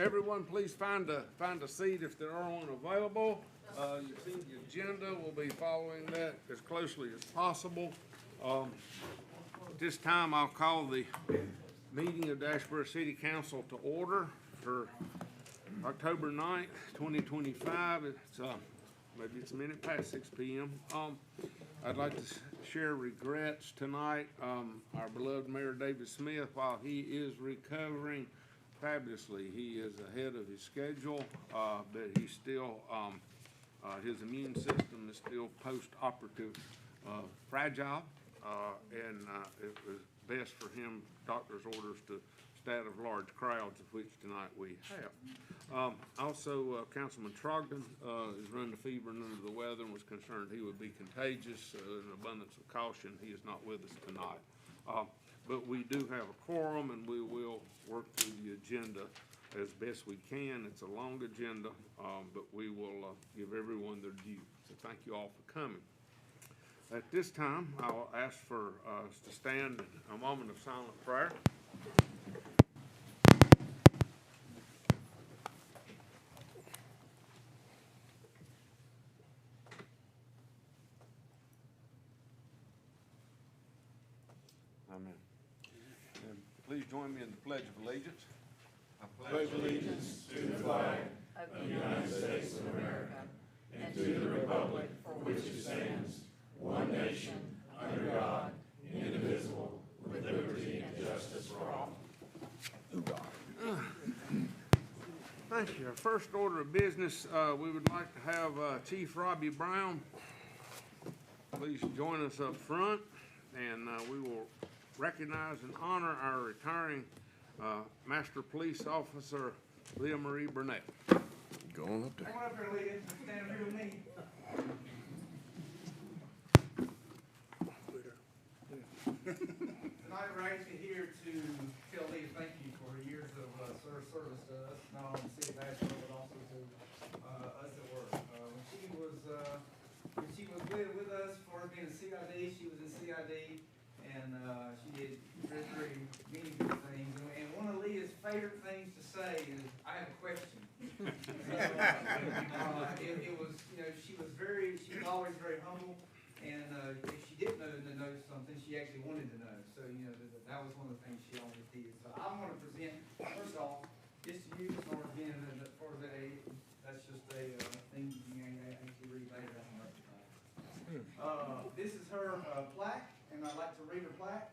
everyone, please find a seat if there are one available. You see the agenda. We'll be following that as closely as possible. At this time, I'll call the meeting of the Asheboro City Council to order for October 9th, 2025. It's maybe it's a minute past 6 p.m. I'd like to share regrets tonight. Our beloved Mayor David Smith, while he is recovering fabulously, he is ahead of his schedule, but he's still, his immune system is still post-operative fragile, and it was best for him, doctor's orders, to stay out of large crowds, of which tonight we have. Also, Councilman Trogdon is running a fever and under the weather and was concerned he would be contagious. In abundance of caution, he is not with us tonight. But we do have a quorum, and we will work through the agenda as best we can. It's a long agenda, but we will give everyone their due. So thank you all for coming. At this time, I'll ask for us to stand in a moment of silent prayer. Amen. And please join me in the Pledge of Allegiance. I pledge allegiance to the flag of the United States of America and to the republic for which it stands, one nation, under God, indivisible, with liberty and justice for all. Thank you. Our first order of business, we would like to have Chief Robbie Brown please join us up front, and we will recognize and honor our retiring Master Police Officer, Leah Marie Burnett. Going up there. Come on up here, Leah. Stand here with me. Tonight we're actually here to tell Leah thank you for her years of service to us, not only the city of Asheboro, but also to us at work. When she was with us for being a CID, she was in CID, and she did very many good things. And one of Leah's favorite things to say is, "I have a question." It was, she was always very humble, and if she didn't know something, she actually wanted to know. So, that was one of the things she always did. So I'm going to present, first off, just to you, as far as being, that's just a thing you can actually read later. This is her plaque, and I'd like to read her plaque.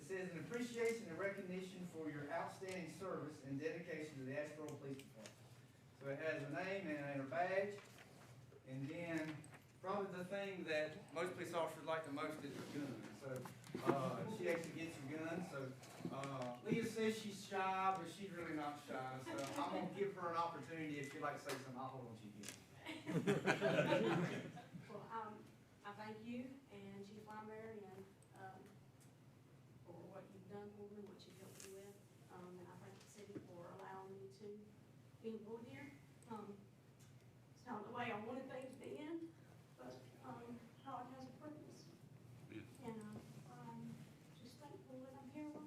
It says, "An appreciation and recognition for your outstanding service and dedication to the Asheboro Police Department." So it has her name and her badge, and then probably the thing that most police officers like the most is her gun. So she actually gets her gun. So Leah says she's shy, but she's really not shy. So I'm going to give her an opportunity. If she'd like to say something, I'll hold on to you. Well, I thank you and Chief Lineberry and for what you've done for me, what you've helped me with, and I thank the city for allowing me to be employed here. It's not the way I wanted things to end, but God has a purpose, and I'm just thankful that I'm here.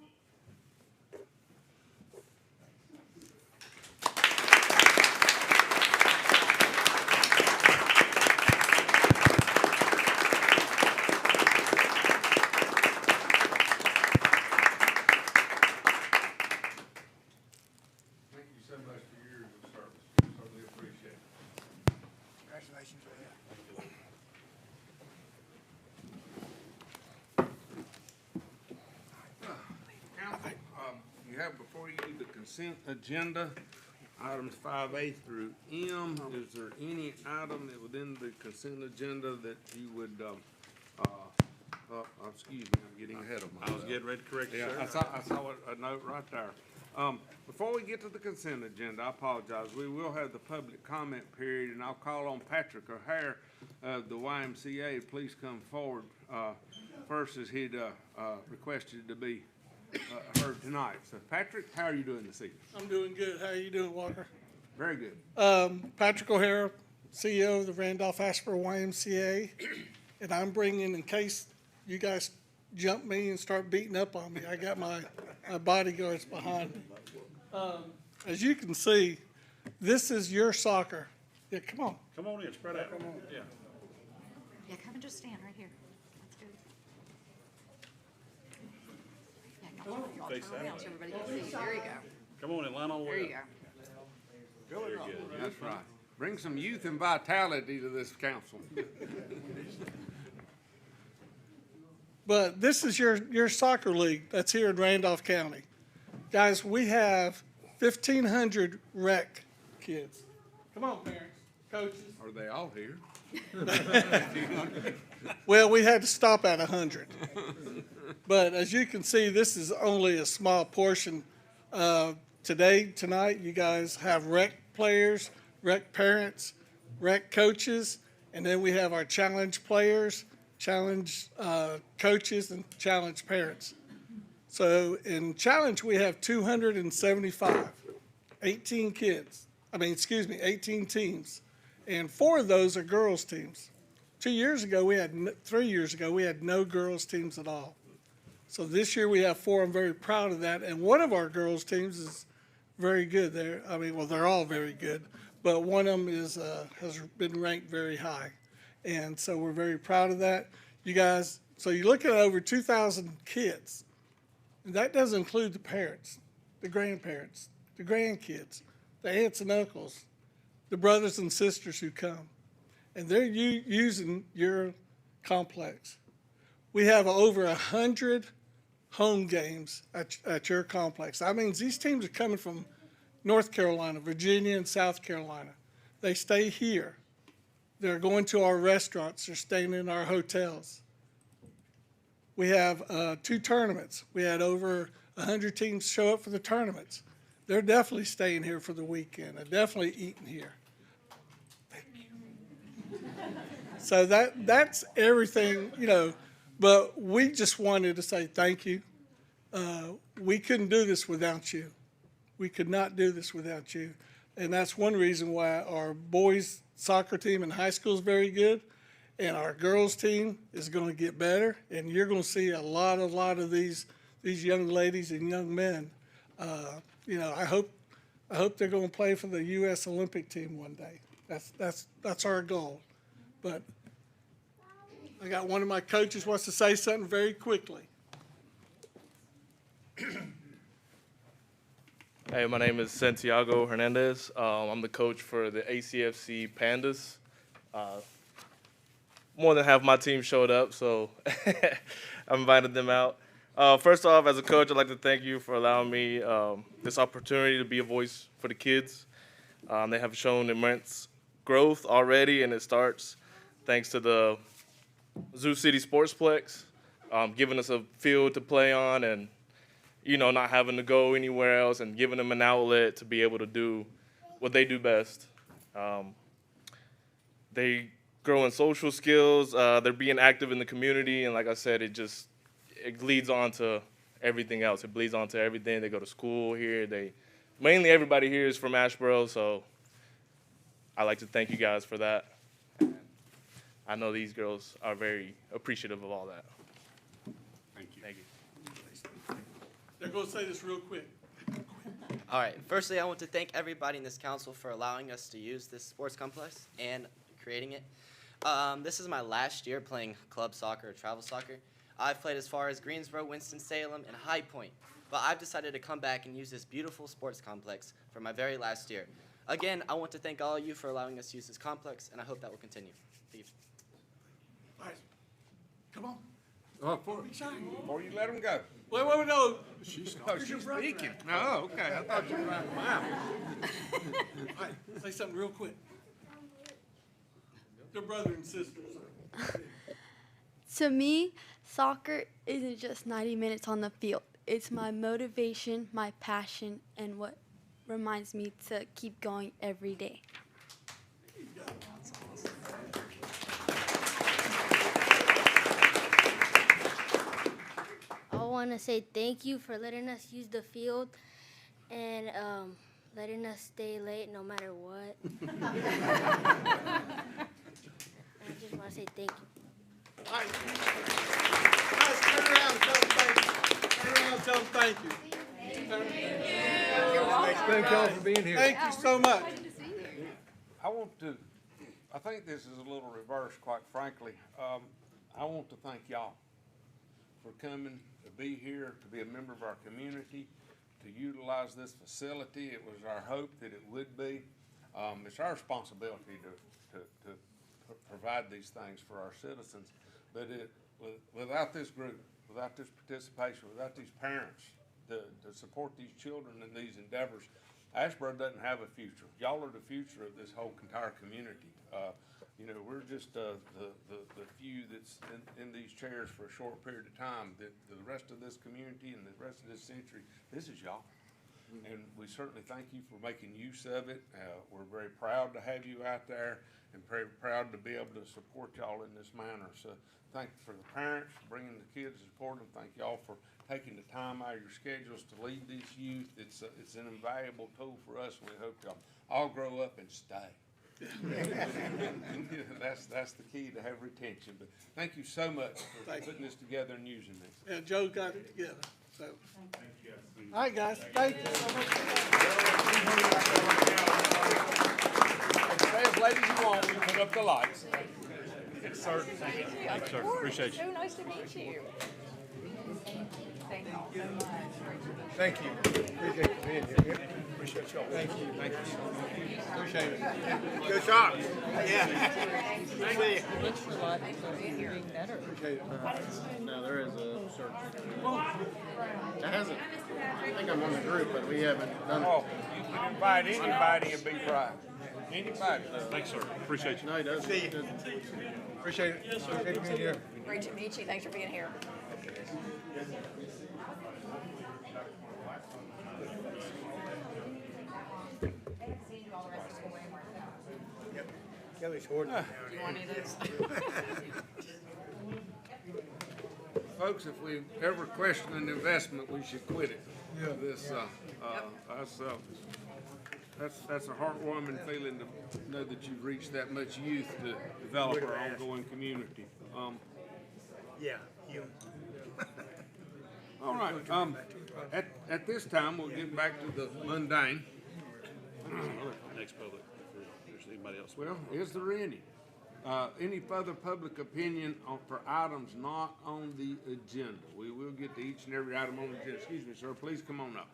Thank you so much for your years of service. Totally appreciate it. Congratulations, Leah. Council, you have before you the consent agenda, items 5A through M. Is there any item that within the consent agenda that you would, excuse me, I'm getting ahead of myself. I was getting ready to correct you, Yeah, sir. I saw a note right there. Before we get to the consent agenda, I apologize. We will have the public comment period, and I'll call on Patrick O'Hare of the YMCA. Please come forward first, as he'd requested to be heard tonight. So, Patrick, how are you doing this evening? I'm doing good. How are you doing, Walker? Very good. Patrick O'Hara, CEO of the Randolph Asheboro YMCA, and I'm bringing, in case you guys jump me and start beating up on me, I got my bodyguards behind me. as you can see, this is your soccer. Yeah, come on. Come on in, spread out. Yeah. Yeah, come and just stand right here. That's good. Yeah, y'all Face turn that around way. so everybody can see. There you go. Come on in, line all the There way you up. go. Very good. That's right. Bring some youth and vitality to this council. But this is your soccer league that's here in Randolph County. Guys, we have 1,500 rec kids. Come on, parents, coaches. Are they all here? Well, we had to stop at 100. But as you can see, this is only a small portion. Tonight, you guys have rec players, rec parents, rec coaches, and then we have our challenge players, challenge coaches, and challenge parents. So in challenge, we have 275, 18 teams. And 4 of those are girls' teams. 3 years ago, we had no girls' teams at all. So this year we have 4. I'm very proud of that. And one of our girls' teams is very good. They're all very good, but one of them has been ranked very high. And so we're very proud of that. You guys, so you're looking at over 2,000 kids. And that doesn't include the parents, the grandparents, the grandkids, the aunts and uncles, the brothers and sisters who come. And they're using your complex. We have over 100 home games at your complex. That means these teams are coming from North Carolina, Virginia, and South Carolina. They stay here. They're going to our restaurants. They're staying in our hotels. We have 2 tournaments. We had over 100 teams show up for the tournaments. They're definitely staying here for the weekend and definitely eating here. Thank you. So that's everything, but we just wanted to say thank you. We couldn't do this without you. We could not do this without you. And that's one reason why our boys soccer team in high school is very good. And our girls team is going to get better. And you're going to see a lot of these young ladies and young men. I hope they're going to play for the U.S. Olympic team one day. That's our goal. But I got one of my coaches wants to say something very quickly. Hey, my name is Santiago Hernandez. I'm the coach for the ACFC Pandas. More than half my team showed up, so I invited them out. First off, as a coach, I'd like to thank you for allowing me this opportunity to be a voice for the kids. They have shown immense growth already, and it starts thanks to the Zoo City Sportsplex, giving us a field to play on and, not having to go anywhere else and giving them an outlet to be able to do what they do best. They grow in social skills. They're being active in the community, and like I said, it leads on to everything else. It bleeds on to everything. They go to school here. Mainly everybody here is from Asheboro, so I'd like to thank you guys for that. I know these girls are very appreciative of all that. Thank you. Thank you. They're going to say this real quick. All right. Firstly, I want to thank everybody in this council for allowing us to use this sports complex and creating it. This is my last year playing club soccer or travel soccer. I've played as far as Greensboro, Winston-Salem, and High Point, but I've decided to come back and use this beautiful sports complex for my very last year. Again, I want to thank all of you for allowing us to use this complex, and I hope that will continue. Thank you. All right. Come on. Before you let them go. Wait, no. Oh, she's speaking. Oh, okay. I thought you were right. Wow. All right, say something real quick. They're brother and sisters. To me, soccer isn't just 90 minutes on the field. It's my motivation, my passion, and what reminds me to keep going every day. I want to say thank you for letting us use the field and letting us stay late no matter what. I just want to say thank you. All right. Guys, turn around and tell them thank you. Turn around and tell them thank you. Thank you. Thank y'all for being here. Thank you so much. I think this is a little reverse, quite frankly. I want to thank y'all for coming to be here, to be a member of our community, to utilize this facility. It was our hope that it would be. It's our responsibility to provide these things for our citizens. But without this group, without this participation, without these parents to support these children in these endeavors, Asheboro doesn't have a future. Y'all are the future of this whole entire community. We're just the few that's in these chairs for a short period of time. The rest of this community and the rest of this century, this is y'all. And we certainly thank you for making use of it. We're very proud to have you out there and very proud to be able to support y'all in this manner. So thank you for the parents for bringing the kids and supporting them. Thank y'all for taking the time out of your schedules to lead these youth. It's an invaluable tool for us, and we hope y'all all grow up and stay. That's the key to have retention. But thank you so much for putting this together and using this. Yeah, Joe got it together, so. All right, guys, thank you so much. Stay as late as you want. We put up the lights. Yes, sir. Thank you. Thanks, sir. Appreciate you. So nice to meet you. Thank you all so much. Thank you. Appreciate you being here. Appreciate y'all. Thank you. Thank you. Appreciate it. Go Sharks. Yeah. Thanks for being here. Better. Appreciate it. No, there is a search. That hasn't. I think I'm on the group, but we haven't done it. Oh, you can invite anybody and be private. Anybody. Thanks, sir. Appreciate you. No, he does. See you. Appreciate it. Appreciate you being here. Great to meet you. Thanks for being here. Kelly's hoarding. Do you want any of those? Folks, if we ever question an investment, we should quit it. That's a heartwarming feeling to know that you've reached that much youth to develop our ongoing community. Yeah. You. All right, at this time, we'll get back to the mundane. Next public, if there's anybody else. Well, is there any further public opinion for items not on the agenda? We will get to each and every item on the agenda. Excuse me, sir, please come on up.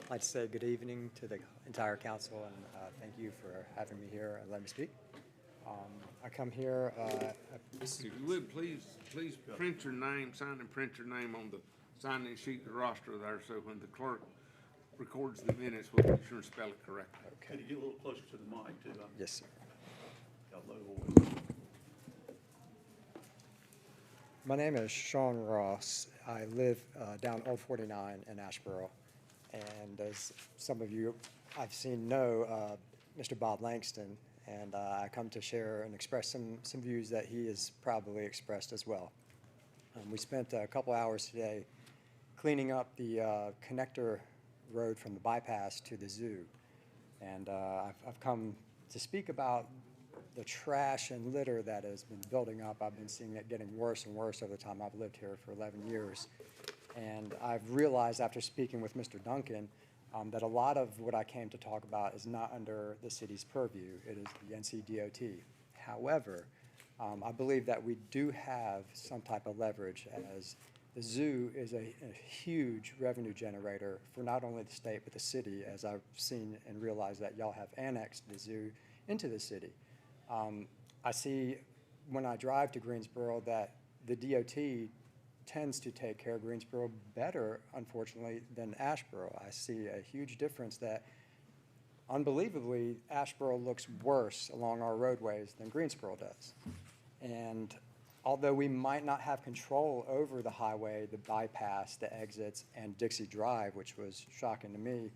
I'd like to say good evening to the entire council, and thank you for having me here and letting me speak. I come here. If you would, please print your name, sign and print your name on the sign-in sheet, the roster there, so when the clerk records the minutes, we'll be sure and spell it correctly. Can you get a little closer to the mic, too? Yes, sir. Got low voice. My name is Sean Ross. I live down Old 49 in Asheboro. And as some of you I've seen know, Mr. Bob Langston, and I come to share and express some views that he has probably expressed as well. We spent a couple hours today cleaning up the connector road from the bypass to the zoo. And I've come to speak about the trash and litter that has been building up. I've been seeing it getting worse and worse over the time I've lived here for 11 years. And I've realized after speaking with Mr. Duncan that a lot of what I came to talk about is not under the city's purview. It is the NCDOT. However, I believe that we do have some type of leverage, as the zoo is a huge revenue generator for not only the state but the city, as I've seen and realized that y'all have annexed the zoo into the city. I see when I drive to Greensboro that the DOT tends to take care of Greensboro better, unfortunately, than Asheboro. I see a huge difference that, unbelievably, Asheboro looks worse along our roadways than Greensboro does. And although we might not have control over the highway, the bypass, the exits, and Dixie Drive, which was shocking to me,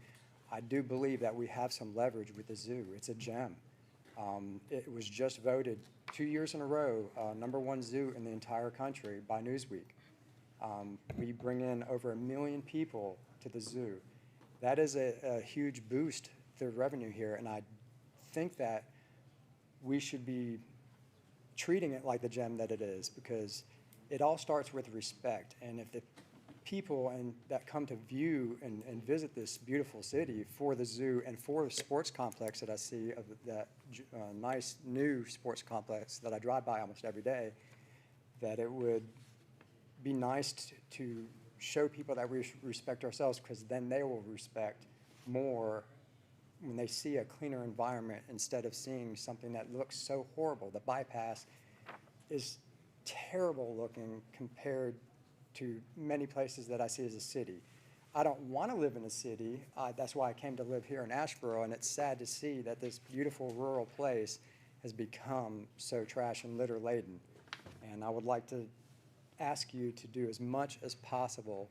I do believe that we have some leverage with the zoo. It's a gem. It was just voted 2 years in a row #1 zoo in the entire country by Newsweek. We bring in over 1 million people to the zoo. That is a huge boost to revenue here, and I think that we should be treating it like the gem that it is, because it all starts with respect. And if the people and that come to view and visit this beautiful city for the zoo and for the sports complex that I see of that nice new sports complex that I drive by almost every day, that it would be nice to show people that we respect ourselves, because then they will respect more when they see a cleaner environment instead of seeing something that looks so horrible. The bypass is terrible looking compared to many places that I see as a city. I don't want to live in a city. That's why I came to live here in Asheboro, and it's sad to see that this beautiful rural place has become so trash and litter laden. And I would like to ask you to do as much as possible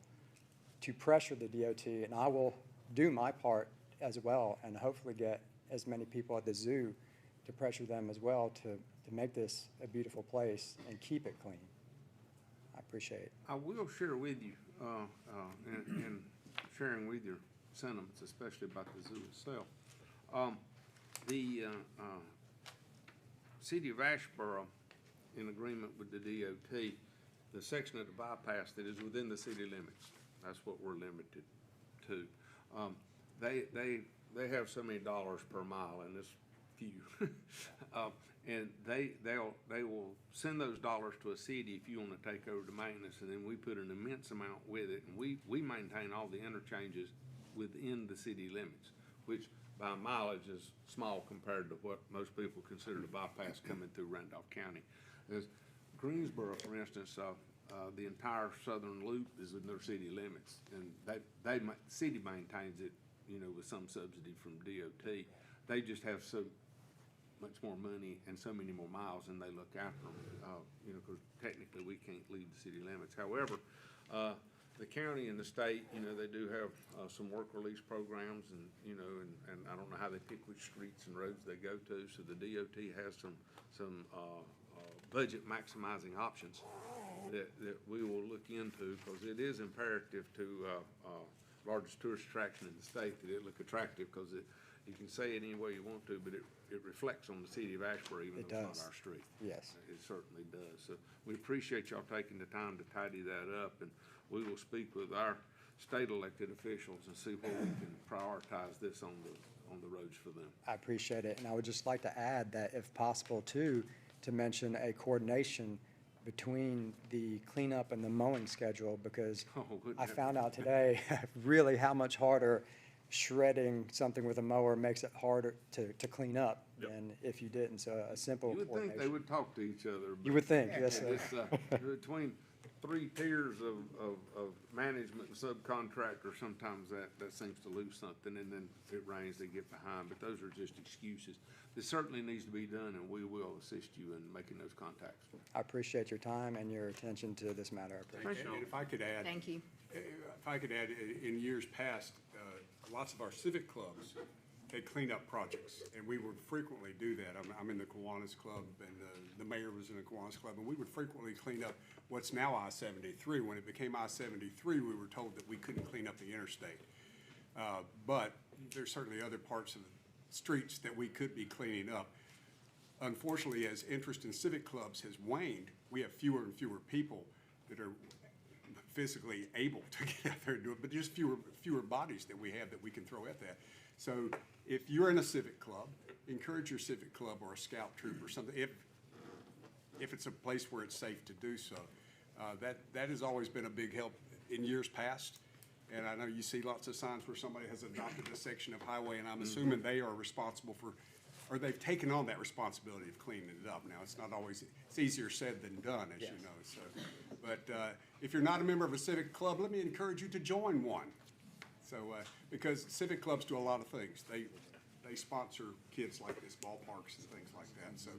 to pressure the DOT, and I will do my part as well, and hopefully get as many people at the zoo to pressure them as well to make this a beautiful place and keep it clean. I appreciate it. I will share with you, in sharing with your sentiments, especially about the zoo itself. The city of Asheboro, in agreement with the DOT, the section of the bypass that is within the city limits, that's what we're limited to. They have so many dollars per mile in this few. And they will send those dollars to a city if you want to take over the maintenance, and then we put an immense amount with it, and we maintain all the interchanges within the city limits, which by mileage is small compared to what most people consider the bypass coming through Randolph County. As Greensboro, for instance, the entire southern loop is in their city limits, and the city maintains it, with some subsidy from DOT. They just have so much more money and so many more miles, and they look after them, because technically we can't leave the city limits. However, the county and the state, they do have some work release programs, and and I don't know how they pick which streets and roads they go to. So the DOT has some budget maximizing options that we will look into, because it is imperative to largest tourist attraction in the state that it look attractive, because you can say it any way you want to, but it reflects on the city of Asheboro, even though it's not our street. Yes. It certainly does. So we appreciate y'all taking the time to tidy that up, and we will speak with our state elected officials and see where we can prioritize this on the roads for them. I appreciate it, and I would just like to add that if possible too, to mention a coordination between the cleanup and the mowing schedule, because I found out today really how much harder shredding something with a mower makes it harder to clean up than if you didn't. So a simple You would think they coordination. would talk to each other. You would think, yes, sir. It's, between 3 tiers of management and subcontractors, sometimes that seems to lose something, and then it rains, they get behind. But those are just excuses. This certainly needs to be done, and we will assist you in making those contacts. I appreciate your time and your attention to this matter. I appreciate it. And if I could add. Thank you. If I could add, in years past, lots of our civic clubs had cleanup projects, and we would frequently do that. I'm in the Kiwanis Club, and the mayor was in the Kiwanis Club, and we would frequently clean up what's now I-73. When it became I-73, we were told that we couldn't clean up the interstate. But there's certainly other parts of the streets that we could be cleaning up. Unfortunately, as interest in civic clubs has waned, we have fewer and fewer people that are physically able to get out there and do it, but just fewer bodies that we have that we can throw at that. So if you're in a civic club, encourage your civic club or a scout troop or something, if it's a place where it's safe to do so. That has always been a big help in years past. And I know you see lots of signs where somebody has adopted a section of highway, and I'm assuming they are responsible for, or they've taken on that responsibility of cleaning it up. Now, it's not always, it's easier said than done, as you know. So, but if you're not a member of a civic club, let me encourage you to join one. So, because civic clubs do a lot of things. They sponsor kids like this, ballparks and things like that. So,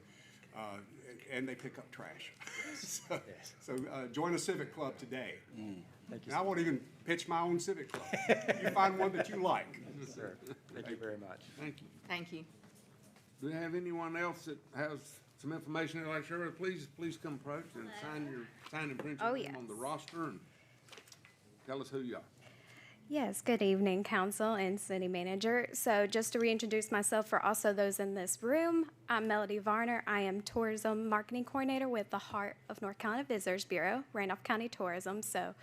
and they pick up trash. So join a civic club today. Thank you. And I won't even pitch my own civic club. You find one that you like. Yes, sir. Thank you very much. Thank you. Thank you. Do we have anyone else that has some information they'd like to share? Please come approach and sign and print your name on the roster and tell us who you are. Yes, good evening, Council and City Manager. So just to reintroduce myself for also those in this room, I'm Melody Varner. I am Tourism Marketing Coordinator with the Heart of North Carolina Visitors Bureau, Randolph County Tourism. So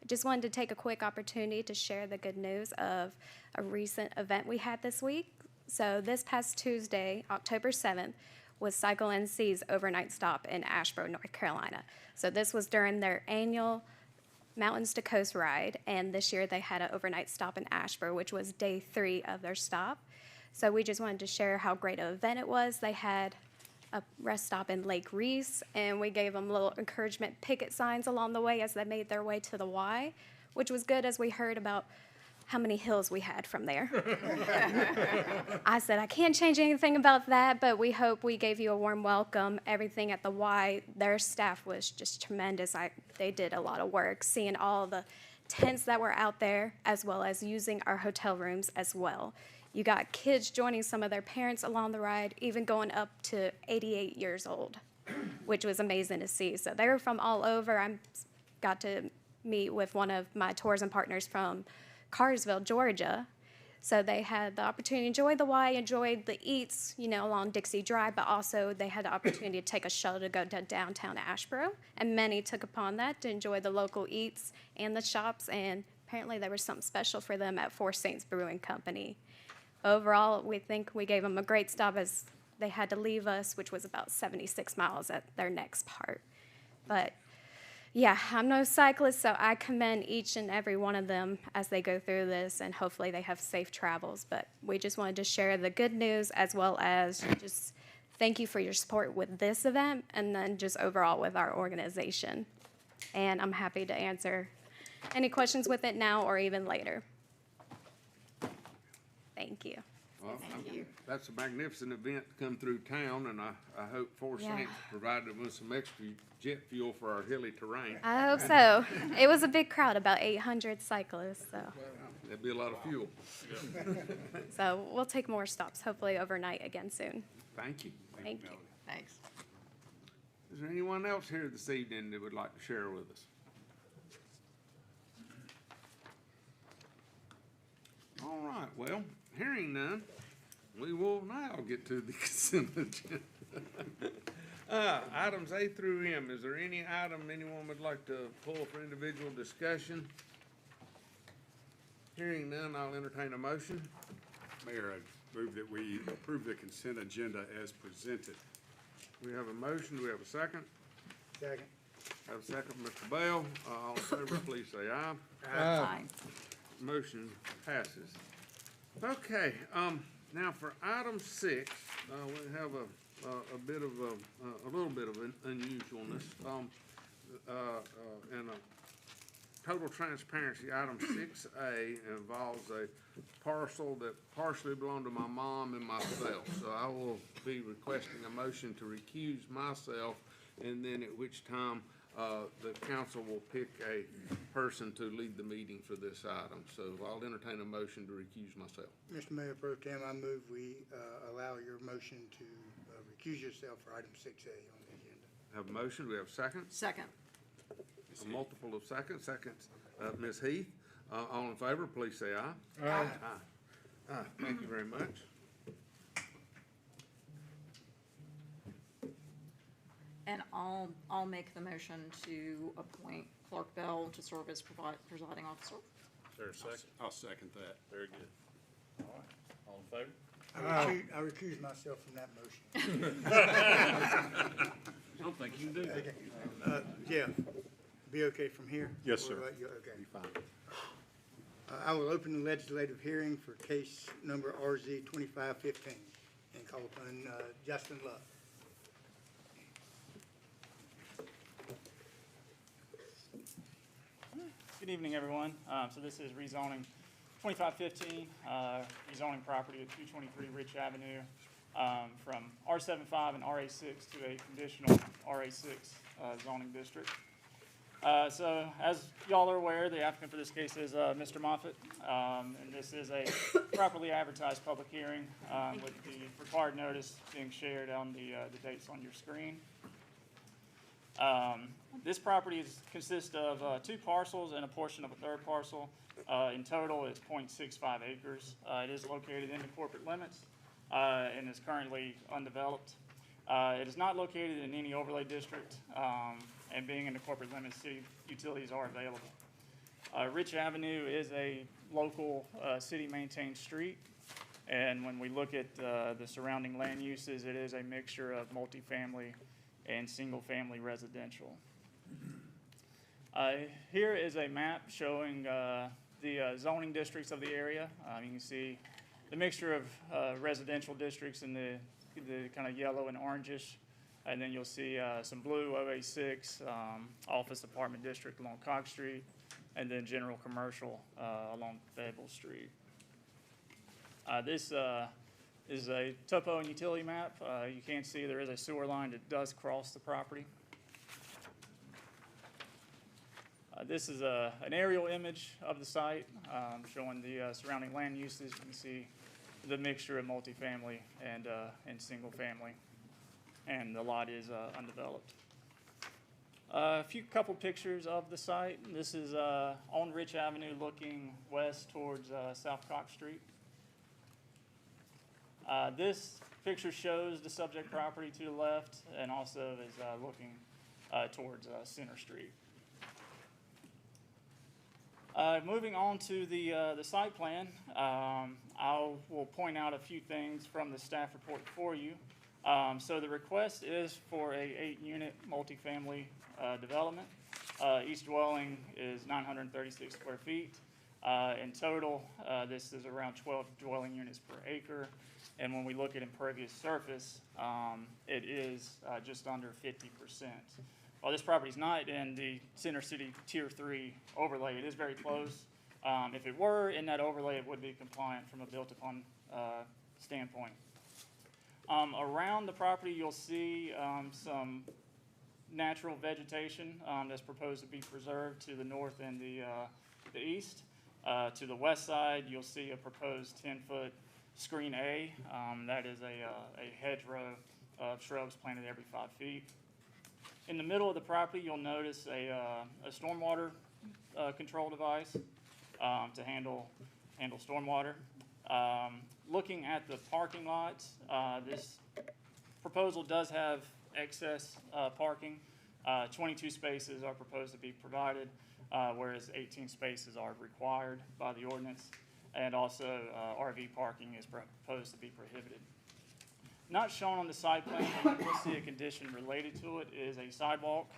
I just wanted to take a quick opportunity to share the good news of a recent event we had this week. So this past Tuesday, October 7th, was Cycle NC's overnight stop in Asheboro, North Carolina. So this was during their annual Mountains to Coast ride, and this year they had an overnight stop in Asheboro, which was day 3 of their stop. So we just wanted to share how great an event it was. They had a rest stop in Lake Reese, and we gave them little encouragement picket signs along the way as they made their way to the Y, which was good as we heard about how many hills we had from there. I said, I can't change anything about that, but we hope we gave you a warm welcome. Everything at the Y, their staff was just tremendous. They did a lot of work, seeing all the tents that were out there, as well as using our hotel rooms as well. You got kids joining some of their parents along the ride, even going up to 88 years old, which was amazing to see. So they were from all over. I got to meet with one of my tourism partners from Cartersville, Georgia. So they had the opportunity to enjoy the Y, enjoy the eats, along Dixie Drive, but also they had the opportunity to take a shuttle to go to downtown Asheboro. And many took upon that to enjoy the local eats and the shops. And apparently there was something special for them at Four Saints Brewing Company. Overall, we think we gave them a great stop as they had to leave us, which was about 76 miles at their next part. But yeah, I'm no cyclist, so I commend each and every one of them as they go through this, and hopefully they have safe travels. But we just wanted to share the good news as well as just thank you for your support with this event and then just overall with our organization. And I'm happy to answer any questions with it now or even later. Thank you. Well, that's a magnificent event to come through town, and I hope Four Saints provided with some extra jet fuel for our hilly terrain. I hope so. It was a big crowd, about 800 cyclists. So There'll be a lot of fuel. So we'll take more stops, hopefully overnight again soon. Thank you. Thank you. Thanks. Is there anyone else here this evening that would like to share with us? All right, well, hearing none, we will now get to the consent agenda. Items A through M, is there any item anyone would like to pull for individual discussion? Hearing none, I'll entertain a motion. Mayor, I move that we approve the consent agenda as presented. We have a motion, do we have a second? Second. Have a second, Mr. Bell. All in favor, please say aye. Aye. Motion passes. Okay, now for item 6, we have a little bit of an unusualness. And total transparency, item 6A involves a parcel that partially belonged to my mom and myself. So I will be requesting a motion to recuse myself, and then at which time the council will pick a person to lead the meeting for this item. So I'll entertain a motion to recuse myself. Mr. Mayor Pro Tem, I move we allow your motion to recuse yourself for item 6A on the agenda. Have a motion, do we have a second? Second. A multiple of seconds. Seconds, Ms. Heath. All in favor, please say aye. Aye. Aye. Thank you very much. And I'll make the motion to appoint Clerk Bell to serve as presiding officer. Is there a second? I'll second that. Very good. All right, all in favor? I recuse myself from that motion. I don't think you can do that. Okay. Jeff, be okay from here? Yes, sir. Okay. Be fine. I will open the legislative hearing for case number RZ 2515 and call upon Justin Love. Good evening, everyone. So this is rezoning 2515, rezoning property at 223 Rich Avenue from R75 and RA6 to a conditional RA6 zoning district. So as y'all are aware, the applicant for this case is Mr. Moffitt, and this is a properly advertised public hearing with the required notice being shared on the dates on your screen. This property consists of 2 parcels and a portion of a 3rd parcel. In total, it's 0.65 acres. It is located in the corporate limits and is currently undeveloped. It is not located in any overlay district, and being in the corporate limits, city utilities are available. Rich Avenue is a local city-maintained street, and when we look at the surrounding land uses, it is a mixture of multifamily and single-family residential. Here is a map showing the zoning districts of the area. You can see the mixture of residential districts in the kind of yellow and orangish, and then you'll see some blue OA6 office apartment district along Cox Street, and then general commercial along Fayetteville Street. This is a topo and utility map. You can see there is a sewer line that does cross the property. This is an aerial image of the site showing the surrounding land uses. You can see the mixture of multifamily and single family, and the lot is undeveloped. A couple pictures of the site. This is on Rich Avenue looking west towards South Cox Street. This picture shows the subject property to the left and also is looking towards Center Street. Moving on to the site plan, I will point out a few things from the staff report for you. So the request is for a 8-unit multifamily development. Each dwelling is 936 square feet. In total, this is around 12 dwelling units per acre. And when we look at impervious surface, it is just under 50%. While this property is not in the Center City Tier 3 overlay, it is very close. If it were in that overlay, it would be compliant from a built-upon standpoint. Around the property, you'll see some natural vegetation that's proposed to be preserved to the north and the east. To the west side, you'll see a proposed 10-foot screen A. That is a hedgerow of shrubs planted every 5 feet. In the middle of the property, you'll notice a stormwater control device to handle stormwater. Looking at the parking lots, this proposal does have excess parking. 22 spaces are proposed to be provided, whereas 18 spaces are required by the ordinance, and also RV parking is proposed to be prohibited. Not shown on the site plan, but you will see a condition related to it is a sidewalk.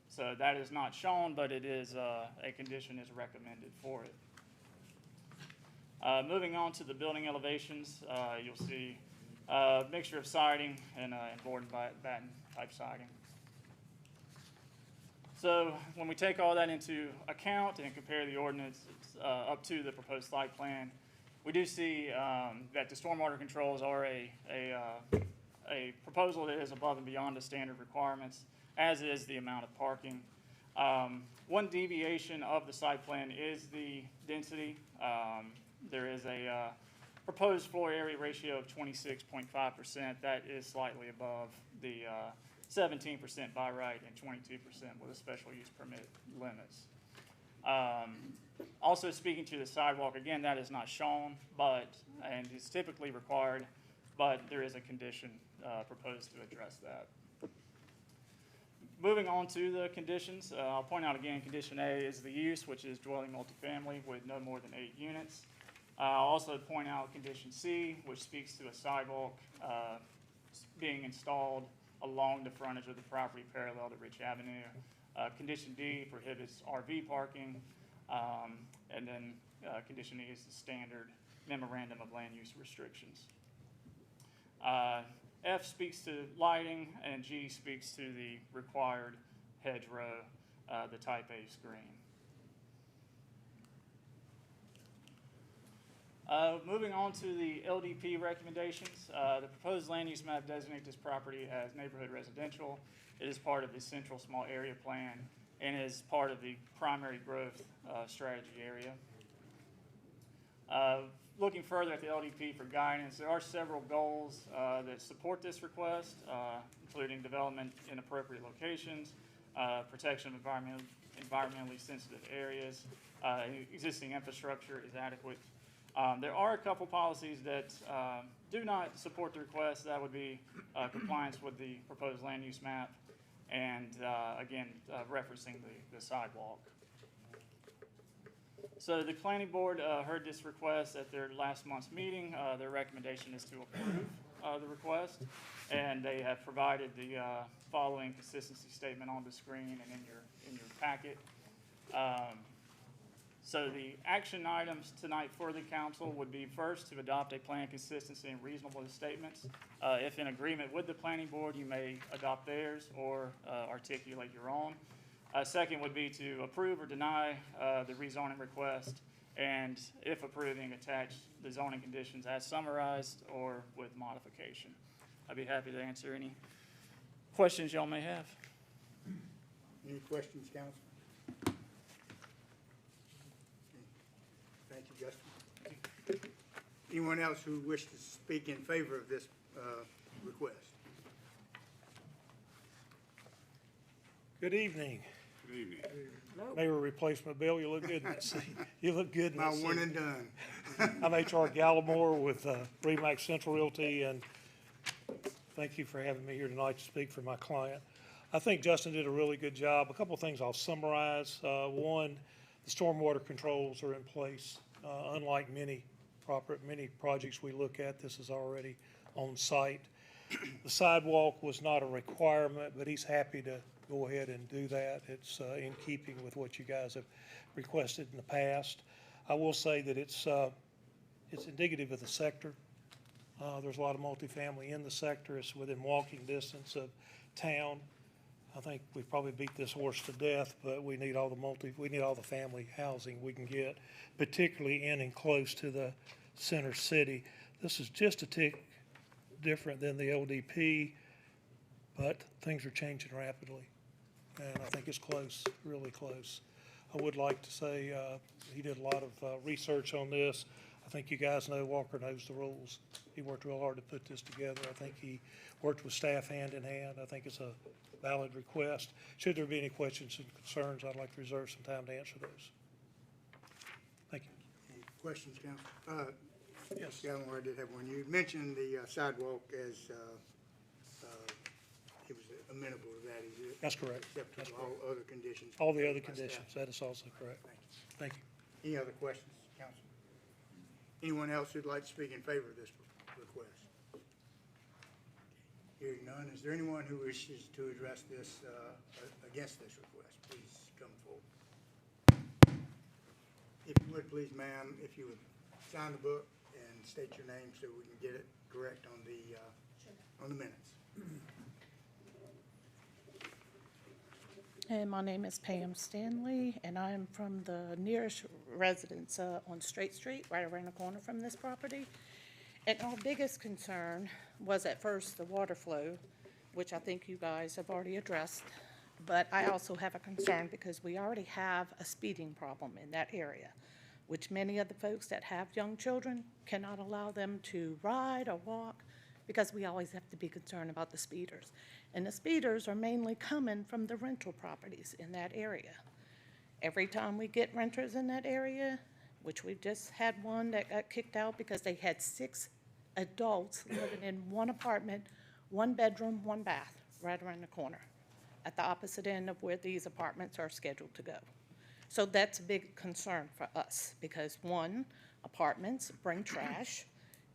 So that is not shown, but it is a condition is recommended for it. Moving on to the building elevations, you'll see a mixture of siding and board and batten type siding. So when we take all that into account and compare the ordinance up to the proposed site plan, we do see that the stormwater controls are a proposal that is above and beyond the standard requirements, as is the amount of parking. One deviation of the site plan is the density. There is a proposed floor area ratio of 26.5%. That is slightly above the 17% by right and 22% with a special use permit limits. Also speaking to the sidewalk, again, that is not shown, and is typically required, but there is a condition proposed to address that. Moving on to the conditions, I'll point out again, condition A is the use, which is dwelling multifamily with no more than 8 units. I'll also point out condition C, which speaks to a sidewalk being installed along the frontage of the property parallel to Rich Avenue. Condition D prohibits RV parking. And then condition E is the standard memorandum of land use restrictions. F speaks to lighting, and G speaks to the required hedgerow, the type A screen. Moving on to the LDP recommendations, the proposed land use map designates this property as neighborhood residential. It is part of the central small area plan and is part of the primary growth strategy area. Looking further at the LDP for guidance, there are several goals that support this request, including development in appropriate locations, protection of environmentally sensitive areas, existing infrastructure is adequate. There are a couple policies that do not support the request. That would be compliance with the proposed land use map and, again, referencing the sidewalk. So the planning board heard this request at their last month's meeting. Their recommendation is to approve the request, and they have provided the following consistency statement on the screen and in your packet. So the action items tonight for the council would be first to adopt a plan consistency and reasonableness statements. If in agreement with the planning board, you may adopt theirs or articulate your own. Second would be to approve or deny the rezoning request, and if approving, attach the zoning conditions as summarized or with modification. I'd be happy to answer any questions y'all may have. Any questions, council? Thank you, Justin. Anyone else who wishes to speak in favor of this request? Good evening. Good evening. Mayor Replacement Bill, you look good in that seat. You look good in My that seat. one and done. I'm H.R. Gallimore with Remax Central Realty, and thank you for having me here tonight to speak for my client. I think Justin did a really good job. A couple of things I'll summarize. One, the stormwater controls are in place. Unlike many projects we look at, this is already on site. The sidewalk was not a requirement, but he's happy to go ahead and do that. It's in keeping with what you guys have requested in the past. I will say that it's indicative of the sector. There's a lot of multifamily in the sector. It's within walking distance of town. I think we've probably beat this horse to death, but we need all the family housing we can get, particularly in and close to the center city. This is just a tick different than the LDP, but things are changing rapidly, and I think it's close, really close. I would like to say he did a lot of research on this. I think you guys know Walker knows the rules. He worked real hard to put this together. I think he worked with staff hand in hand. I think it's a valid request. Should there be any questions and concerns, I'd like to reserve some time to answer those. Thank you. Any questions, council? Yes. Gallimore, I did have one. You mentioned the sidewalk as he was amenable to that. That's correct. Except That's for all other conditions. All the other by staff. conditions, that is also correct. Thank you. Any other questions, council? Anyone else who'd like to speak in favor of this request? Hearing none, is there anyone who wishes to address this, against this request? Please come forward. If you would, please, ma'am, if you would sign the book and state your name so we can get it correct on the minutes. And my name is Pam Stanley, and I'm from the nearest residence on Straight Street, right around the corner from this property. And our biggest concern was at first the water flow, which I think you guys have already addressed. But I also have a concern because we already have a speeding problem in that area, which many of the folks that have young children cannot allow them to ride or walk because we always have to be concerned about the speeders. And the speeders are mainly coming from the rental properties in that area. Every time we get renters in that area, which we've just had one that got kicked out because they had 6 adults living in one apartment, 1 bedroom, 1 bath, right around the corner, at the opposite end of where these apartments are scheduled to go. So that's a big concern for us because, one, apartments bring trash.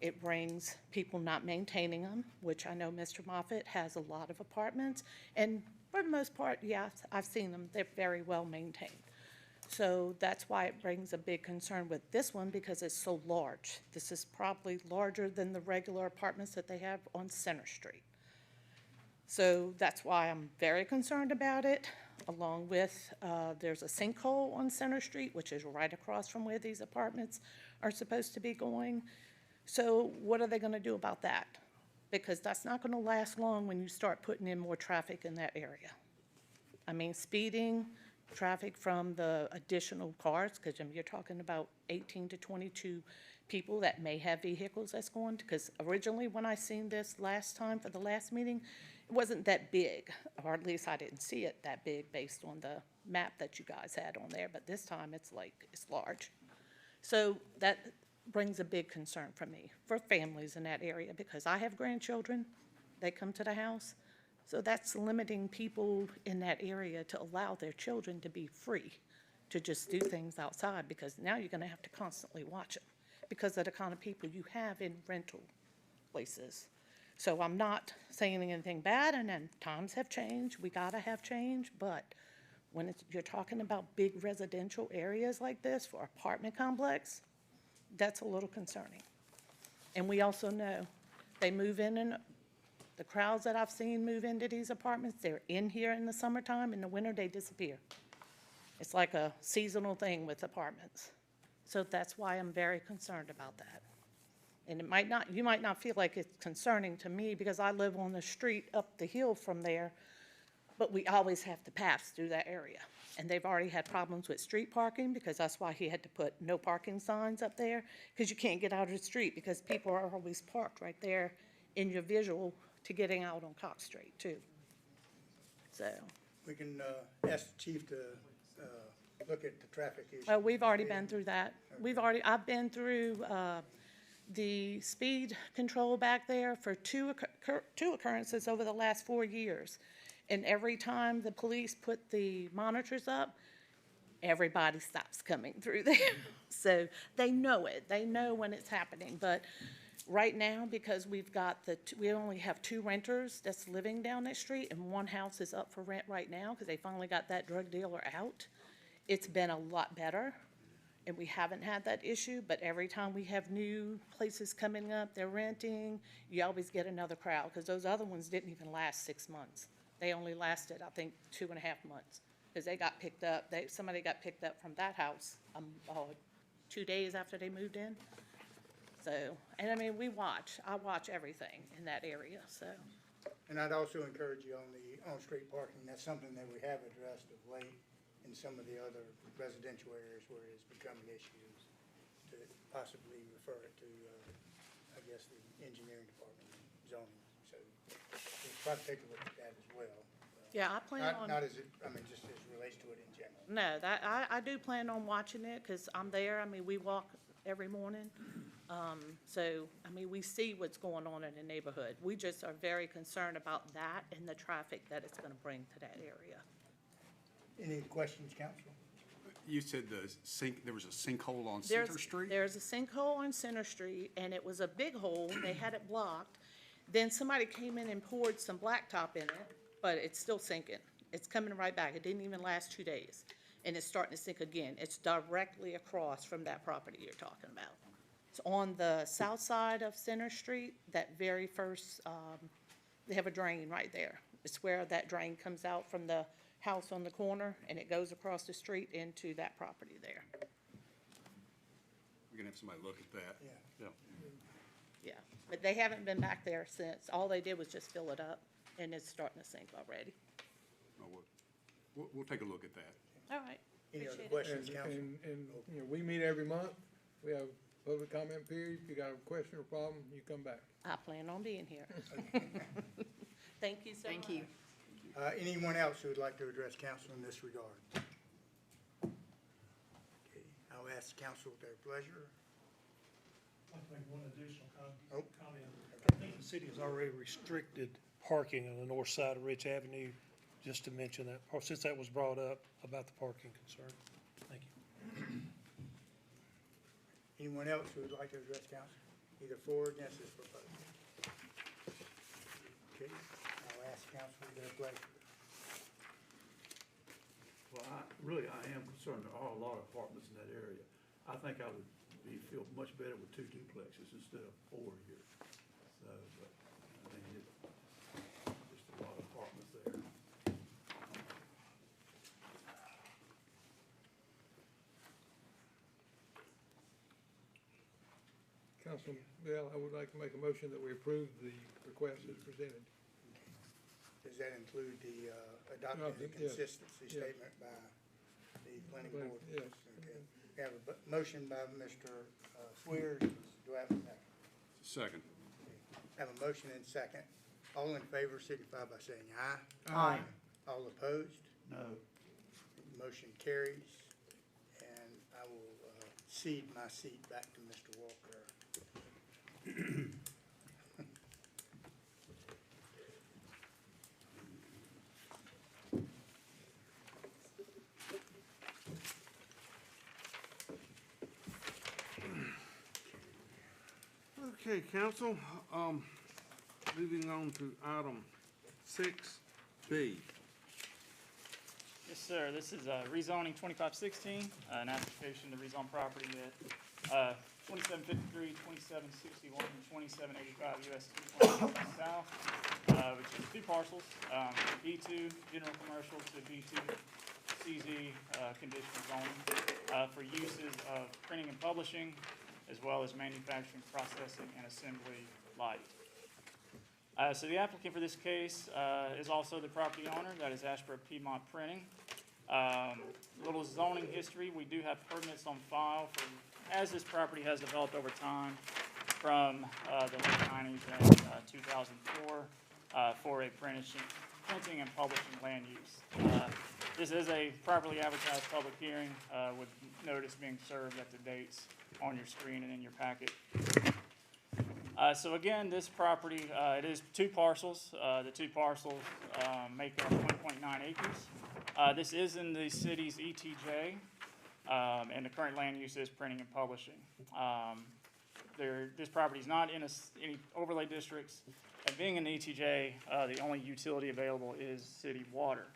It brings people not maintaining them, which I know Mr. Moffitt has a lot of apartments. And for the most part, yes, I've seen them. They're very well maintained. So that's why it brings a big concern with this one because it's so large. This is probably larger than the regular apartments that they have on Center Street. So that's why I'm very concerned about it, along with there's a sinkhole on Center Street, which is right across from where these apartments are supposed to be going. So what are they going to do about that? Because that's not going to last long when you start putting in more traffic in that area. I mean, speeding, traffic from the additional cars, because you're talking about 18 to 22 people that may have vehicles that's going, because originally when I seen this last time for the last meeting, it wasn't that big, or at least I didn't see it that big based on the map that you guys had on there, but this time it's large. So that brings a big concern for me, for families in that area, because I have grandchildren, they come to the house, so that's limiting people in that area to allow their children to be free to just do things outside, because now you're gonna have to constantly watch them because of the kind of people you have in rental places. So I'm not saying anything bad, and then times have changed, we gotta have change, but when you're talking about big residential areas like this for apartment complex, that's a little concerning. And we also know they move in, and the crowds that I've seen move into these apartments, they're in here in the summertime, in the winter they disappear. It's like a seasonal thing with apartments. So that's why I'm very concerned about that. And you might not feel like it's concerning to me because I live on the street up the hill from there, but we always have to pass through that area. And they've already had problems with street parking, because that's why he had to put no parking signs up there, because you can't get out of the street because people are always parked right there in your visual to getting out on Cox Street too. So, We can ask the chief to look at the traffic issue. well, we've already been through that. I've been through the speed control back there for two occurrences over the last 4 years. And every time the police put the monitors up, everybody stops coming through there. So they know it. They know when it's happening. But right now, because we only have 2 renters that's living down that street, and one house is up for rent right now because they finally got that drug dealer out, it's been a lot better. And we haven't had that issue, but every time we have new places coming up, they're renting, you always get another crowd, because those other ones didn't even last 6 months. They only lasted, I think, 2.5 months, because they got picked up, somebody got picked up from that house, 2 days after they moved in. So, and I mean, I watch everything in that area, so. And I'd also encourage you on the on-street parking, that's something that we have addressed of late in some of the other residential areas where it's becoming issues, to possibly refer it to, I guess, the engineering department, zoning. So we'll try to take a look at that as well. Yeah, I plan on. Not as it, I mean, just as it relates to it in general. No, I do plan on watching it, because I'm there. I mean, we walk every morning. So, I mean, we see what's going on in the neighborhood. We just are very concerned about that and the traffic that it's gonna bring to that area. Any questions, council? You said there was a sinkhole on Center Street? There's a sinkhole on Center Street, and it was a big hole. They had it blocked. Then somebody came in and poured some blacktop in it, but it's still sinking. It's coming right back. It didn't even last 2 days, and it's starting to sink again. It's directly across from that property you're talking about. It's on the south side of Center Street, that very first, they have a drain right there. It's where that drain comes out from the house on the corner, and it goes across the street into that property there. We're gonna have somebody look at that. Yeah. Yeah, but they haven't been back there since. All they did was just fill it up, and it's starting to sink already. We'll take a look at that. All right. Any other Appreciate it. questions, council? And, you know, we meet every month. We have public comment period. If you got a question or problem, you come back. I plan on being here. Thank you so much. Thank you. Anyone else who would like to address council in this regard? Okay, I'll ask council their pleasure. I'd like to make one additional Oh. comment. I think the city has already restricted parking on the north side of Rich Avenue, just to mention that, since that was brought up about the parking concern. Thank you. Anyone else who would like to address council, either for or against this proposal? Okay, I'll ask council their pleasure. Well, I am concerned. There are a lot of apartments in that area. I think I would feel much better with 2 duplexes instead of 4 here. So, but, I mean, just a lot of apartments there. Councilman Bell, I would like to make a motion that we approve the request as presented. Does that include the adopting the Yes. consistency Yes. statement by the planning board? Yes. Okay. We have a motion by Mr. Swear. Do I have a second? Second. Have a motion and second. All in favor signify by saying aye. Aye. All opposed? No. Motion carries. And I will cede my seat back to Mr. Walker. Okay, council, moving on to item 6B. Yes, sir. This is rezoning 2516, an application to rezone property at 2753, 2761, and 2785 US 220 South, which is two parcels, B2 general commercial to B2 CZ conditional zoning for uses of printing and publishing, as well as manufacturing, processing, and assembly light. So the applicant for this case is also the property owner, that is Asheboro Piedmont Printing. Little zoning history, we do have permits on file for, as this property has developed over time from the late 90s and 2004 for a printing and publishing land use. This is a properly advertised public hearing with notice being served at the dates on your screen and in your packet. So again, this property, it is two parcels. The two parcels make up 1.9 acres. This is in the city's ETJ, and the current land use is printing and publishing. This property is not in any overlay districts, and being in the ETJ, the only utility available is city water.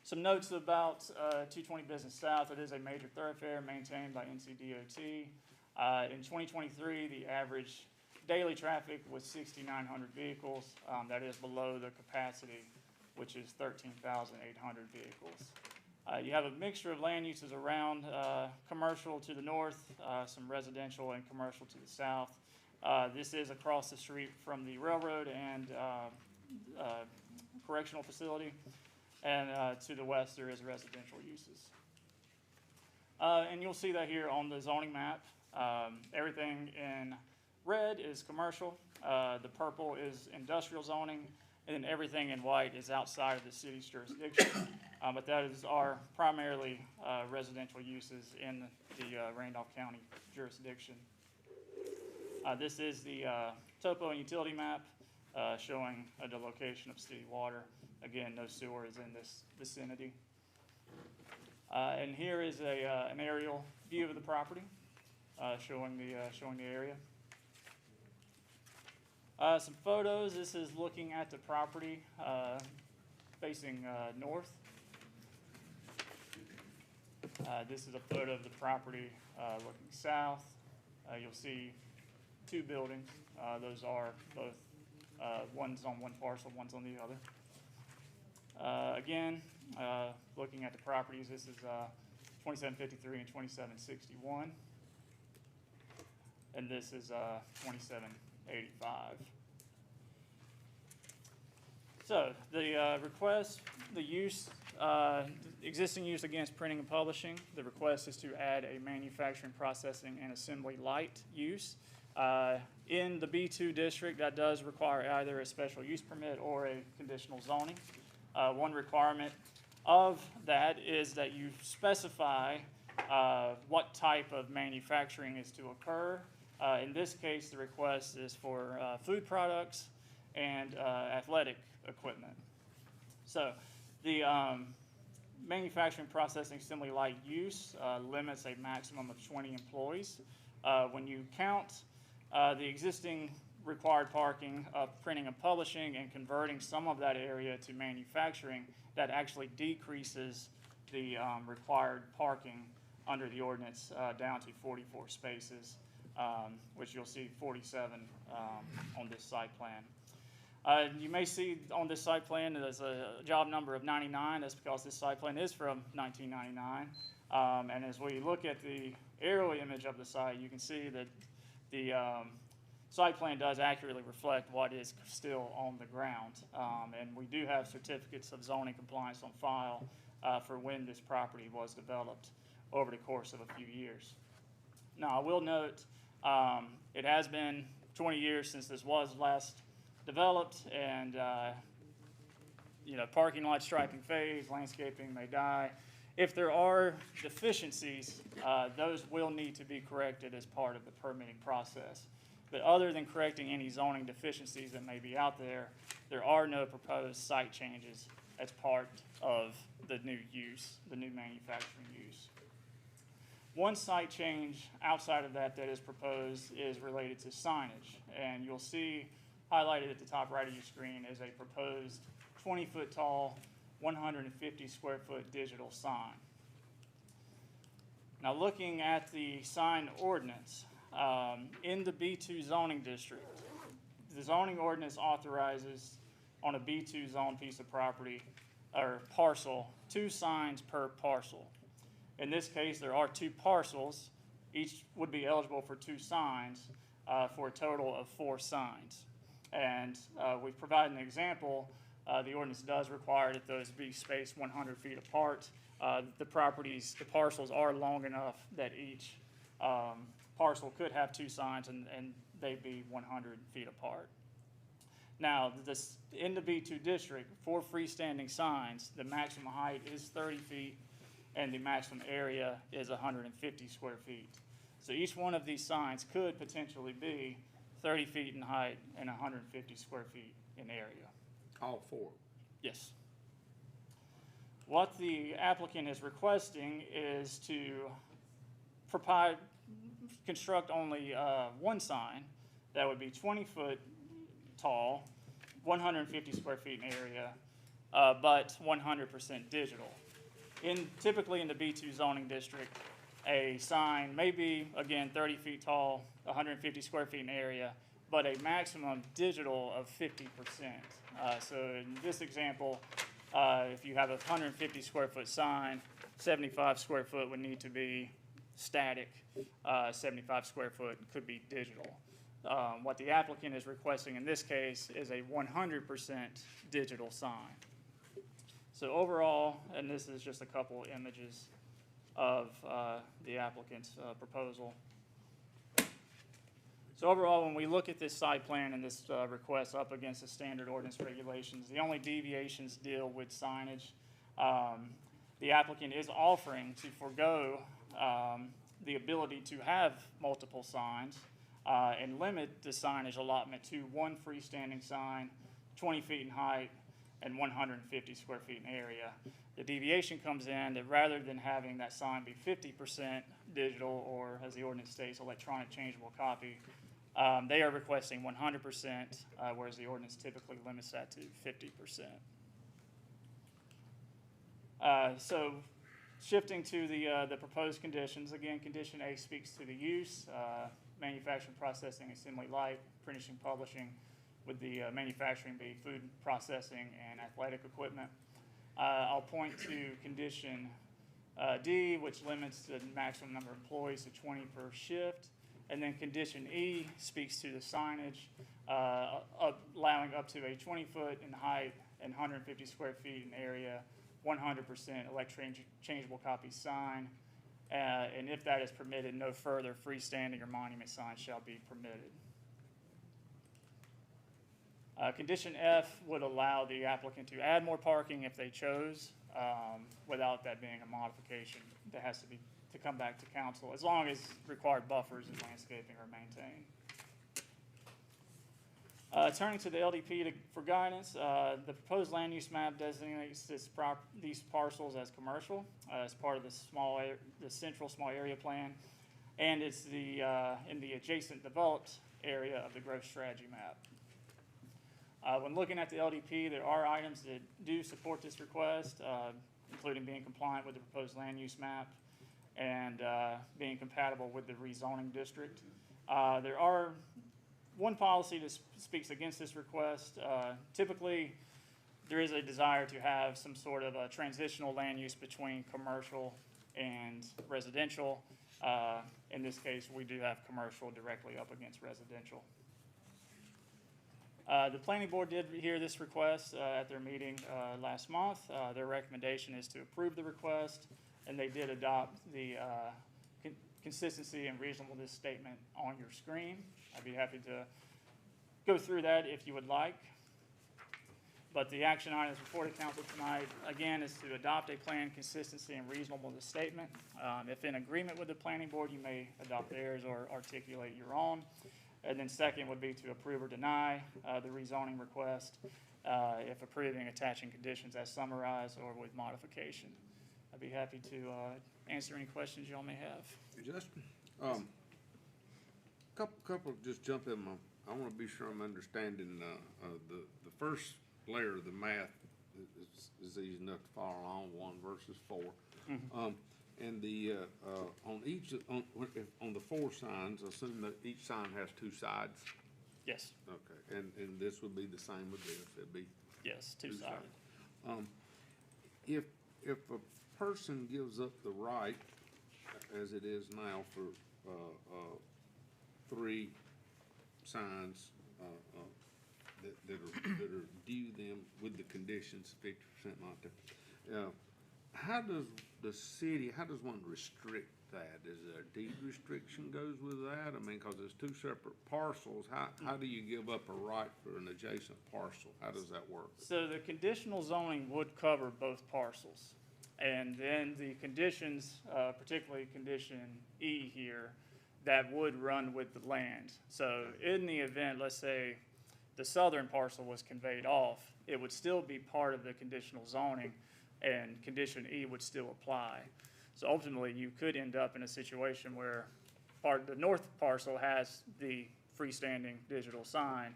Some notes about 220 Business South. It is a major thoroughfare maintained by NCDOT. In 2023, the average daily traffic was 6,900 vehicles. That is below the capacity, which is 13,800 vehicles. You have a mixture of land uses around, commercial to the north, some residential and commercial to the south. This is across the street from the railroad and correctional facility. And to the west, there is residential uses. And you'll see that here on the zoning map. Everything in red is commercial, the purple is industrial zoning, and then everything in white is outside of the city's jurisdiction. But that is our primarily residential uses in the Randolph County jurisdiction. This is the topo and utility map showing the location of city water. Again, no sewer is in this vicinity. And here is an aerial view of the property. Showing the area. Some photos. This is looking at the property facing north. This is a photo of the property looking south. You'll see two buildings. Those are both, one's on one parcel, one's on the other. Again, looking at the properties, this is 2753 and 2761. And this is 2785. So the request, the use, existing use against printing and publishing, the request is to add a manufacturing, processing, and assembly light use. In the B2 district, that does require either a special use permit or a conditional zoning. One requirement of that is that you specify what type of manufacturing is to occur. In this case, the request is for food products and athletic equipment. So the manufacturing, processing, assembly light use limits a maximum of 20 employees. When you count the existing required parking of printing and publishing and converting some of that area to manufacturing, that actually decreases the required parking under the ordinance down to 44 spaces. Which you'll see 47 on this site plan. You may see on this site plan there's a job number of 99. That's because this site plan is from 1999. And as we look at the aerial image of the site, you can see that the site plan does accurately reflect what is still on the ground. And we do have certificates of zoning compliance on file for when this property was developed over the course of a few years. Now, I will note it has been 20 years since this was last developed, and parking lot striping phase, landscaping may die. If there are deficiencies, those will need to be corrected as part of the permitting process. But other than correcting any zoning deficiencies that may be out there, there are no proposed site changes as part of the new use, the new manufacturing use. One site change outside of that that is proposed is related to signage. And you'll see highlighted at the top right of your screen is a proposed 20-foot tall, 150 square foot digital sign. Now looking at the sign ordinance, in the B2 zoning district, the zoning ordinance authorizes on a B2 zone piece of property or parcel 2 signs per parcel. In this case, there are 2 parcels. Each would be eligible for 2 signs for a total of 4 signs. And we've provided an example. The ordinance does require that those be spaced 100 feet apart. The parcels are long enough that each parcel could have 2 signs and they'd be 100 feet apart. Now, in the B2 district, for freestanding signs, the maximum height is 30 feet and the maximum area is 150 square feet. So each one of these signs could potentially be 30 feet in height and 150 square feet in area. All 4? Yes. What the applicant is requesting is to construct only 1 sign that would be 20 foot tall, 150 square feet in area, but 100% digital. Typically in the B2 zoning district, a sign may be, again, 30 feet tall, 150 square feet in area, but a maximum digital of 50%. So in this example, if you have a 150 square foot sign, 75 square foot would need to be static, 75 square foot could be digital. What the applicant is requesting in this case is a 100% digital sign. So overall, and this is just a couple images of the applicant's proposal. So overall, when we look at this site plan and this request up against the standard ordinance regulations, the only deviations deal with signage. The applicant is offering to forego the ability to have multiple signs and limit the signage allotment to 1 freestanding sign, 20 feet in height, and 150 square feet in area. The deviation comes in that rather than having that sign be 50% digital or, as the ordinance states, electronic changeable copy, they are requesting 100%, whereas the ordinance typically limits that to 50%. So shifting to the proposed conditions, again, condition A speaks to the use, manufacturing, processing, assembly, light, printing, publishing, with the manufacturing be food processing and athletic equipment. I'll point to condition D, which limits the maximum number of employees to 20 per shift. And then condition E speaks to the signage, allowing up to a 20-foot in height and 150 square feet in area, 100% electrochangeable copy sign. And if that is permitted, no further freestanding or monument signs shall be permitted. Condition F would allow the applicant to add more parking if they chose, without that being a modification that has to come back to council, as long as required buffers and landscaping are maintained. Turning to the LDP for guidance, the proposed land use map designates these parcels as commercial as part of the central small area plan, and it's in the adjacent developed area of the growth strategy map. When looking at the LDP, there are items that do support this request, including being compliant with the proposed land use map and being compatible with the rezoning district. There are one policy that speaks against this request. Typically, there is a desire to have some sort of a transitional land use between commercial and residential. In this case, we do have commercial directly up against residential. The planning board did hear this request at their meeting last month. Their recommendation is to approve the request, and they did adopt the consistency and reasonableness statement on your screen. I'd be happy to go through that if you would like. But the action items before the council tonight, again, is to adopt a plan consistency and reasonableness statement. If in agreement with the planning board, you may adopt theirs or articulate your own. And then second would be to approve or deny the rezoning request. If approving, attaching conditions as summarized or with modification. I'd be happy to answer any questions y'all may have. Justin, couple, just jump in. I want to be sure I'm understanding the first layer of the math is easy enough to follow along, 1 versus 4. And the on the 4 signs, assume that each sign has 2 sides. Yes. Okay, and this would be the same with this. It'd be Yes, two-sided. If a person gives up the right, as it is now, for 3 signs that are due them with the conditions, 50% not there. How does the city, how does one restrict that? Is there a deed restriction goes with that? I mean, because it's 2 separate parcels, how do you give up a right for an adjacent parcel? How does that work? So the conditional zoning would cover both parcels. And then the conditions, particularly condition E here, that would run with the land. So in the event, let's say the southern parcel was conveyed off, it would still be part of the conditional zoning, and condition E would still apply. So ultimately, you could end up in a situation where the north parcel has the freestanding digital sign,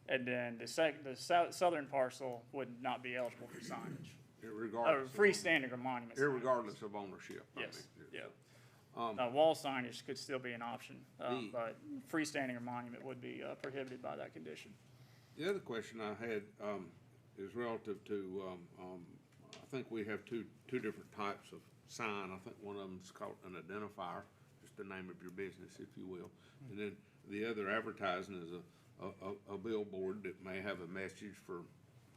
and then the southern parcel would not be eligible for signage. Regardless freestanding or monument signage. Irregardless of ownership. Yes, yeah. Wall signage could still be an option, but freestanding or monument would be prohibited by that condition. The other question I had is relative to, I think we have two different types of sign. I think one of them is called an identifier, just the name of your business, if you will. And then the other, advertising, is a billboard that may have a message for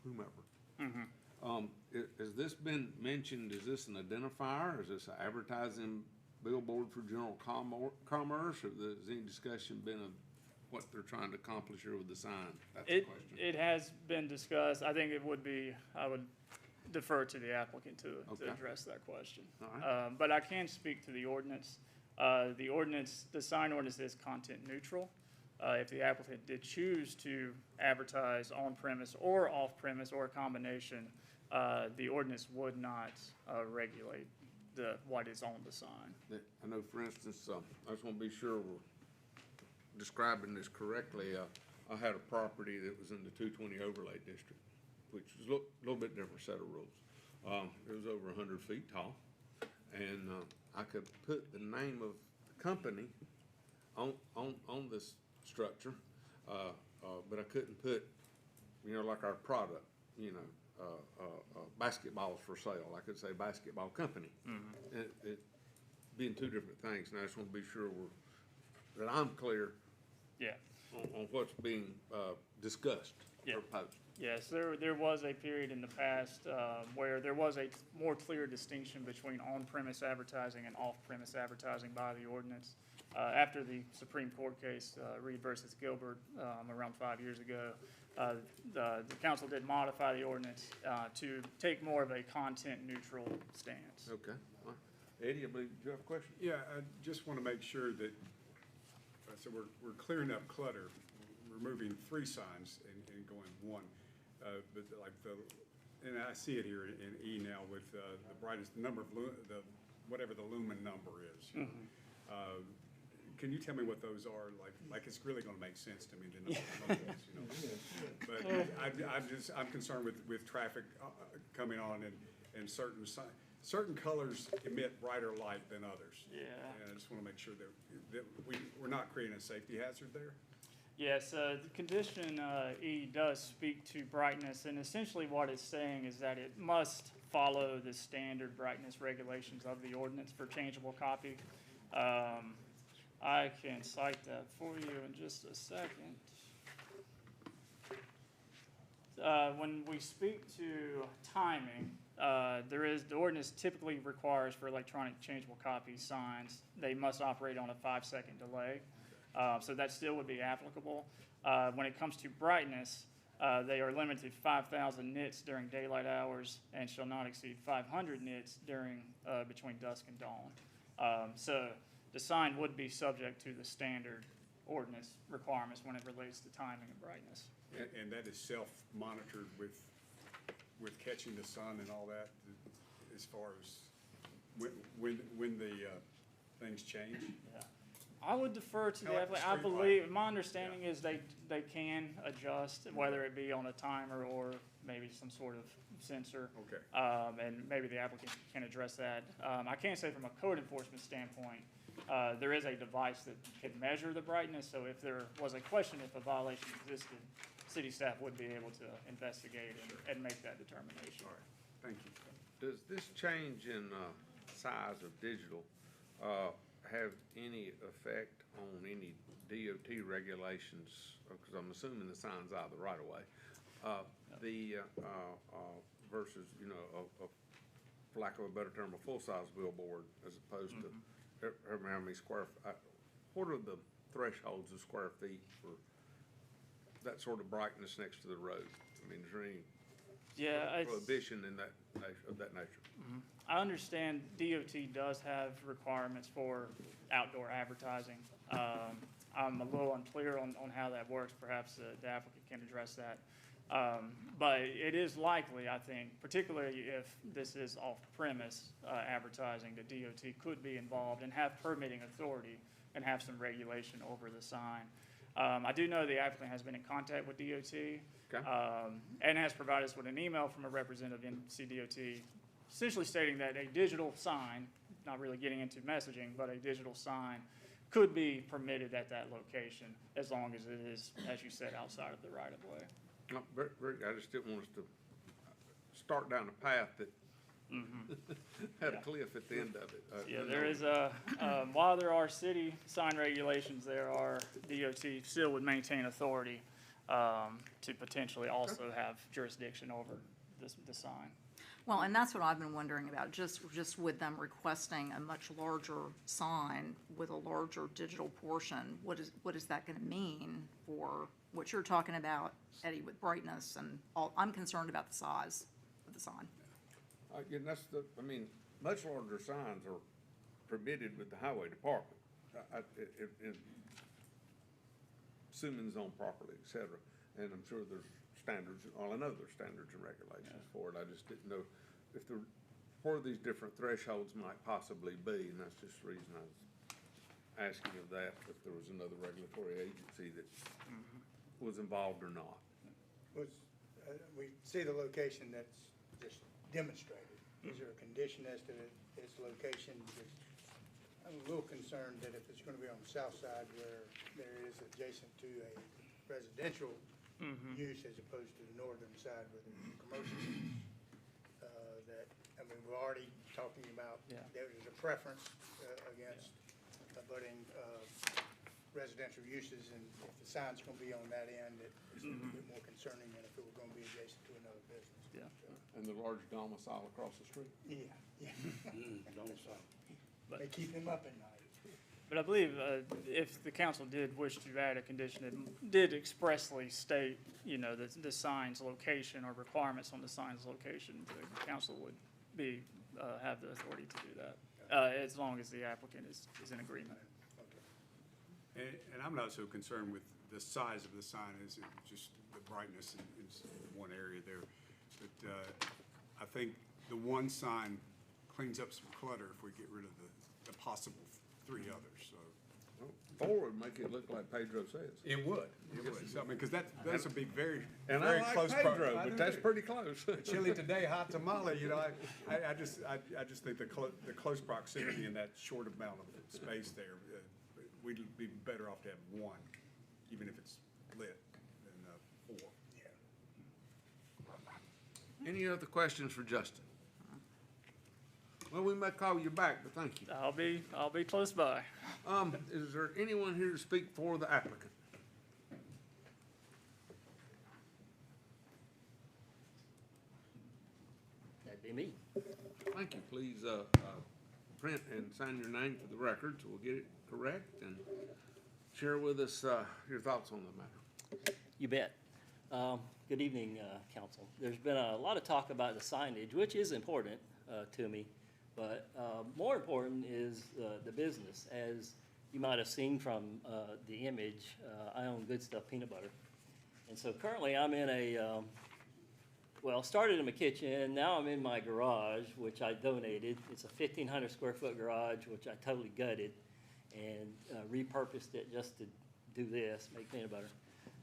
whomever. Has this been mentioned? Is this an identifier? Is this an advertising billboard for general commerce? Or has any discussion been of what they're trying to accomplish here with the sign? That's the question. It has been discussed. I think it would be, I would defer to the applicant to address that question. All right. But I can speak to the ordinance. The sign ordinance is content neutral. If the applicant did choose to advertise on premise or off premise or a combination, the ordinance would not regulate what is on the sign. I know, for instance, I just want to be sure we're describing this correctly. I had a property that was in the 220 overlay district, which was a little bit different set of rules. It was over 100 feet tall, and I could put the name of the company on this structure, but I couldn't put, like our product, basketballs for sale. I could say basketball company. It being 2 different things, and I just want to be sure that I'm clear. Yeah. On what's being discussed or proposed. Yes, there was a period in the past where there was a more clear distinction between on-premise advertising and off-premise advertising by the ordinance. After the Supreme Court case, Reed versus Gilbert, around 5 years ago, the council did modify the ordinance to take more of a content-neutral stance. Okay. All right. Eddie, I believe you have a question? Yeah, I just want to make sure that, so we're clearing up clutter, removing 3 signs and going 1. But like and I see it here in E now with the brightest number of whatever the lumen number is. Can you tell me what those are? Like it's really going to make sense to me to know But I'm concerned with traffic coming on and certain colors emit brighter light than others. Yeah. And I just want to make sure that we're not creating a safety hazard there. Yes, the condition E does speak to brightness, and essentially what it's saying is that it must follow the standard brightness regulations of the ordinance for changeable copy. I can cite that for you in just a second. When we speak to timing, the ordinance typically requires for electronic changeable copy signs, they must operate on a 5-second delay. So that still would be applicable. When it comes to brightness, they are limited to 5,000 nits during daylight hours and shall not exceed 500 nits during between dusk and dawn. So the sign would be subject to the standard ordinance requirements when it relates to timing and brightness. And that is self-monitored with catching the sun and all that, as far as when the things change? Yeah. I would defer to the Kinda like the applicant. I street believe, light. my understanding is they can adjust, whether it be on a timer or maybe some sort of sensor. Okay. And maybe the applicant can address that. I can say from a code enforcement standpoint, there is a device that can measure the brightness, so if there was a question if a violation existed, city staff would be able to investigate and make that determination. All right, thank you. Does this change in size of digital have any effect on any DOT regulations? Because I'm assuming the sign's out of the right of way. Versus, you know, for lack of a better term, a full-size billboard as opposed to how many square, what are the thresholds of square feet for that sort of brightness next to the road? I mean, is there any prohibition in that of that nature? I understand DOT does have requirements for outdoor advertising. I'm a little unclear on how that works. Perhaps the applicant can address that. But it is likely, I think, particularly if this is off-premise advertising, that DOT could be involved and have permitting authority and have some regulation over the sign. I do know the applicant has been in contact with DOT and has provided us with an email from a representative in CDOT essentially stating that a digital sign, not really getting into messaging, but a digital sign could be permitted at that location as long as it is, as you said, outside of the right-of-way. No, I just didn't want us to start down a path that had a cliff at the end of it. Yeah, there is while there are city sign regulations, there are DOT still would maintain authority to potentially also have jurisdiction over the sign. Well, and that's what I've been wondering about, just with them requesting a much larger sign with a larger digital portion, what is that gonna mean for what you're talking about, Eddie, with brightness and all? I'm concerned about the size of the sign. And that's much larger signs are permitted with the highway department, assuming it's owned properly, et cetera. And I'm sure there's standards, I know there's standards and regulations for it. I just didn't know if where these different thresholds might possibly be, and that's just the reason I was asking of that, if there was another regulatory agency that was involved or not. We see the location that's just demonstrated. Is there a condition as to its location? Because I'm a little concerned that if it's gonna be on the south side where there is adjacent to a residential use as opposed to the northern side where there's commercial use, we're already talking about, there is a preference against abutting residential uses, and if the sign's gonna be on that end, it's a little bit more concerning than if it were gonna be adjacent to another business. Yeah. And the large domicile across the street? Yeah. Domicile. They keep him up at night. But I believe if the council did wish to add a condition, it did expressly state, you know, the sign's location or requirements on the sign's location. The council would have the authority to do that, as long as the applicant is in agreement. And I'm not so concerned with the size of the sign as just the brightness in one area there. But I think the one sign cleans up some clutter if we get rid of the possible 3 others, so. Well, 4 would make it look like Pedro says. It would. So, I mean, because those would be very, And very I like close. Pedro, but that's pretty close. Chili today, hot tamale, you know, I just think the close proximity in that short amount of space there, we'd be better off to have 1, even if it's lit, than 4. Any other questions for Justin? Well, we may call you back, but thank you. I'll be close by. Is there anyone here to speak for the applicant? That'd be me. Thank you. Please, print and sign your name for the record, so we'll get it correct, and share with us, your thoughts on the matter. You bet. Good evening, council. There's been a lot of talk about the signage, which is important to me, but more important is the business. As you might have seen from the image, I own Good Stuff Peanut Butter. And so currently I'm in a well, started in my kitchen, now I'm in my garage, which I donated. It's a 1,500 square foot garage, which I totally gutted and repurposed it just to do this, make peanut butter.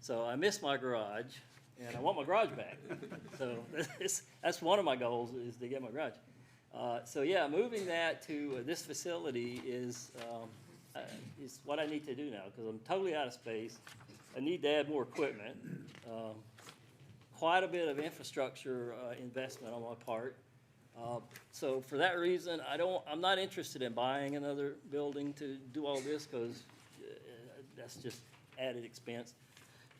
So I miss my garage, and I want my garage back. So that's one of my goals, is to get my garage. So yeah, moving that to this facility is what I need to do now, because I'm totally out of space. I need to add more equipment. Quite a bit of infrastructure investment on my part. So for that reason, I'm not interested in buying another building to do all this, because that's just added expense.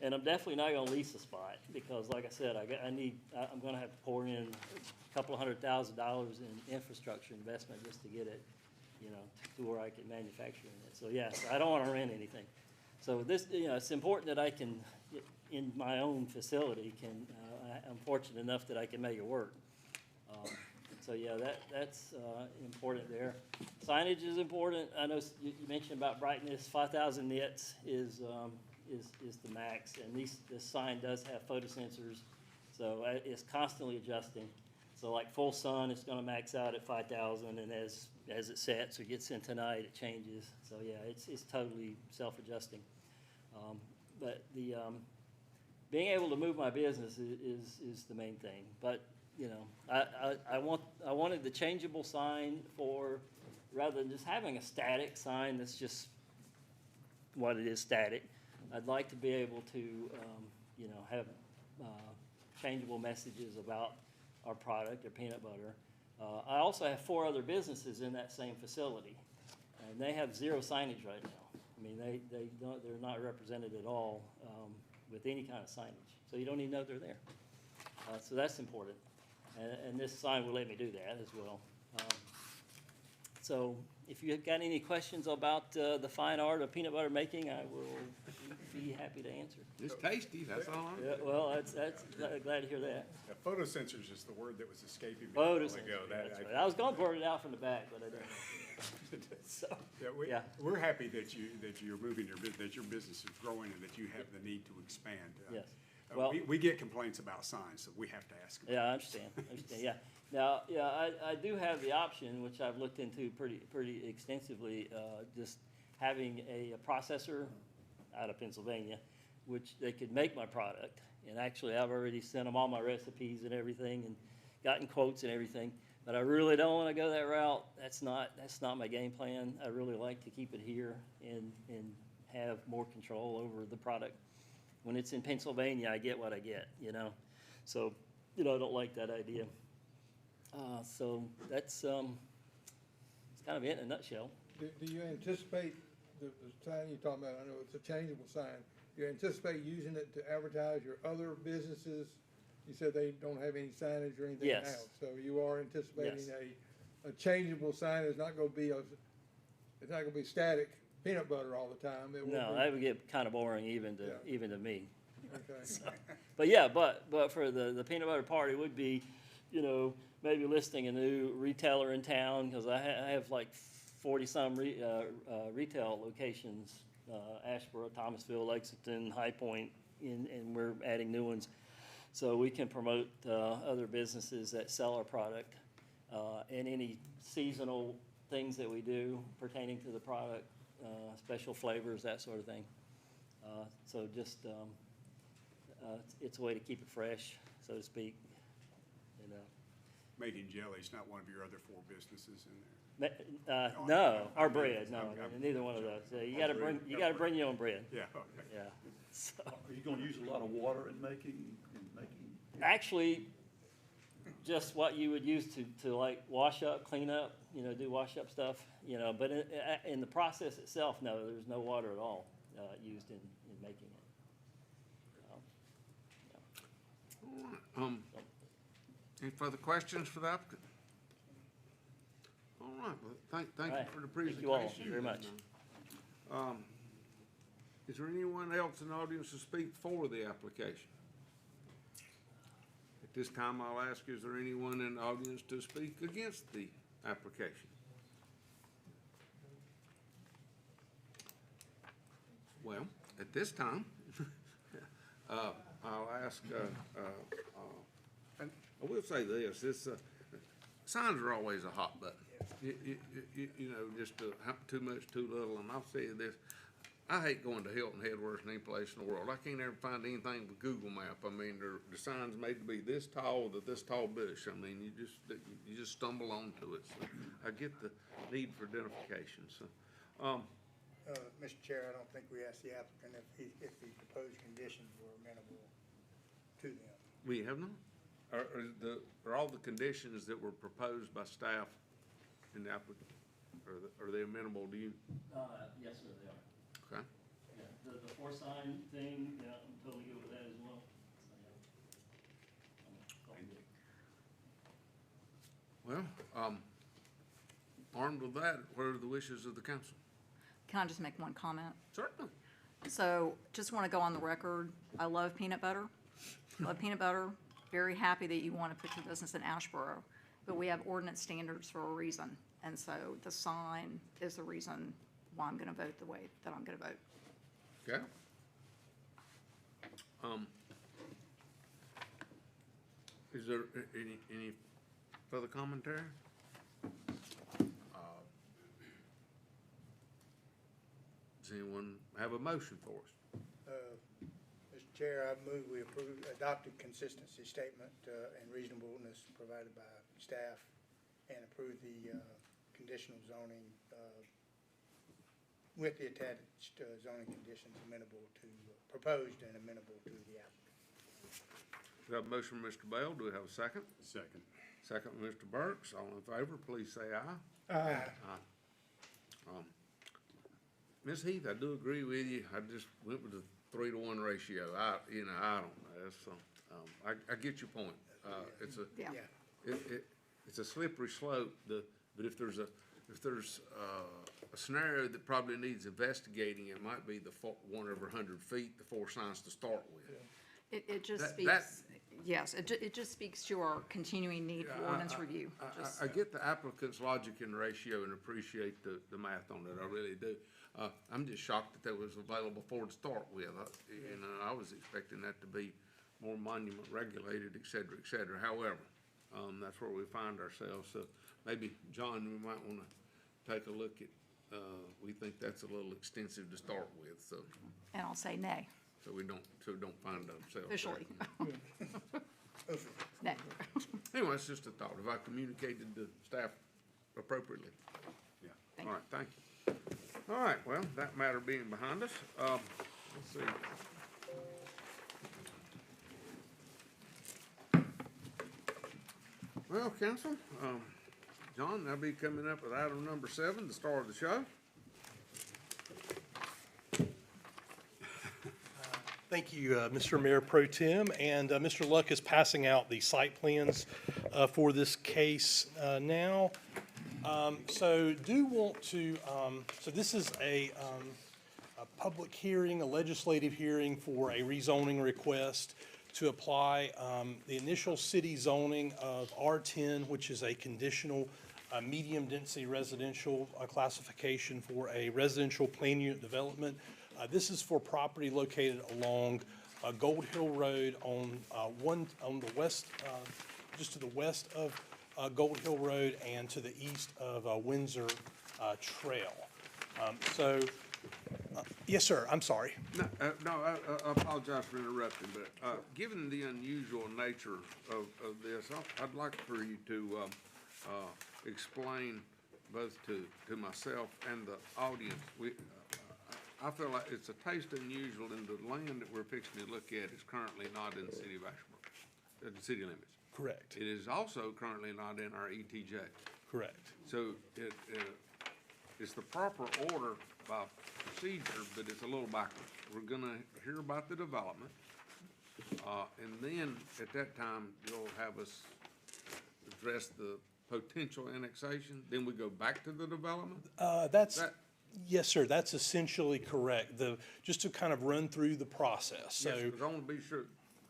And I'm definitely not gonna lease a spot, because like I said, I'm gonna have to pour in a couple of $100,000 in infrastructure investment just to get it, to where I can manufacture it. So yes, I don't wanna rent anything. So this, it's important that I can, in my own facility, I'm fortunate enough that I can make it work. So yeah, that's important there. Signage is important. I know you mentioned about brightness. 5,000 nits is the max, and this sign does have photosensors, so it's constantly adjusting. So like full sun, it's going to max out at 5,000, and as it sets or gets into night, it changes. So yeah, it's totally self-adjusting. But the being able to move my business is the main thing. But I wanted the changeable sign rather than just having a static sign that's just what it is, static. I'd like to be able to have changeable messages about our product, our peanut butter. I also have 4 other businesses in that same facility, and they have 0 signage right now. I mean, they're not represented at all with any kind of signage, so you don't even know they're there. So that's important, and this sign will let me do that as well. So if you've got any questions about the fine art of peanut butter making, I will be happy to answer. It's tasty, that's all I'm. Yeah, well, that's glad to hear that. Yeah, photosensors is the word that was escaping me. Photosensors, that's right. I was going to blurt it out from the back, but I didn't. So, yeah, we're happy that you're moving that your business is growing and that you have the need to expand. Yes. Well, we get complaints about signs, so we have to ask. Yeah, I understand. Yeah. Now, I do have the option, which I've looked into pretty extensively, just having a processor out of Pennsylvania, which they could make my product. And actually, I've already sent them all my recipes and everything, and gotten quotes and everything. But I really don't want to go that route. That's not my game plan. I really like to keep it here and have more control over the product. When it's in Pennsylvania, I get what I get, So, I don't like that idea. So that's it's kind of it in a nutshell. Do you anticipate the sign you're talking about? I know it's a changeable sign. Do you anticipate using it to advertise your other businesses? You said they don't have any signage or anything Yes. now. So you are anticipating Yes. a changeable sign. It's not going to be static peanut butter all the time. It will No, be, that would get kind of boring even to me. okay. So, but yeah, but for the peanut butter party would be, maybe listing a new retailer in town, because I have like 40-some retail locations, Asheboro, Thomasville, Lexington, High Point, and we're adding new ones. So we can promote other businesses that sell our product and any seasonal things that we do pertaining to the product, special flavors, that sort of thing. So just, it's a way to keep it fresh, so to speak. Making jelly's not one of your other 4 businesses in there? No, our bread, no, neither one of those. You gotta bring your own bread. Yeah, okay. Yeah. So, Are you gonna use a lot of water in making? actually, just what you would use to like wash up, clean up, do wash up stuff, but in the process itself, no, there's no water at all used in making it. All right. Any further questions for the applicant? All right, well, thank you for the presentation. Thank you all very much. Is there anyone else in the audience to speak for the application? At this time, I'll ask, is there anyone in the audience to speak against the application? Well, at this time, I'll ask I will say this, signs are always a hot button. You know, just too much, too little, and I'll say this, I hate going to Hilton Head worse than any place in the world. I can't ever find anything with Google Map. I mean, the sign's made to be this tall to this tall bush. I mean, you just stumble onto it. So I get the need for identification, so. Mr. Chair, I don't think we asked the applicant if the proposed conditions were amenable to them. We have none? Are all the conditions that were proposed by staff in the applicant, are they amenable to you? Yes, sir, they are. Okay. Yeah, the four sign thing, yeah, I'm totally good with that as well. So, yeah. Well, armed with that, what are the wishes of the council? Can I just make one comment? Certainly. So just want to go on the record. I love peanut butter. Love peanut butter. Very happy that you want to put your business in Asheboro. But we have ordinance standards for a reason. And so the sign is the reason why I'm going to vote the way that I'm going to vote. Okay. Is there any further commentary? Does anyone have a motion for us? Mr. Chair, I move we adopt a consistency statement and reasonableness provided by staff and approve the conditional zoning with the attached zoning conditions amenable to, proposed and amenable to the applicant. We have a motion from Mr. Bell. Do we have a second? Second. Second from Mr. Burks. All in favor, please say aye. Aye. Ms. Heath, I do agree with you. I just went with the 3-to-1 ratio. I don't know. That's, I get your point. It's a, Yeah. it's a slippery slope. But if there's a scenario that probably needs investigating, it might be the 1 over 100 feet, the 4 signs to start with. It just That- speaks, yes, it just speaks to our continuing need for ordinance review. I get the applicant's logic and ratio and appreciate the math on it, I really do. I'm just shocked that was available for to start with. I was expecting that to be more monument regulated, et cetera. However, that's where we find ourselves. So maybe, John, we might want to take a look at, we think that's a little extensive to start with, so. And I'll say nay, So we don't find ourselves. officially. there. Nay. Anyway, it's just a thought. Have I communicated to staff appropriately? Yeah. Thank All right, thank you. All right, well, that matter being behind us, let's see. Well, council, John, I'll be coming up with item number 7, the star of the show. Thank you, Mr. Mayor Pro Tem, and Mr. Luck is passing out the site plans for this case now. So this is a public hearing, a legislative hearing for a rezoning request to apply the initial city zoning of R10, which is a conditional medium-density residential classification for a residential plan unit development. This is for property located along Gold Hill Road on the west, just to the west of Gold Hill Road and to the east of Windsor Trail. Yes, sir, I'm sorry. No, I apologize for interrupting, but given the unusual nature of this, I'd like for you to explain both to myself and the audience. I feel like it's a taste unusual in the land that we're fixing to look at is currently not in the city of Asheboro, the city limits. Correct. It is also currently not in our ETJ. Correct. So it's the proper order by procedure, but it's a little backwards. We're gonna hear about the development, and then at that time, you'll have us address the potential annexation, then we go back to the development? Yes, sir, that's essentially correct. Just to kind of run through the process, so. Yes, because I want to be sure,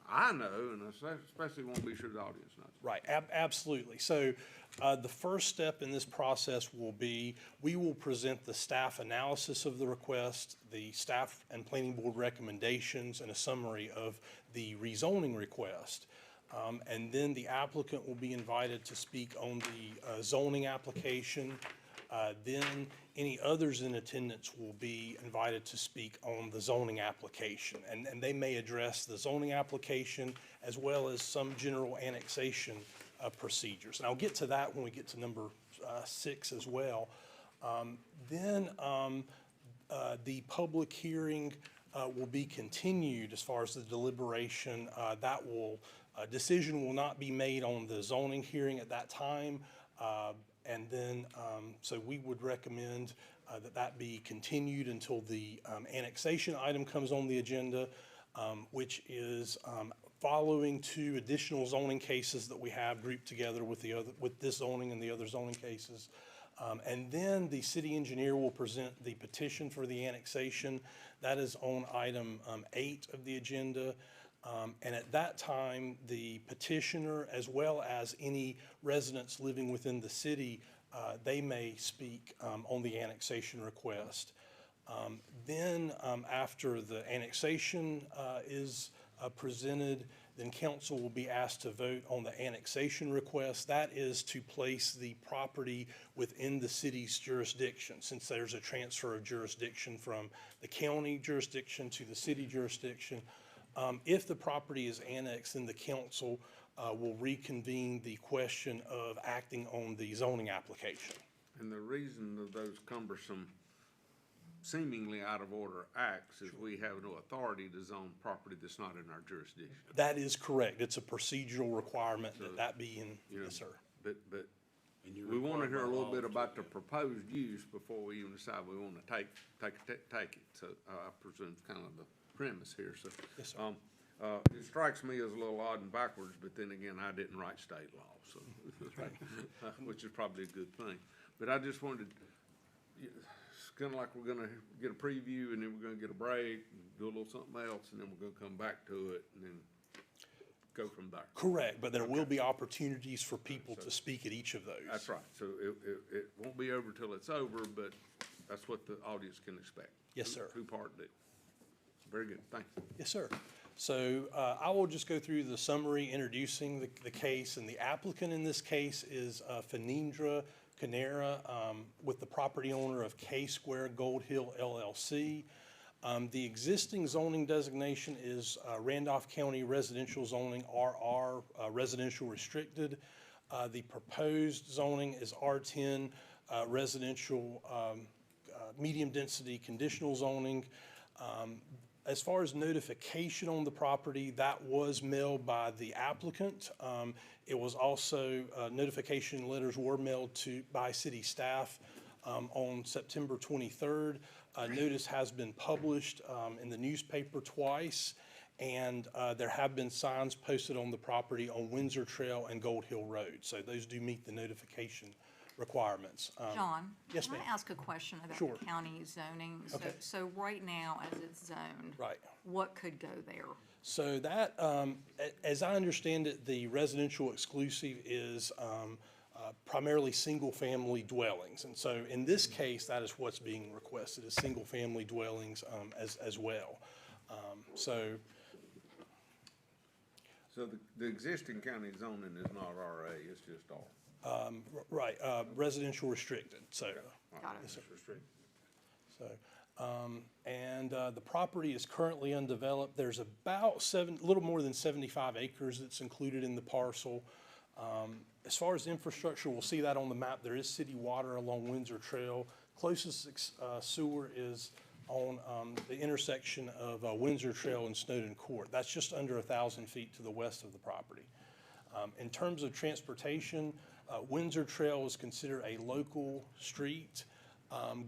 I know, and I especially want to be sure the audience knows. Right, absolutely. So the first step in this process will be, we will present the staff analysis of the request, the staff and planning board recommendations, and a summary of the rezoning request. And then the applicant will be invited to speak on the zoning application. Then any others in attendance will be invited to speak on the zoning application. And they may address the zoning application as well as some general annexation procedures. And I'll get to that when we get to number 6 as well. Then the public hearing will be continued as far as the deliberation. Decision will not be made on the zoning hearing at that time. And then, so we would recommend that be continued until the annexation item comes on the agenda, which is following 2 additional zoning cases that we have grouped together with this zoning and the other zoning cases. And then the city engineer will present the petition for the annexation. That is on item 8 of the agenda. And at that time, the petitioner, as well as any residents living within the city, they may speak on the annexation request. Then, after the annexation is presented, then council will be asked to vote on the annexation request. That is to place the property within the city's jurisdiction, since there's a transfer of jurisdiction from the county jurisdiction to the city jurisdiction. If the property is annexed, then the council will reconvene the question of acting on the zoning application. And the reason of those cumbersome, seemingly out of order acts is we have no authority to zone property that's not in our jurisdiction. That is correct. It's a procedural requirement that be in, yes, sir. But we want to hear a little bit about the proposed use before we even decide we want to take it. So I presume it's kind of the premise here. So yes, sir. It strikes me as a little odd and backwards, but then again, I didn't write state law, so which is probably a good thing. But I just wanted, it's kind of like we're going to get a preview and then we're going to get a break and do a little something else, and then we're going to come back to it and then go from there. Correct, but there will be opportunities for people to speak at each of those. That's right. So it won't be over till it's over, but that's what the audience can expect. Yes, sir. Two-part deal. Very good. Thanks. Yes, sir. So I will just go through the summary introducing the case, and the applicant in this case is Fenindra Canera with the property owner of K Square Gold Hill LLC. The existing zoning designation is Randolph County Residential Zoning, RR, Residential Restricted. The proposed zoning is R10, Residential Medium Density Conditional Zoning. As far as notification on the property, that was mailed by the applicant. It was also, notification letters were mailed by city staff on September 23rd. Notice has been published in the newspaper twice, and there have been signs posted on the property on Windsor Trail and Gold Hill Road. So those do meet the notification requirements. John? Yes, Can ma'am. I ask a question about Sure. the county zoning? Okay. So right now, as it's zoned. Right. What could go there? So that, as I understand it, the residential exclusive is primarily single-family dwellings. And so in this case, that is what's being requested, is single-family dwellings as well. So the existing county zoning is not RA, it's just R. right, residential restricted, so. Got it. Yes, sir. So, and the property is currently undeveloped. There's about a little more than 75 acres that's included in the parcel. As far as infrastructure, we'll see that on the map. There is city water along Windsor Trail. Closest sewer is on the intersection of Windsor Trail and Snowden Court. That's just under 1,000 feet to the west of the property. In terms of transportation, Windsor Trail is considered a local street.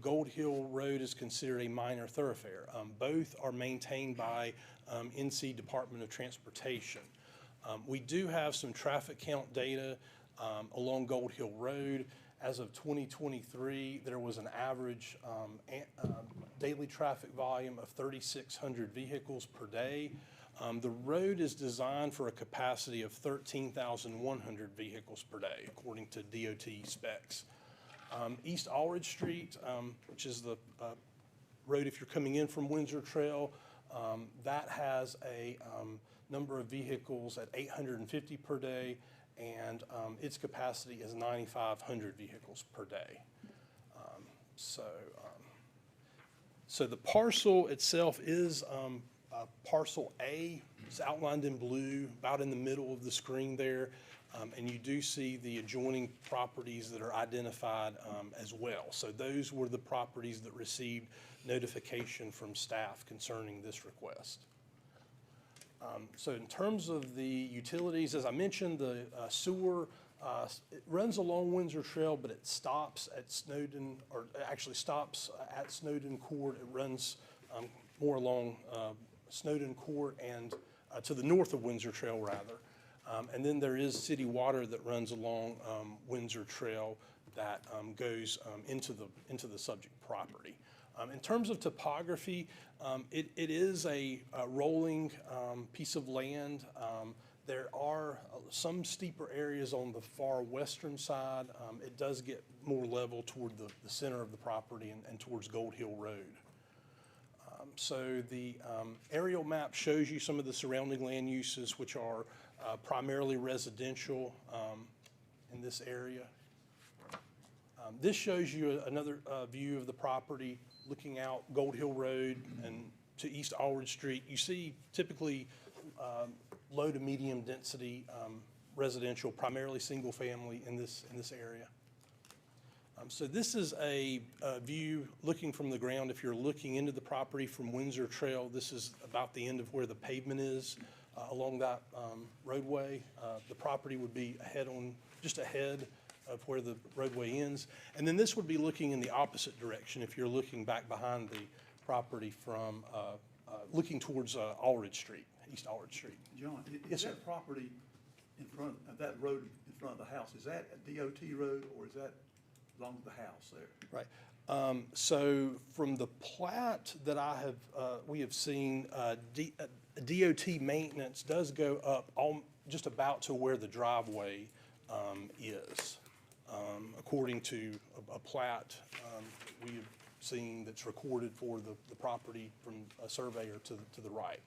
Gold Hill Road is considered a minor thoroughfare. Both are maintained by NC Department of Transportation. We do have some traffic count data along Gold Hill Road. As of 2023, there was an average daily traffic volume of 3,600 vehicles per day. The road is designed for a capacity of 13,100 vehicles per day, according to DOT specs. East Aldridge Street, which is the road if you're coming in from Windsor Trail, That has a number of vehicles at 850 per day, and its capacity is 9,500 vehicles per day. So the parcel itself is parcel A. It's outlined in blue, about in the middle of the screen there. And you do see the adjoining properties that are identified as well. So those were the properties that received notification from staff concerning this request. So in terms of the utilities, as I mentioned, the sewer, it runs along Windsor Trail, but it stops at Snowden, or actually stops at Snowden Court. It runs more along Snowden Court and to the north of Windsor Trail, rather. And then there is city water that runs along Windsor Trail that goes into the subject property. In terms of topography, it is a rolling piece of land. There are some steeper areas on the far western side. It does get more level toward the center of the property and towards Gold Hill Road. So the aerial map shows you some of the surrounding land uses, which are primarily residential in this area. This shows you another view of the property looking out Gold Hill Road and to East Allred Street. You see typically low to medium density residential, primarily single family in this area. So this is a view looking from the ground. If you're looking into the property from Windsor Trail, this is about the end of where the pavement is along that roadway. The property would be just ahead of where the roadway ends. And then this would be looking in the opposite direction if you're looking back behind the property from looking towards Allred Street, East Allred Street. John, Yes, is sir. that property in front of that road in front of the house, is that a DOT road or is that along the house there? Right. So from the plat that we have seen, DOT maintenance does go up just about to where the driveway is. According to a plat we have seen that's recorded for the property from a surveyor to the right.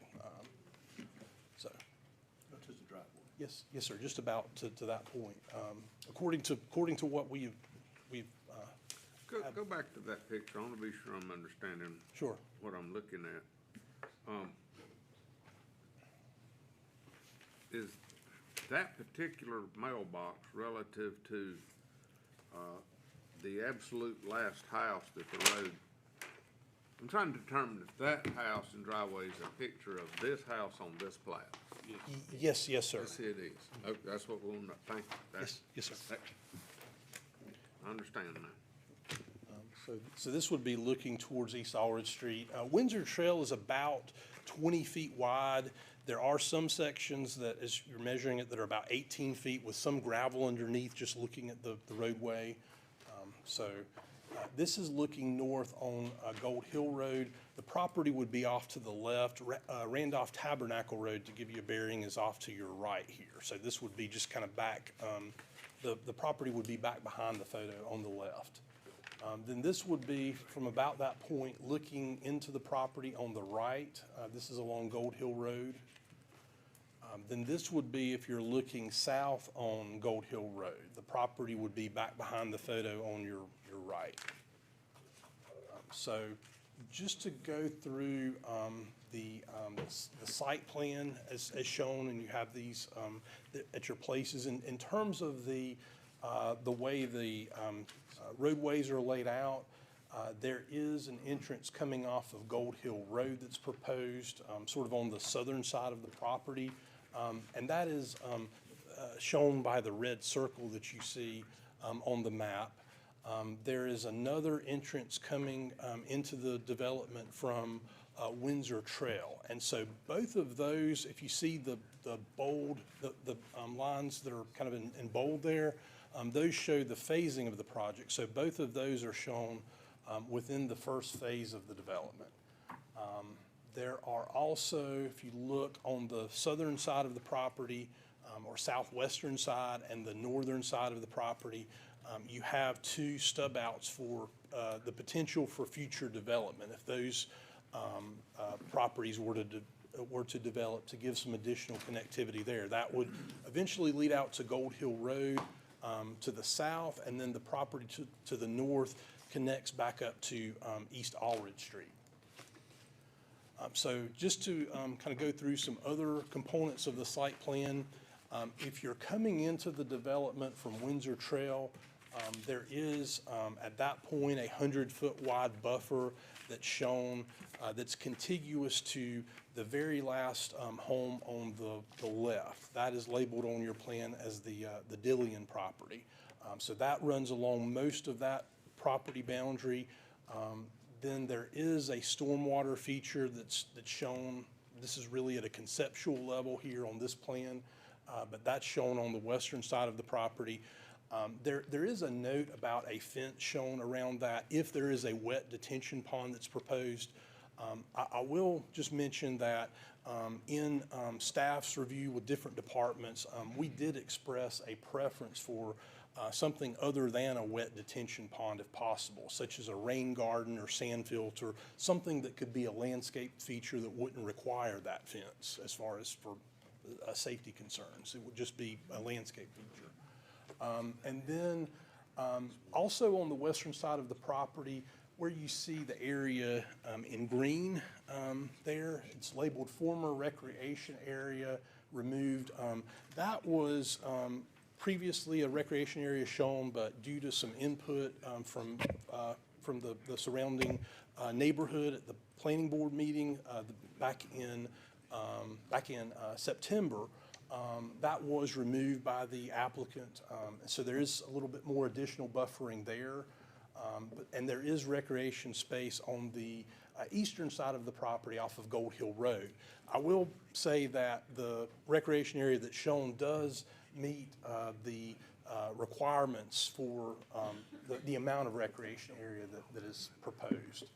So. To the driveway? Yes, sir, just about to that point. According to what we've Go back to that picture. I want to be sure I'm understanding. Sure. What I'm looking at. Is that particular mailbox relative to the absolute last house that the road? I'm trying to determine if that house and driveway is a picture of this house on this plat. Yes, sir. Yes, it is. Okay, that's what we want to, thank you. Yes, sir. I understand now. So this would be looking towards East Allred Street. Windsor Trail is about 20 feet wide. There are some sections that, as you're measuring it, that are about 18 feet with some gravel underneath, just looking at the roadway. This is looking north on Gold Hill Road. The property would be off to the left. Randolph Tabernacle Road, to give you a bearing, is off to your right here. So this would be just kind of back, the property would be back behind the photo on the left. Then this would be from about that point looking into the property on the right. This is along Gold Hill Road. Then this would be if you're looking south on Gold Hill Road. The property would be back behind the photo on your right. So just to go through the site plan as shown, and you have these at your places. In terms of the way the roadways are laid out, there is an entrance coming off of Gold Hill Road that's proposed, sort of on the southern side of the property. And that is shown by the red circle that you see on the map. There is another entrance coming into the development from Windsor Trail. And so both of those, if you see the bold, the lines that are kind of in bold there, those show the phasing of the project. So both of those are shown within the first phase of the development. There are also, if you look on the southern side of the property, or southwestern side and the northern side of the property, you have two stub outs for the potential for future development. If those properties were to develop to give some additional connectivity there. That would eventually lead out to Gold Hill Road to the south, and then the property to the north connects back up to East Allred Street. So just to kind of go through some other components of the site plan, if you're coming into the development from Windsor Trail, there is at that point a 100-foot wide buffer that's shown that's contiguous to the very last home on the left. That is labeled on your plan as the Dillian property. So that runs along most of that property boundary. Then there is a stormwater feature that's shown. This is really at a conceptual level here on this plan, but that's shown on the western side of the property. There is a note about a fence shown around that if there is a wet detention pond that's proposed. I will just mention that in staff's review with different departments, we did express a preference for something other than a wet detention pond if possible, such as a rain garden or sand filter, something that could be a landscape feature that wouldn't require that fence as far as for safety concerns. It would just be a landscape feature. And then also on the western side of the property, where you see the area in green there, it's labeled former recreation area removed. That was previously a recreation area shown, but due to some input from the surrounding neighborhood at the planning board meeting back in September, that was removed by the applicant. So there is a little bit more additional buffering there. And there is recreation space on the eastern side of the property off of Gold Hill Road. I will say that the recreation area that's shown does meet the requirements for the amount of recreation area that is proposed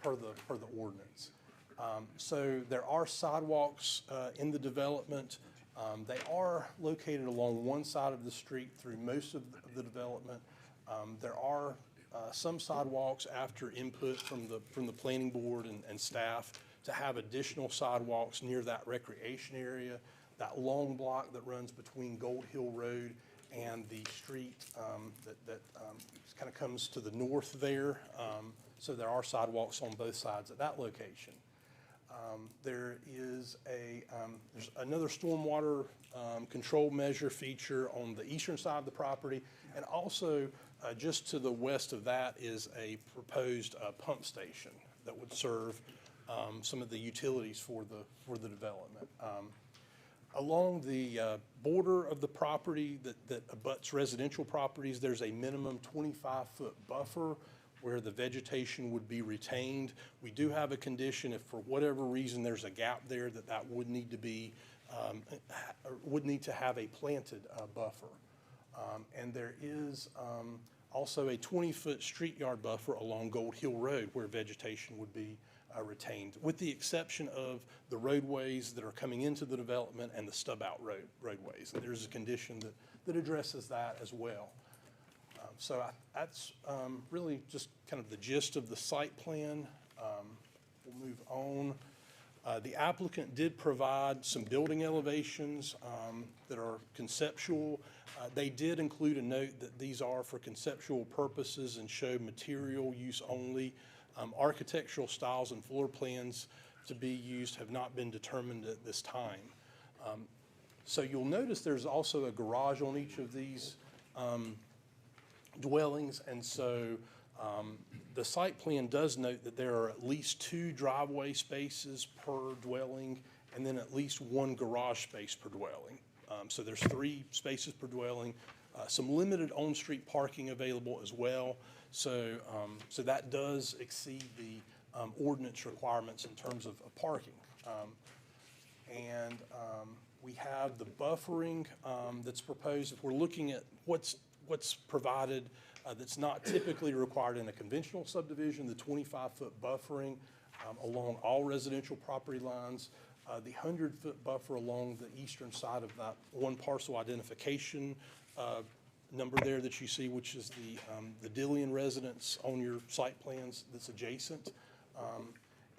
per the ordinance. So there are sidewalks in the development. They are located along one side of the street through most of the development. There are some sidewalks after input from the planning board and staff to have additional sidewalks near that recreation area, that long block that runs between Gold Hill Road and the street that kind of comes to the north there. So there are sidewalks on both sides at that location. There is there's another stormwater control measure feature on the eastern side of the property, and also just to the west of that is a proposed pump station that would serve some of the utilities for the development. Along the border of the property that abuts residential properties, there's a minimum 25-foot buffer where the vegetation would be retained. We do have a condition if for whatever reason there's a gap there that would need to be would need to have a planted buffer. And there is also a 20-foot street yard buffer along Gold Hill Road where vegetation would be retained, with the exception of the roadways that are coming into the development and the stub-out roadways. And there's a condition that addresses that as well. So that's really just kind of the gist of the site plan. We'll move on. The applicant did provide some building elevations that are conceptual. They did include a note that these are for conceptual purposes and show material use only. Architectural styles and floor plans to be used have not been determined at this time. So you'll notice there's also a garage on each of these dwellings, and so the site plan does note that there are at least 2 driveway spaces per dwelling and then at least 1 garage space per dwelling. So there's 3 spaces per dwelling, some limited on-street parking available as well. So that does exceed the ordinance requirements in terms of parking. We have the buffering that's proposed. If we're looking at what's provided that's not typically required in a conventional subdivision, the 25-foot buffering along all residential property lines, the 100-foot buffer along the eastern side of that one parcel identification number there that you see, which is the Dillian residence on your site plans that's adjacent.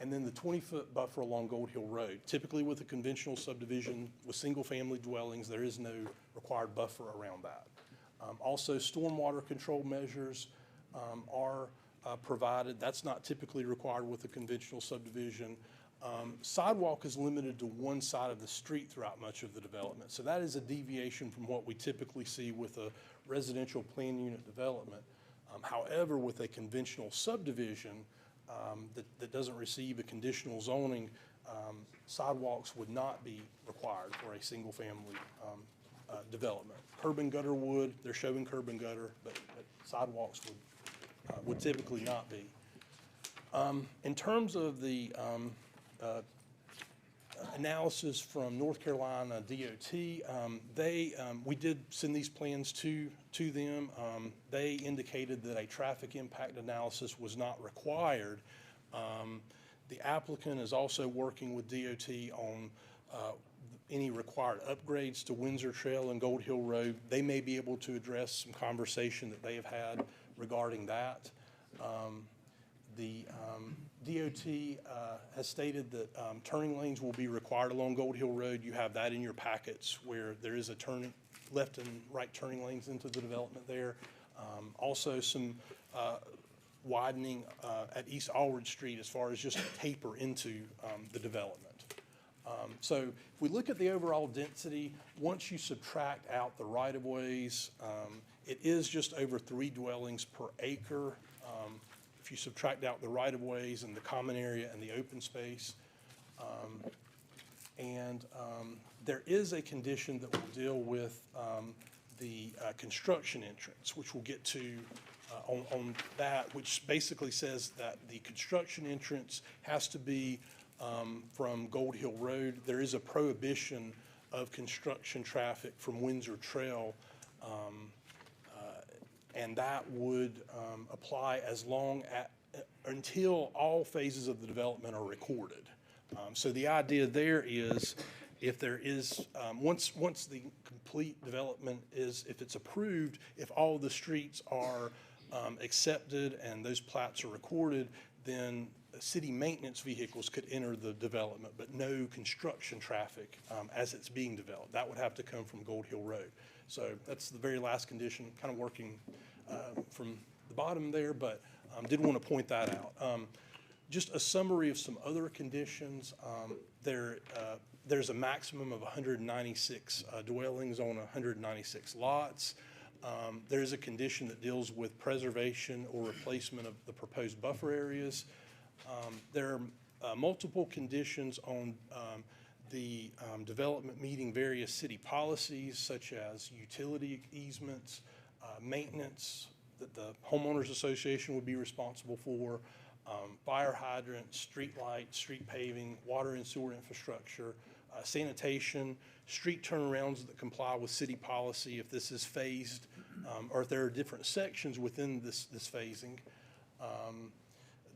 and then the 20-foot buffer along Gold Hill Road. Typically with a conventional subdivision with single-family dwellings, there is no required buffer around that. Also, stormwater control measures are provided. That's not typically required with a conventional subdivision. Sidewalk is limited to one side of the street throughout much of the development. So that is a deviation from what we typically see with a residential plan unit development. However, with a conventional subdivision that doesn't receive a conditional zoning, sidewalks would not be required for a single-family development. Curb and gutter would. They're showing curb and gutter, but sidewalks would typically not be. In terms of the analysis from North Carolina DOT, we did send these plans to them. They indicated that a traffic impact analysis was not required. The applicant is also working with DOT on any required upgrades to Windsor Trail and Gold Hill Road. They may be able to address some conversation that they have had regarding that. The DOT has stated that turning lanes will be required along Gold Hill Road. You have that in your packets where there is a left and right turning lanes into the development there. Also some widening at East Allred Street as far as just a taper into the development. So if we look at the overall density, once you subtract out the right-of-ways, it is just over 3 dwellings per acre. If you subtract out the right-of-ways and the common area and the open space. There is a condition that will deal with the construction entrance, which we'll get to on that, which basically says that the construction entrance has to be from Gold Hill Road. There is a prohibition of construction traffic from Windsor Trail, and that would apply as long until all phases of the development are recorded. So the idea there is, if there is, once the complete development is, if it's approved, if all the streets are accepted and those plats are recorded, then city maintenance vehicles could enter the development, but no construction traffic as it's being developed. That would have to come from Gold Hill Road. So that's the very last condition, kind of working from the bottom there, but did want to point that out. Just a summary of some other conditions. There's a maximum of 196 dwellings on 196 lots. There's a condition that deals with preservation or replacement of the proposed buffer areas. There are multiple conditions on the development meeting various city policies, such as utility easements, maintenance that the homeowners association would be responsible for, fire hydrants, street lights, street paving, water and sewer infrastructure, sanitation, street turnarounds that comply with city policy if this is phased, or if there are different sections within this phasing.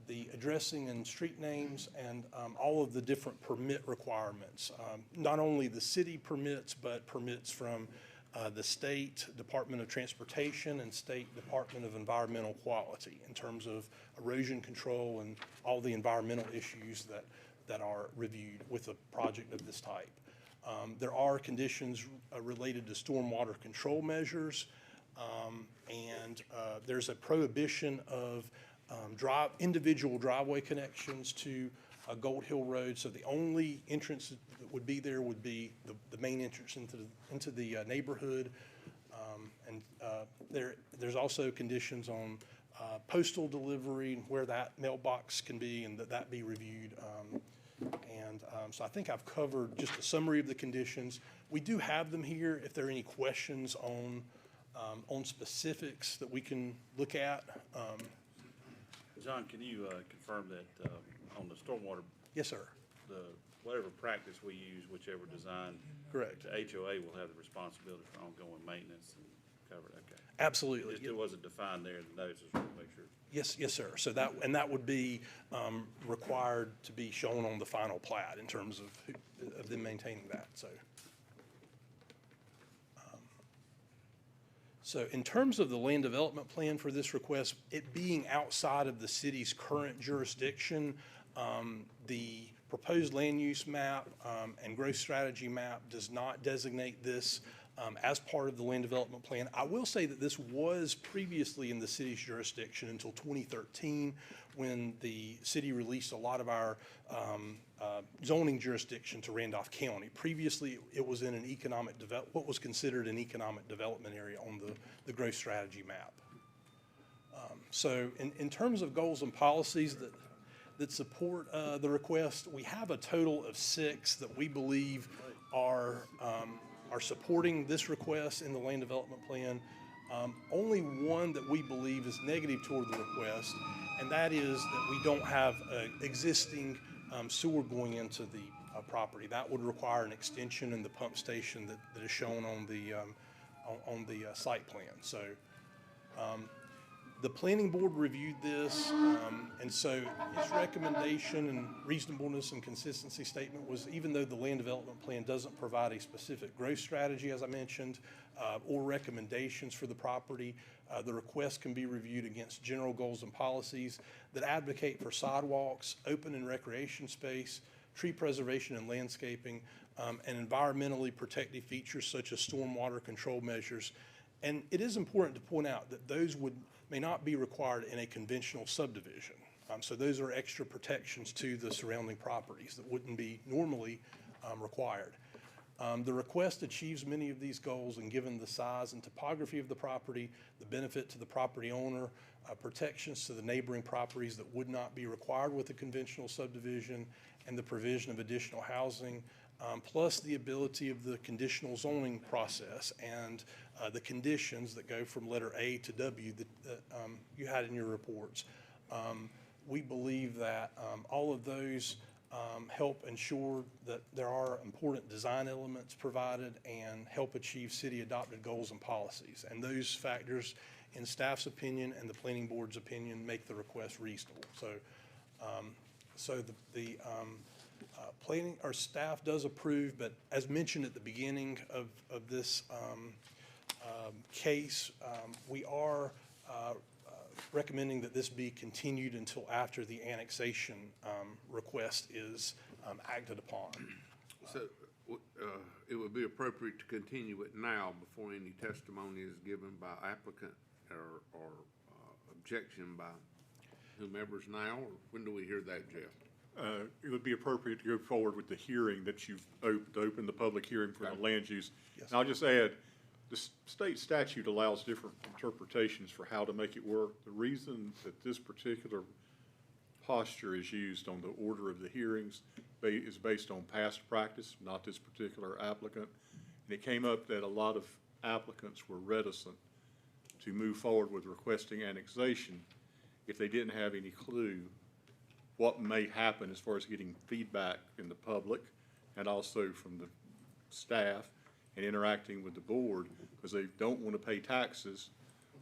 The addressing and street names, and all of the different permit requirements. Not only the city permits, but permits from the State Department of Transportation and State Department of Environmental Quality in terms of erosion control and all the environmental issues that are reviewed with a project of this type. There are conditions related to stormwater control measures, and there's a prohibition of individual driveway connections to Gold Hill Road. So the only entrance that would be there would be the main entrance into the neighborhood. There's also conditions on postal delivery, where that mailbox can be, and that be reviewed. So I think I've covered just a summary of the conditions. We do have them here if there are any questions on specifics that we can look at. John, can you confirm that on the stormwater? Yes, sir. Whatever practice we use, whichever design. Correct. The HOA will have the responsibility for ongoing maintenance and cover it, okay. Absolutely. It wasn't defined there in the notes, just want to make sure. Yes, sir. So that would be required to be shown on the final plat in terms of them maintaining that, so. So in terms of the land development plan for this request, it being outside of the city's current jurisdiction, The proposed land use map and growth strategy map does not designate this as part of the land development plan. I will say that this was previously in the city's jurisdiction until 2013, when the city released a lot of our zoning jurisdiction to Randolph County. Previously, it was in an what was considered an economic development area on the growth strategy map. So in terms of goals and policies that support the request, we have a total of 6 that we believe are supporting this request in the land development plan. Only one that we believe is negative toward the request, and that is that we don't have existing sewer going into the property. That would require an extension in the pump station that is shown on the site plan. So the planning board reviewed this, and so its recommendation and reasonableness and consistency statement was, even though the land development plan doesn't provide a specific growth strategy, as I mentioned, or recommendations for the property, the request can be reviewed against general goals and policies that advocate for sidewalks, open and recreation space, tree preservation and landscaping, and environmentally protective features such as stormwater control measures. And it is important to point out that those may not be required in a conventional subdivision. So those are extra protections to the surrounding properties that wouldn't be normally required. The request achieves many of these goals, and given the size and topography of the property, the benefit to the property owner, protections to the neighboring properties that would not be required with a conventional subdivision, and the provision of additional housing, plus the ability of the conditional zoning process and the conditions that go from letter A to W that you had in your reports. We believe that all of those help ensure that there are important design elements provided and help achieve city-adopted goals and policies. And those factors, in staff's opinion and the planning board's opinion, make the request reasonable. So, the planning, our staff does approve, but as mentioned at the beginning of this case, we are recommending that this be continued until after the annexation request is acted upon. So it would be appropriate to continue it now before any testimony is given by applicant or objection by whomever's now, or when do we hear that, Jeff? It would be appropriate to go forward with the hearing that you've opened the public hearing for the land use. Yes. And I'll just add, the state statute allows different interpretations for how to make it work. The reason that this particular posture is used on the order of the hearings is based on past practice, not this particular applicant. And it came up that a lot of applicants were reticent to move forward with requesting annexation if they didn't have any clue what may happen as far as getting feedback in the public and also from the staff and interacting with the board, because they don't want to pay taxes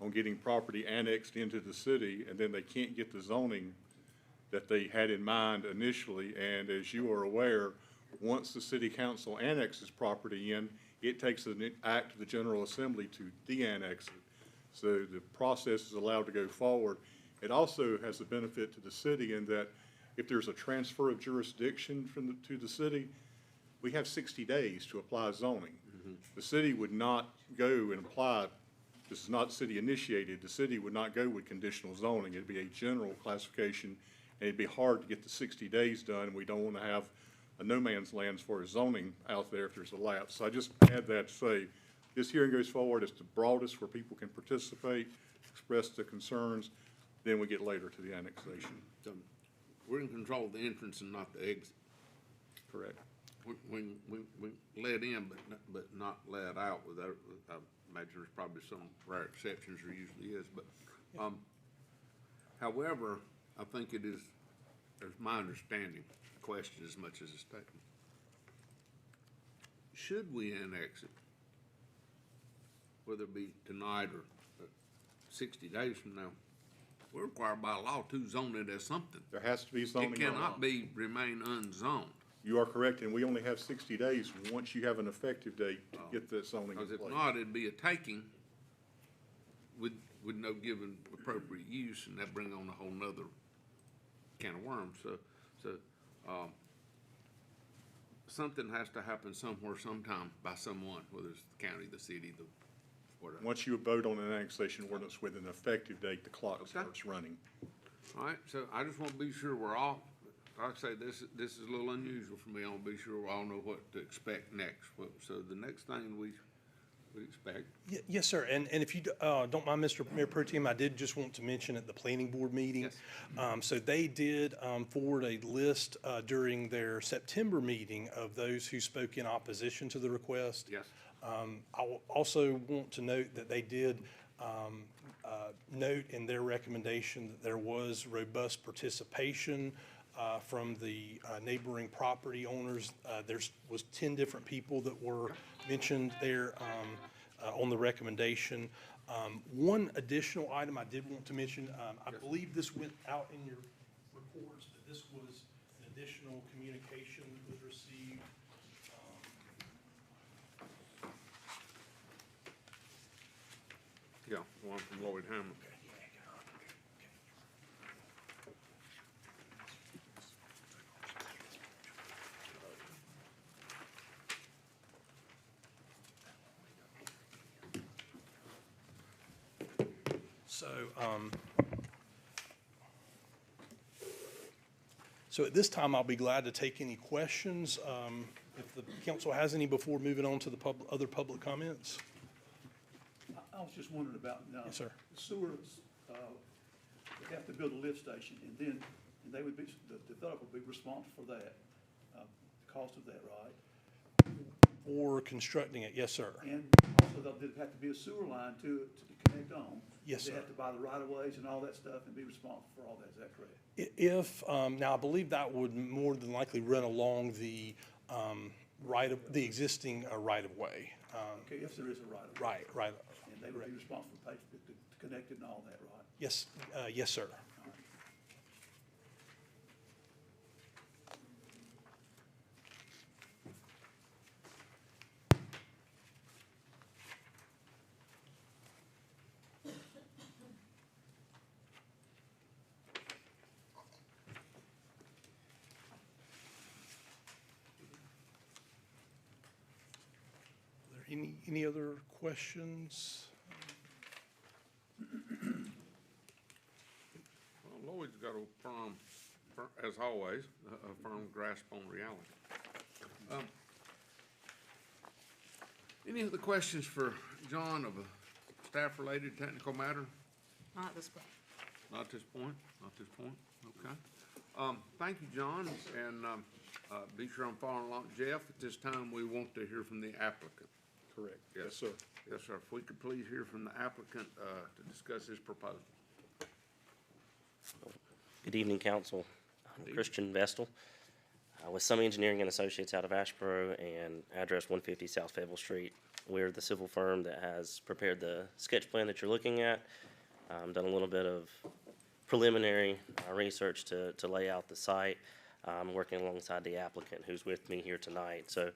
on getting property annexed into the city, and then they can't get the zoning that they had in mind initially. And as you are aware, once the city council annexes property in, it takes an act of the General Assembly to de-annex it. So the process is allowed to go forward. It also has the benefit to the city in that if there's a transfer of jurisdiction to the city, we have 60 days to apply zoning. The city would not go and apply, this is not city initiated, the city would not go with conditional zoning. It'd be a general classification, and it'd be hard to get the 60 days done. We don't want to have a no man's land as far as zoning out there if there's a lapse. So I just add that to say, this hearing goes forward, it's the broadest where people can participate, express the concerns, then we get later to the annexation. So we're in control of the entrance and not the exit. Correct. We let in, but not let out. Without, I imagine there's probably some rare exceptions, there usually is. But, however, I think it is, there's my understanding, question as much as a statement. Should we annex it, whether it be tonight or 60 days from now, we're required by law to zone it as something. There has to be zoning. It cannot remain unzoned. You are correct, and we only have 60 days once you have an effective date to get that zoning in place. Because if not, it'd be a taking with no given appropriate use, and that bring on a whole nother can of worms. So to, something has to happen somewhere, sometime, by someone, whether it's the county, the city, the, whatever. Once you vote on an annexation ordinance with an effective date, the clock starts running. All right, so I just want to be sure we're all, like I say, this is a little unusual for me. I want to be sure we all know what to expect next. So the next thing we expect. Yes, sir. And if you don't mind, Mr. Mayor Pro Tem, I did just want to mention at the planning board meeting. Yes. So they did forward a list during their September meeting of those who spoke in opposition to the request. Yes. I will also want to note that they did note in their recommendation that there was robust participation from the neighboring property owners. There was 10 different people that were mentioned there on the recommendation. One additional item I did want to mention, I believe this went out in your reports, that this was an additional communication that was received. Yeah, the one from Lloyd Hammond. So at this time, I'll be glad to take any questions, if the council has any, before moving on to the other public comments. I was just wondering about, Yes, sir. the sewer, they have to build a lift station, and then, they would be, the developer would be responsible for that, the cost of that, right? For constructing it, yes, sir. And also, there'd have to be a sewer line to connect on. Yes, They sir. have to buy the right-of-ways and all that stuff and be responsible for all that, is that correct? If, now, I believe that would more than likely run along the the existing right-of-way. Okay, if there is a right-of-way. Right. And they would be responsible for pay to connect it and all that, right? Yes, yes, sir. Any other questions? Well, Lloyd's got a firm, as always, a firm grasp on reality. Any other questions for John of a staff-related technical matter? Not at this point. Not at this point? Not at this point? Okay. Thank you, John, and be sure I'm following along. Jeff, at this time, we want to hear from the applicant. Correct. Yes, sir. Yes, sir. If we could please hear from the applicant to discuss his proposal. Good evening, council. I'm Christian Vestal with Summit Engineering and Associates out of Asheboro and address 150 South Fayetteville Street. We're the civil firm that has prepared the sketch plan that you're looking at. Done a little bit of preliminary research to lay out the site. Working alongside the applicant who's with me here tonight. So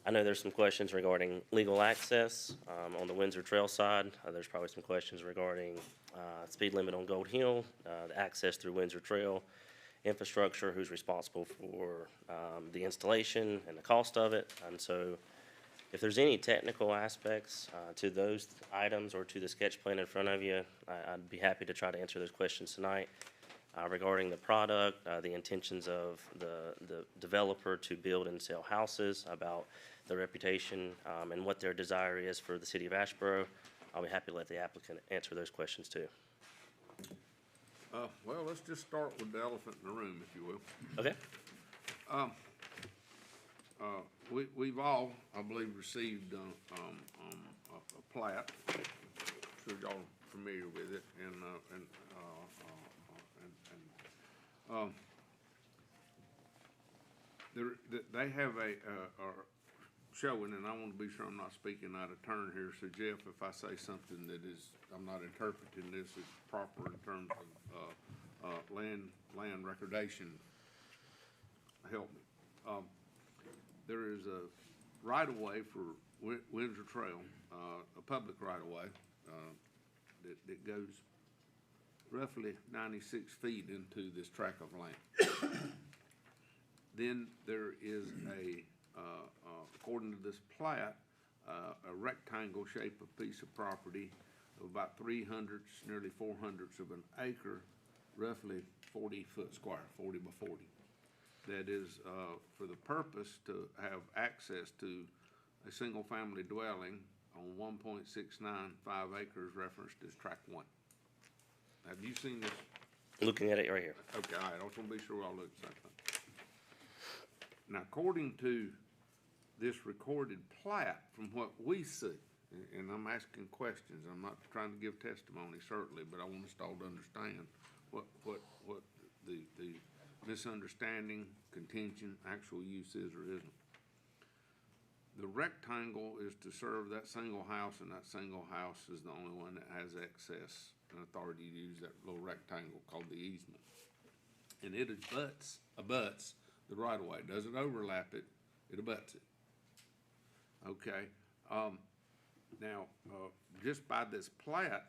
I know there's some questions regarding legal access on the Windsor Trail side. There's probably some questions regarding speed limit on Gold Hill, the access through Windsor Trail, infrastructure, who's responsible for the installation and the cost of it. And so if there's any technical aspects to those items or to the sketch plan in front of you, I'd be happy to try to answer those questions tonight. Regarding the product, the intentions of the developer to build and sell houses, about the reputation and what their desire is for the city of Asheboro, I'll be happy to let the applicant answer those questions too. Well, let's just start with the elephant in the room, if you will. Okay. We've all, I believe, received a plat. I'm sure y'all are familiar with it, and they have a showing, and I want to be sure I'm not speaking out of turn here. So Jeff, if I say something that is, I'm not interpreting this as proper in terms of land recordation, help me. There is a right-of-way for Windsor Trail, a public right-of-way that goes roughly 96 feet into this tract of land. Then there is according to this plat, a rectangle shape of piece of property of about 300, nearly 400ths of an acre, roughly 40 foot square, 40 by 40. That is for the purpose to have access to a single-family dwelling on 1.695 acres referenced as tract 1. Have you seen this? Looking at it right here. Okay, all right, I just want to be sure I look at the same thing. Now, according to this recorded plat, from what we see, and I'm asking questions, I'm not trying to give testimony certainly, but I want us all to understand what the misunderstanding, contention, actual use is or isn't. The rectangle is to serve that single house, and that single house is the only one that has access and authority to use that little rectangle called the easement. And it abuts the right of way. It doesn't overlap it, it abuts it. Okay, now, just by this plat,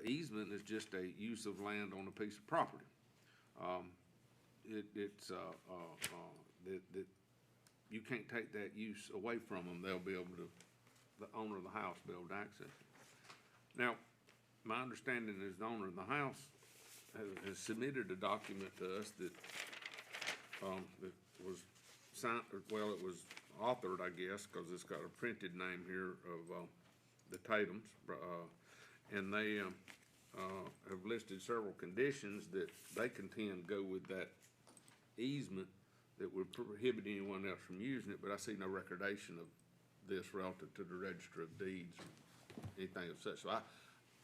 easement is just a use of land on a piece of property. You can't take that use away from them. They'll be able to, the owner of the house, be able to access it. Now, my understanding is the owner of the house has submitted a document to us that was signed, well, it was authored, I guess, because it's got a printed name here of the Tatums, and they have listed several conditions that they contend go with that easement that would prohibit anyone else from using it, but I see no recordation of this relative to the Register of Deeds or anything of such. So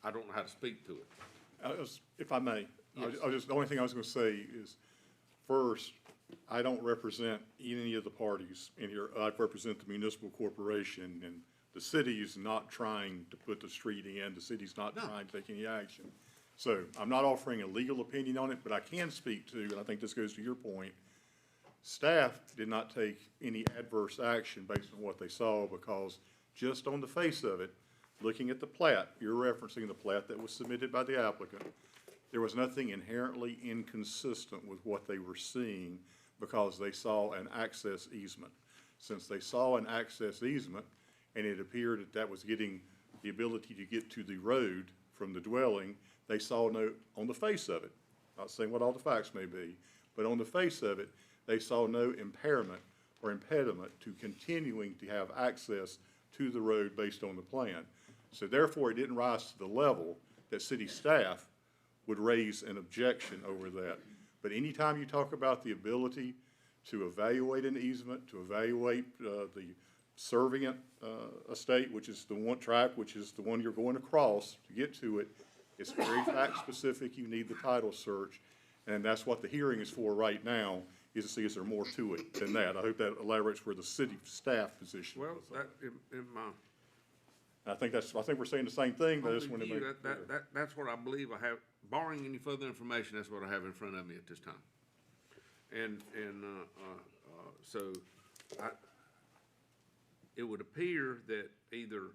I don't know how to speak to it. If I may, Yes. the only thing I was going to say is, first, I don't represent any of the parties in here. I represent the municipal corporation, and the city is not trying to put the street in. The city's not trying to take any action. So I'm not offering a legal opinion on it, but I can speak to, and I think this goes to your point, staff did not take any adverse action based on what they saw, because just on the face of it, looking at the plat, you're referencing the plat that was submitted by the applicant, there was nothing inherently inconsistent with what they were seeing, because they saw an access easement. Since they saw an access easement, and it appeared that that was getting the ability to get to the road from the dwelling, they saw no, on the face of it, not saying what all the facts may be, but on the face of it, they saw no impairment or impediment to continuing to have access to the road based on the plan. So therefore, it didn't rise to the level that city staff would raise an objection over that. But anytime you talk about the ability to evaluate an easement, to evaluate the servient estate, which is the one track, which is the one you're going across to get to it, it's very fact specific. You need the title search, and that's what the hearing is for right now, is to see is there more to it than that. I hope that elaborates where the city staff position Well, is. that, in my I think we're saying the same thing, but I just want to view, make. that's what I believe I have, barring any further information, that's what I have in front of me at this time. And so it would appear that either,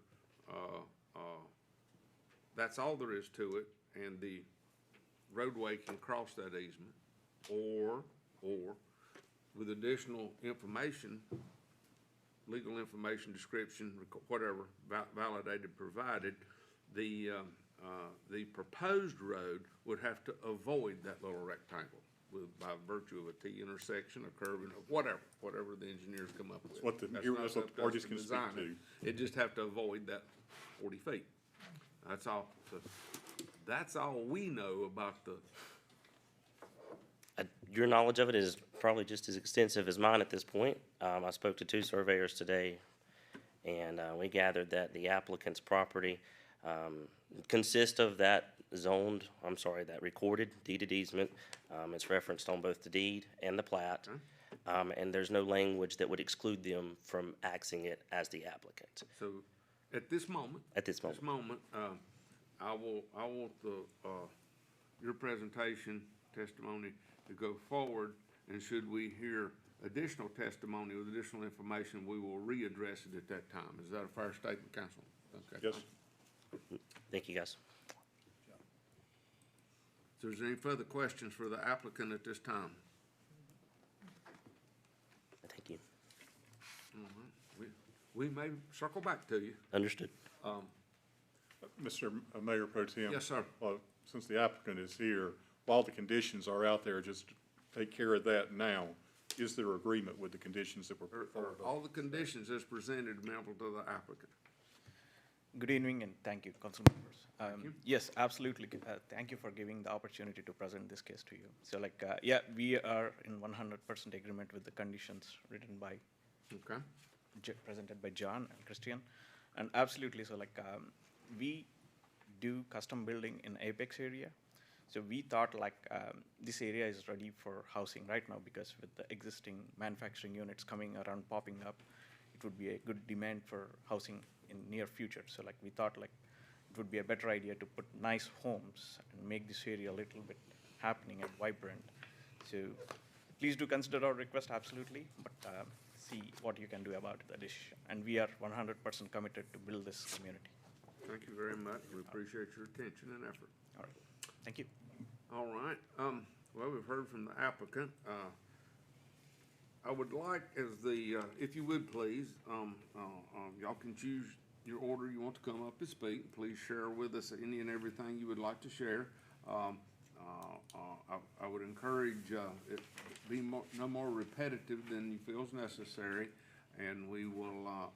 that's all there is to it, and the roadway can cross that easement, or with additional information, legal information, description, whatever, validated, provided, the proposed road would have to avoid that little rectangle by virtue of a T intersection, a curve, whatever the engineers come up with. That's what the parties can speak to. It just have to avoid that 40 feet. That's all. So that's all we know about the. Your knowledge of it is probably just as extensive as mine at this point. I spoke to 2 surveyors today, and we gathered that the applicant's property consists of that that recorded deeded easement. It's referenced on both the deed and the plat, and there's no language that would exclude them from axing it as the applicant. So at this moment. At this moment. I want your presentation, testimony to go forward, and should we hear additional testimony with additional information, we will readdress it at that time. Is that a fair statement, Council? Okay. Yes. Thank you, guys. So is there any further questions for the applicant at this time? we may circle back to you. Understood. Mr. Mayor Pro Tem? Yes, sir. Since the applicant is here, while the conditions are out there, just take care of that now. Is there agreement with the conditions that were put forward? All the conditions as presented amenable to the applicant. Good evening and thank you, council members. you. Yes, absolutely. Thank you for giving the opportunity to present this case to you. So like, yeah, we are in 100% agreement with the conditions written by, Okay. presented by John and Christian. And absolutely, so like, we do custom building in Apex area. So we thought like, this area is ready for housing right now because with the existing manufacturing units coming around, popping up, it would be a good demand for housing in near future. So like we thought like it would be a better idea to put nice homes and make this area a little bit happening and vibrant. So please do consider our request, absolutely, but see what you can do about the decision. And we are 100% committed to build this community. Thank you very much. We appreciate your attention and effort. All right, thank you. All right, well, we've heard from the applicant. I would like, as the, if you would please, y'all can choose your order you want to come up and speak. Please share with us any and everything you would like to share. I would encourage, it be no more repetitive than you feel is necessary, and we will,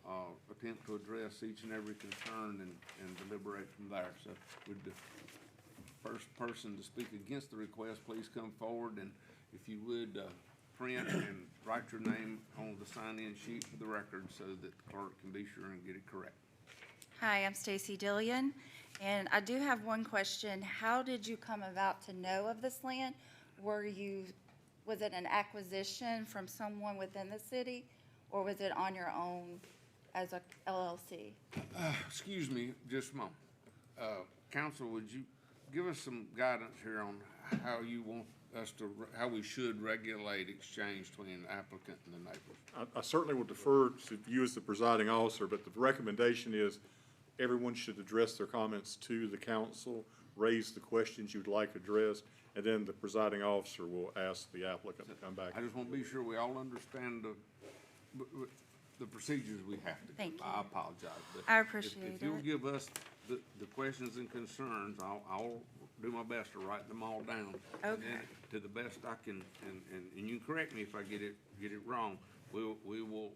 attempt to address each and every concern and deliberate from there. So would the first person to speak against the request, please come forward, and if you would, print and write your name on the sign-in sheet for the record so that the clerk can be sure and get it correct. Hi, I'm Stacy Dillion, and I do have one question. How did you come about to know of this land? Was it an acquisition from someone within the city, or was it on your own as a LLC? Excuse me, just a moment. Counsel, would you give us some guidance here on how you want us to, how we should regulate exchange between the applicant and the neighbors? I certainly will defer to you as the presiding officer, but the recommendation is everyone should address their comments to the council, raise the questions you'd like addressed, and then the presiding officer will ask the applicant to come back. I just want to be sure we all understand the procedures we have to. Thank you. I apologize. But I appreciate If you'll it. give us the questions and concerns, I'll do my best to write them all down. And then, Okay. to the best I can, and you can correct me if I get it wrong, we will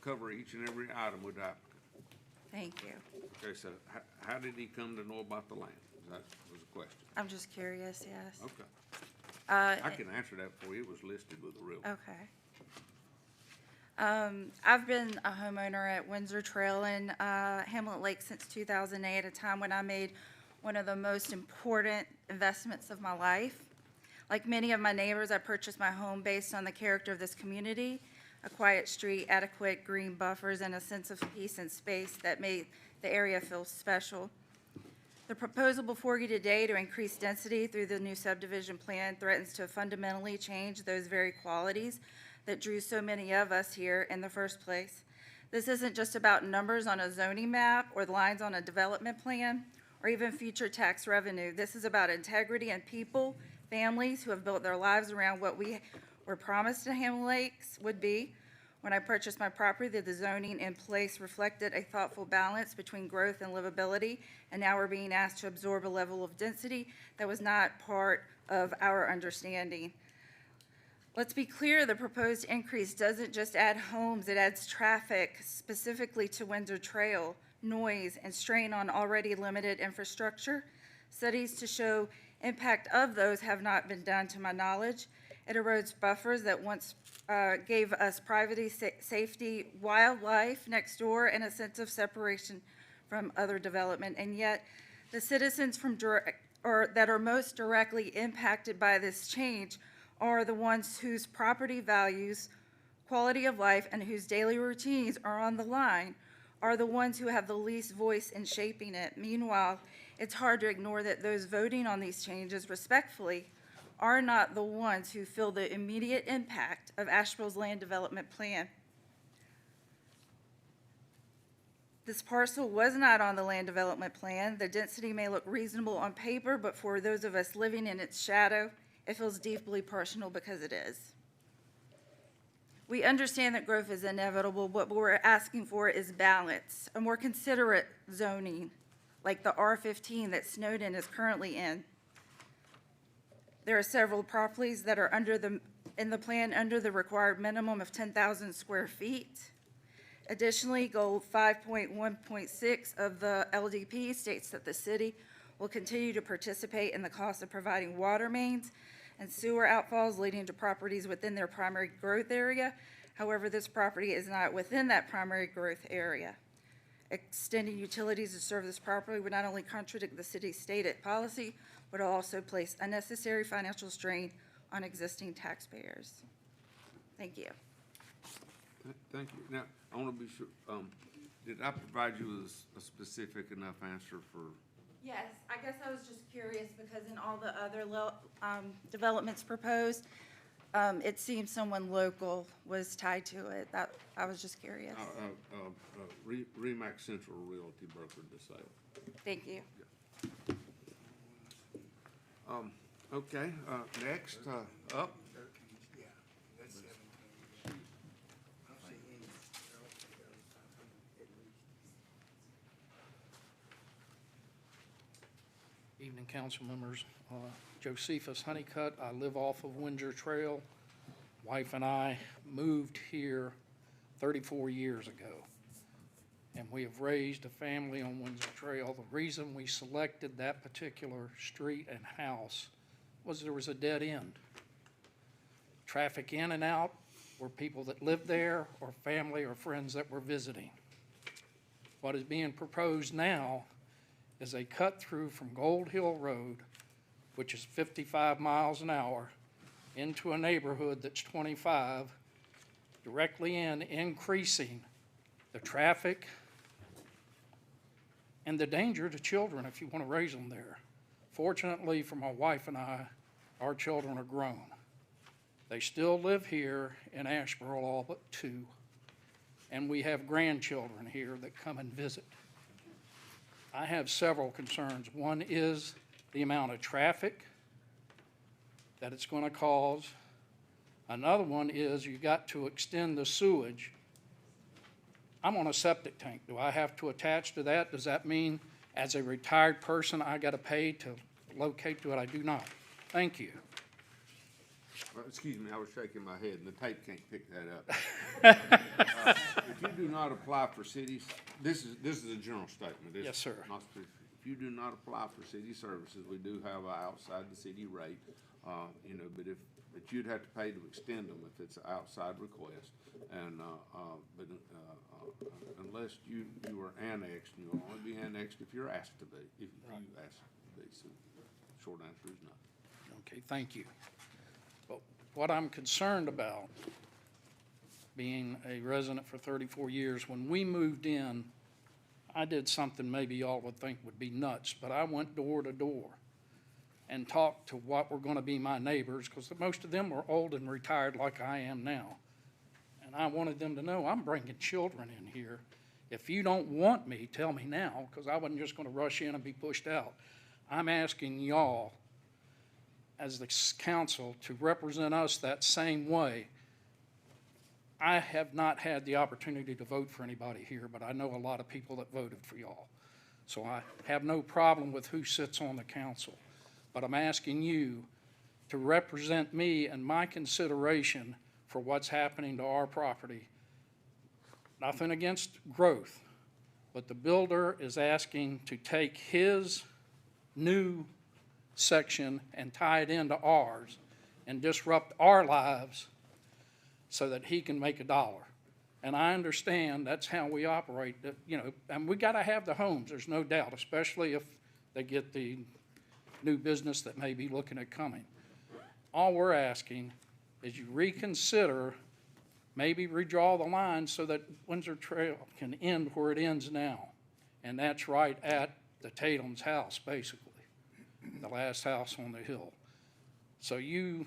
cover each and every item with the applicant. Thank you. Okay, so how did he come to know about the land? That was the question. I'm just curious, yes. Okay. I can answer that for you. It was listed with a realtor. Okay. I've been a homeowner at Windsor Trail in Hamlet Lake since 2008, a time when I made one of the most important investments of my life. Like many of my neighbors, I purchased my home based on the character of this community, a quiet street, adequate green buffers, and a sense of peace and space that made the area feel special. The proposal before you today to increase density through the new subdivision plan threatens to fundamentally change those very qualities that drew so many of us here in the first place. This isn't just about numbers on a zoning map or the lines on a development plan or even future tax revenue. This is about integrity and people, families who have built their lives around what we were promised in Hamlet Lakes would be. When I purchased my property, the zoning in place reflected a thoughtful balance between growth and livability, and now we're being asked to absorb a level of density that was not part of our understanding. Let's be clear, the proposed increase doesn't just add homes, it adds traffic, specifically to Windsor Trail, noise, and strain on already limited infrastructure. Studies to show impact of those have not been done to my knowledge. It erodes buffers that once gave us privacy, safety, wildlife next door, and a sense of separation from other development. And yet, the citizens that are most directly impacted by this change are the ones whose property values, quality of life, and whose daily routines are on the line, are the ones who have the least voice in shaping it. Meanwhile, it's hard to ignore that those voting on these changes respectfully are not the ones who feel the immediate impact of Asheboro's land development plan. This parcel was not on the land development plan. The density may look reasonable on paper, but for those of us living in its shadow, it feels deeply personal because it is. We understand that growth is inevitable. What we're asking for is balance, a more considerate zoning, like the R15 that Snowden is currently in. There are several properties that are in the plan under the required minimum of 10,000 square feet. Additionally, goal 5.1.6 of the LDP states that the city will continue to participate in the cost of providing water mains and sewer outfalls leading to properties within their primary growth area. However, this property is not within that primary growth area. Extending utilities to serve this property would not only contradict the city's stated policy, but also place unnecessary financial strain on existing taxpayers. Thank you. Thank you. Now, I want to be sure, did I provide you with a specific enough answer for? Yes, I guess I was just curious because in all the other developments proposed, it seems someone local was tied to it. That, I was just curious. Remax Central Realty brokered the sale. Thank you. Okay, next, up. Yeah, that's 17. Evening, council members. Josephus Honeycutt. I live off of Windsor Trail. Wife and I moved here 34 years ago, and we have raised a family on Windsor Trail. The reason we selected that particular street and house was there was a dead end. Traffic in and out were people that lived there or family or friends that were visiting. What is being proposed now is a cut through from Gold Hill Road, which is 55 miles an hour, into a neighborhood that's 25, directly increasing the traffic and the danger to children if you want to raise them there. Fortunately for my wife and I, our children are grown. They still live here in Asheboro, all but 2, and we have grandchildren here that come and visit. I have several concerns. One is the amount of traffic that it's going to cause. Another one is you got to extend the sewage. I'm on a septic tank. Do I have to attach to that? Does that mean as a retired person I got to pay to locate to it? I do not. Thank you. Excuse me, I was shaking my head and the tape can't pick that up. If you do not apply for cities, this is a general statement. This Yes, sir. is not specific. If you do not apply for city services, we do have a outside the city rate, but you'd have to pay to extend them if it's an outside request. And, unless you are annexed, and you'll only be annexed if you're asked to be, if you ask to be. So short answer is no. Okay, thank you. But what I'm concerned about, being a resident for 34 years, when we moved in, I did something maybe y'all would think would be nuts, but I went door to door and talked to what were going to be my neighbors, because most of them were old and retired like I am now. And I wanted them to know I'm bringing children in here. If you don't want me, tell me now, because I wasn't just going to rush in and be pushed out. I'm asking y'all, as the council, to represent us that same way. I have not had the opportunity to vote for anybody here, but I know a lot of people that voted for y'all. So I have no problem with who sits on the council. But I'm asking you to represent me and my consideration for what's happening to our property. Nothing against growth, but the builder is asking to take his new section and tie it into ours and disrupt our lives so that he can make $1. And I understand that's how we operate, and we gotta have the homes, there's no doubt, especially if they get the new business that may be looking at coming. All we're asking is you reconsider, maybe redraw the line so that Windsor Trail can end where it ends now. And that's right at the Tatum's house, basically, the last house on the hill. So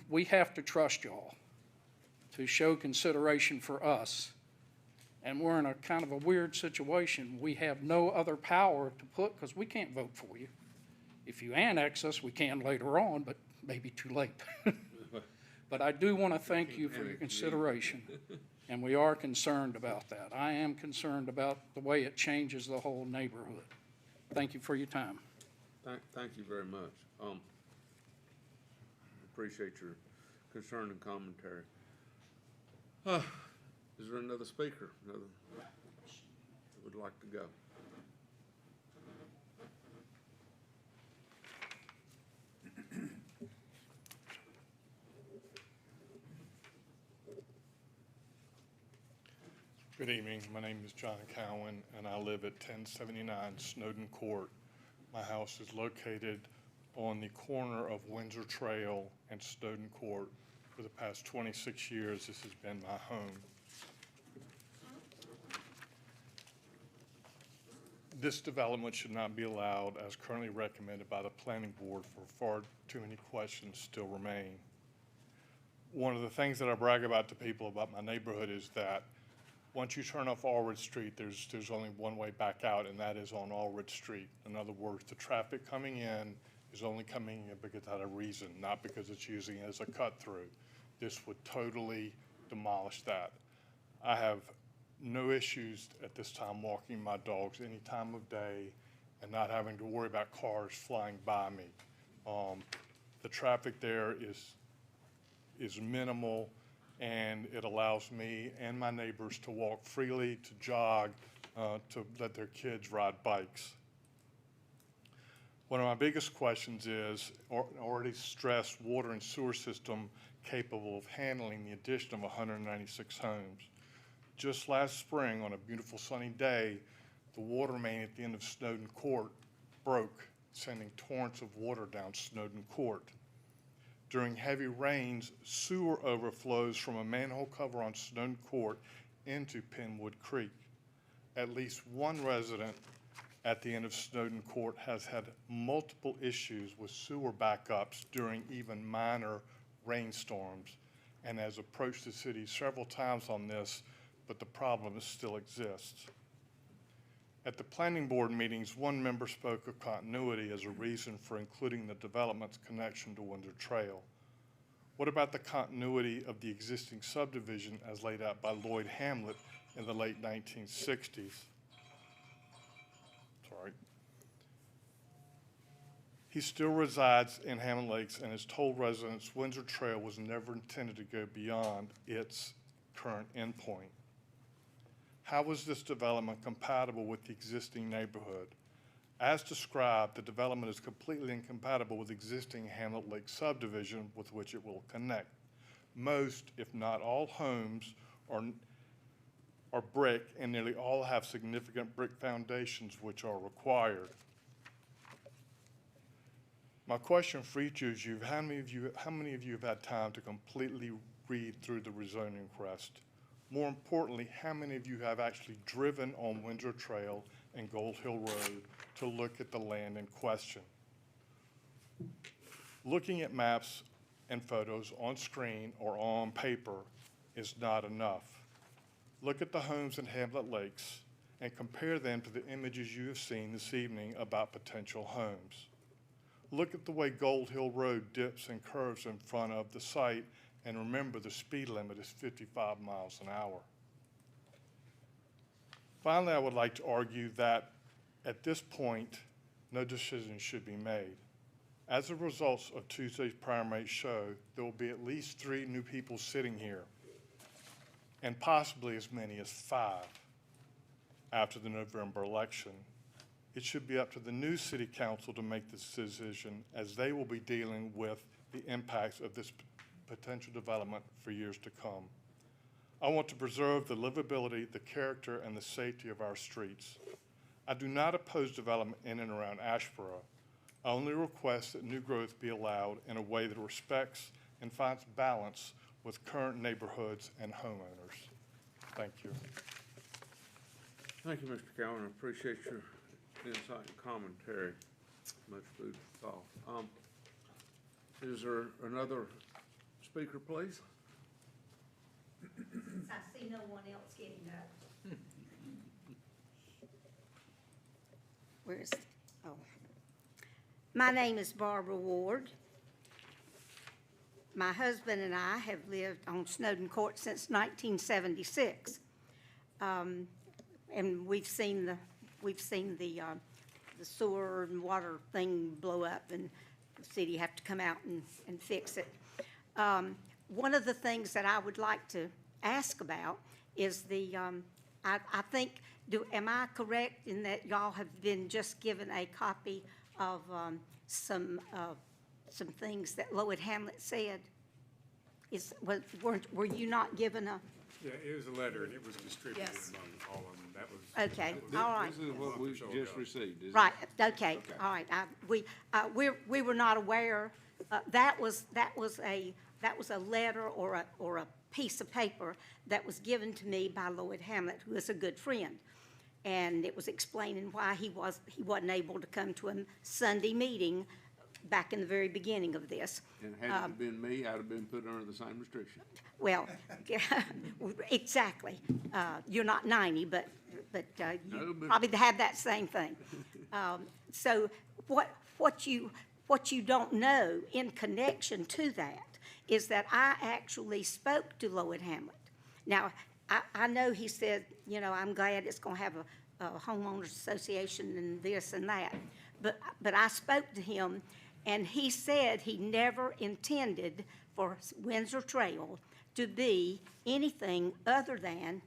we have to trust y'all to show consideration for us. And we're in a kind of a weird situation. We have no other power to put, because we can't vote for you. If you annex us, we can later on, but maybe too late. But I do want to thank you for your consideration, and we are concerned about that. I am concerned about the way it changes the whole neighborhood. Thank you for your time. Thank you very much. Appreciate your concern and commentary. Is there another speaker, another that would like to go? Good evening. My name is John Cowan, and I live at 1079 Snowden Court. My house is located on the corner of Windsor Trail and Snowden Court. For the past 26 years, this has been my home. This development should not be allowed as currently recommended by the Planning Board, for far too many questions still remain. One of the things that I brag about to people about my neighborhood is that once you turn off Allred Street, there's only one way back out, and that is on Allred Street. In other words, the traffic coming in is only coming in because out of reason, not because it's using it as a cut-through. This would totally demolish that. I have no issues at this time walking my dogs any time of day and not having to worry about cars flying by me. The traffic there is minimal, and it allows me and my neighbors to walk freely, to jog, to let their kids ride bikes. One of my biggest questions is already stressed water and sewer system capable of handling the addition of 196 homes. Just last spring, on a beautiful sunny day, the water main at the end of Snowden Court broke, sending torrents of water down Snowden Court. During heavy rains, sewer overflows from a manhole cover on Snowden Court into Penwood Creek. At least one resident at the end of Snowden Court has had multiple issues with sewer backups during even minor rainstorms, and has approached the city several times on this, but the problem still exists. At the planning board meetings, one member spoke of continuity as a reason for including the development's connection to Windsor Trail. What about the continuity of the existing subdivision as laid out by Lloyd Hamlet in the late 1960s? Sorry. He still resides in Hamlet Lakes and has told residents Windsor Trail was never intended to go beyond its current endpoint. How was this development compatible with the existing neighborhood? As described, the development is completely incompatible with existing Hamlet Lake subdivision with which it will connect. Most, if not all, homes are brick, and nearly all have significant brick foundations which are required. My question for each of you, how many of you have had time to completely read through the rezoning request? More importantly, how many of you have actually driven on Windsor Trail and Gold Hill Road to look at the land in question? Looking at maps and photos on screen or on paper is not enough. Look at the homes in Hamlet Lakes and compare them to the images you have seen this evening about potential homes. Look at the way Gold Hill Road dips and curves in front of the site, and remember the speed limit is 55 miles an hour. Finally, I would like to argue that at this point, no decision should be made. As a result of Tuesday's primary show, there will be at least 3 new people sitting here, and possibly as many as 5 after the November election. It should be up to the new city council to make this decision, as they will be dealing with the impacts of this potential development for years to come. I want to preserve the livability, the character, and the safety of our streets. I do not oppose development in and around Asheboro. I only request that new growth be allowed in a way that respects and finds balance with current neighborhoods and homeowners. Thank you. Thank you, Mr. Cowan. I appreciate your insight and commentary. Much food for thought. Is there another speaker, please? Since I see no one else getting up. Where's, oh. My name is Barbara Ward. My husband and I have lived on Snowden Court since 1976. And we've seen the sewer and water thing blow up, and the city have to come out and fix it. One of the things that I would like to ask about is I think, am I correct in that y'all have been just given a copy of some things that Lowood Hamlet said? Were you not given a? Yeah, it was a letter, and it was distributed Yes. among all of them. That was. Okay, that was- all right. This is what we just received, is it? Right, okay, all right. We were not aware, that was a letter or a piece of paper that was given to me by Lloyd Hamlet, who is a good friend. And it was explaining why he wasn't able to come to a Sunday meeting back in the very beginning of this. And had it been me, I'd have been put under the same restriction. Well, exactly. You're not 90, but No, you but- probably have that same thing. So what you don't know in connection to that is that I actually spoke to Lloyd Hamlet. Now, I know he said, I'm glad it's going to have a homeowners association and this and that. But I spoke to him, and he said he never intended for Windsor Trail to be anything other than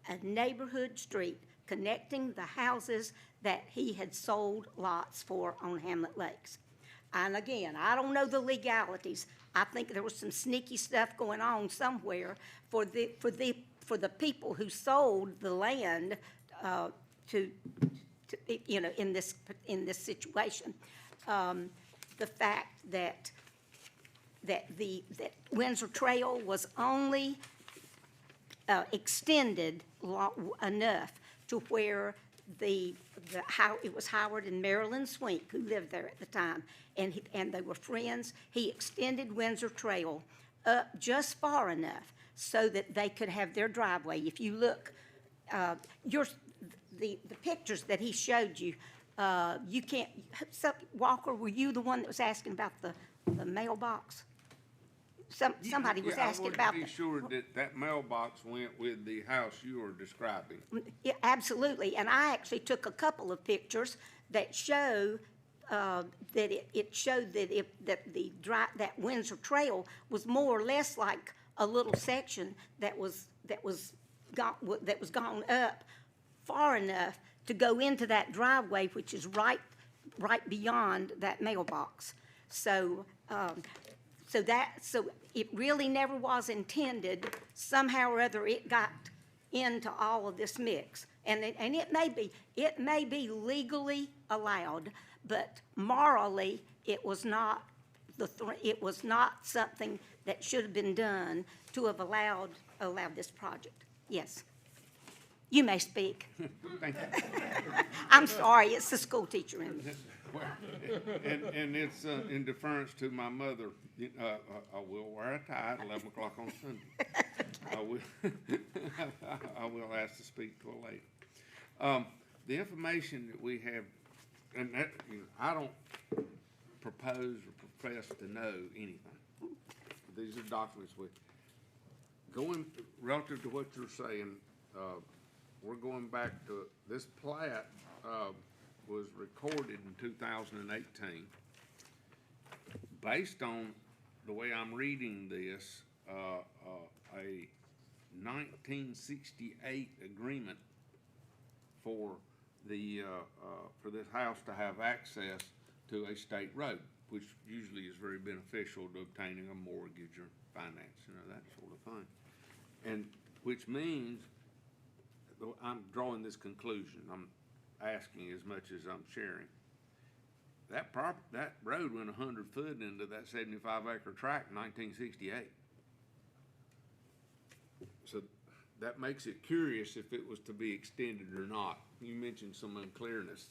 a neighborhood street connecting the houses that he had sold lots for on Hamlet Lakes. And again, I don't know the legalities. I think there was some sneaky stuff going on somewhere for the people who sold the land in this situation. The fact that Windsor Trail was only extended enough to where it was Howard and Marilyn Swink who lived there at the time, and they were friends. He extended Windsor Trail up just far enough so that they could have their driveway. If you look, the pictures that he showed you, you can't. Walker, were you the one that was asking about the mailbox? Somebody was asking about I want to that. be sure that mailbox went with the house you were describing. Yeah, absolutely, and I actually took a couple of pictures that show that it showed that Windsor Trail was more or less like a little section that was gone up far enough to go into that driveway, which is right beyond that mailbox. So it really never was intended. Somehow or other, it got into all of this mix. And it may be legally allowed, but morally, it was not something that should have been done to have allowed this project. Yes. You may speak. Thank you. I'm sorry, it's the school teacher in me. Well, and it's in deference to my mother. I will wear a tie at 11 o'clock on Sunday. I will ask to speak to a lady. The information that we have, and that, I don't propose or profess to know anything. These are documents going relative to what you're saying. We're going back to this plat. Was recorded in 2018. Based on the way I'm reading this, a 1968 agreement for for this house to have access to a state road, which usually is very beneficial to obtaining a mortgage or finance, that sort of thing. And which means, I'm drawing this conclusion. I'm asking as much as I'm sharing. That road went 100 foot into that 75-acre tract in 1968. So that makes it curious if it was to be extended or not. You mentioned some unclearness.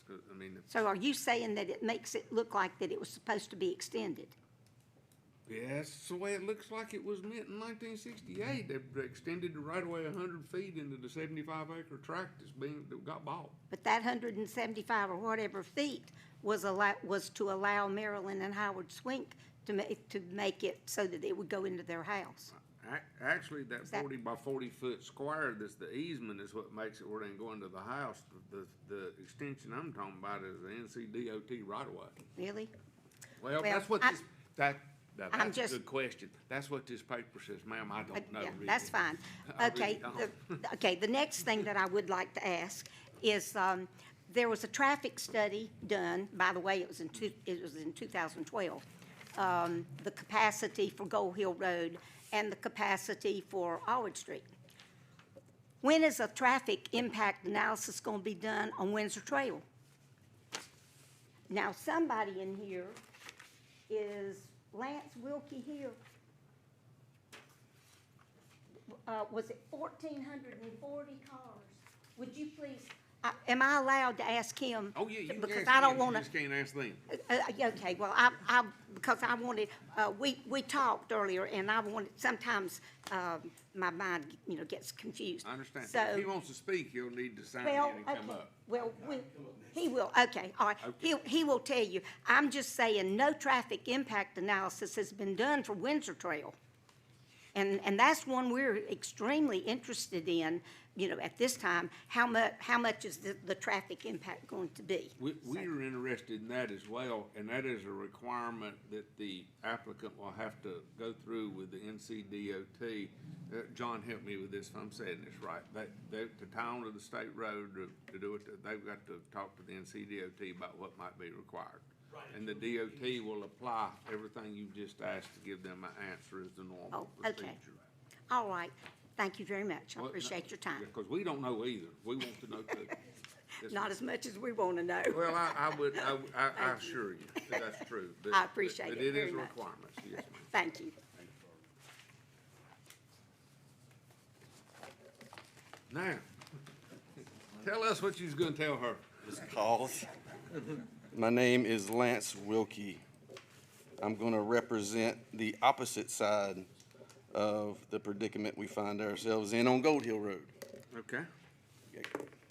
So are you saying that it makes it look like that it was supposed to be extended? Yes, that's the way it looks like it was meant in 1968. They extended the right away 100 feet into the 75-acre tract that got bought. But that 175 or whatever feet was to allow Marilyn and Howard Swink to make it so that it would go into their house. Actually, that that- 40 by 40-foot square, that's the easement is what makes it where they can go into the house. The extension I'm talking about is the NCDOT right away. Really? Well, Well, that's what I- this, now, I'm that's a just- good question. That's what this paper says, ma'am, I don't know. Yeah, really. that's fine. I really Okay, don't. okay, the next thing that I would like to ask is, there was a traffic study done, by the way, it was in 2012. The capacity for Gold Hill Road and the capacity for Allwood Street. When is a traffic impact analysis gonna be done on Windsor Trail? Now, somebody in here, is Lance Wilkie here? Was it 1,440 cars? Would you please, am I allowed to ask him? Oh, yeah, you can Because ask I don't them, you wanna. just can't ask them. Yeah, okay, well, because I wanted, we talked earlier, and I wanted, sometimes, my mind, gets confused. I understand. So, If he wants to speak, he'll need to sign in well, and come okay, up. well, he will, okay, all right. Okay. He will tell you. I'm just saying, no traffic impact analysis has been done for Windsor Trail. And that's one we're extremely interested in, at this time. How much is the traffic impact going to be? We are interested in that as well, and that is a requirement that the applicant will have to go through with the NCDOT. John, help me with this if I'm saying this right. The town or the state road to do it, they've got to talk to the NCDOT about what might be required. Right. And the DOT will apply everything you just asked to give them an answer as the normal procedure. Okay. All right. Thank you very much. I Well, appreciate your time. Because we don't know either. We want to know too. Yes, Not ma'am. as much as we want to know. Well, I assure you that that's true. But- I appreciate but it very It is a much. requirement, yes, ma'am. Thank you. Now, tell us what you was gonna tell her. Calls. My name is Lance Wilkie. I'm going to represent the opposite side of the predicament we find ourselves in on Gold Hill Road. Okay.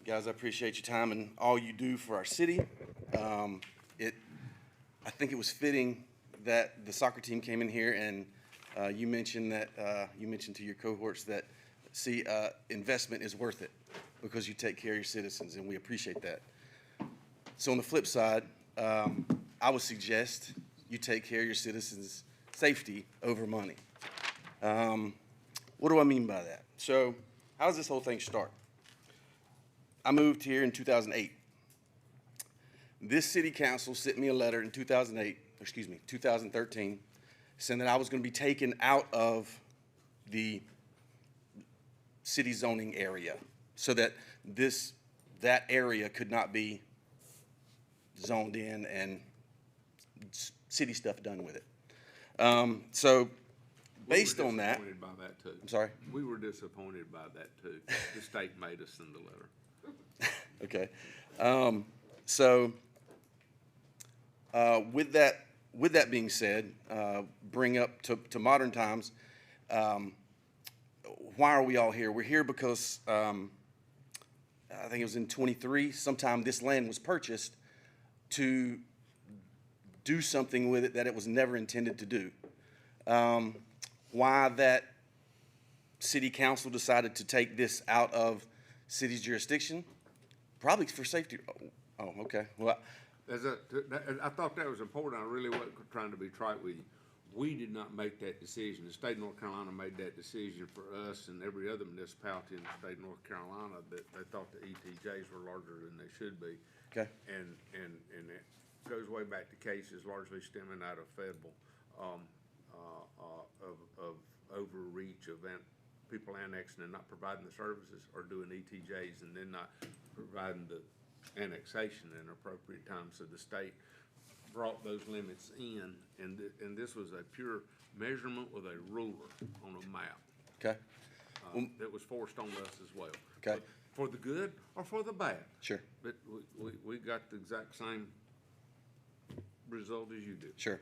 Guys, I appreciate your time and all you do for our city. I think it was fitting that the soccer team came in here and you mentioned to your cohorts that, investment is worth it because you take care of your citizens, and we appreciate that. So on the flip side, I would suggest you take care of your citizens' safety over money. What do I mean by that? So how does this whole thing start? I moved here in 2008. This city council sent me a letter in 2013, saying that I was going to be taken out of the city zoning area so that that area could not be zoned in and city stuff done with it. So based on that. We were disappointed by that too. I'm sorry? We were disappointed by that too. The state made us send the letter. Okay. With that being said, bring up to modern times, why are we all here? We're here because I think it was in 23, sometime this land was purchased to do something with it that it was never intended to do. Why that city council decided to take this out of city's jurisdiction? Probably for safety. Oh, okay. Well, I thought that was important. I really wasn't trying to be trite with you. We did not make that decision. The state of North Carolina made that decision for us and every other municipality in the state of North Carolina that they thought the ETJs were larger than they should be. Okay. And it goes way back to cases largely stemming out of federal, of overreach, people annexing and not providing the services, or doing ETJs and then not providing the annexation in appropriate time. So the state brought those limits in, and this was a pure measurement with a ruler on a map. okay. That was forced on us as well. Okay. But for the good or for the bad. Sure. But we got the exact same result as you did. Sure.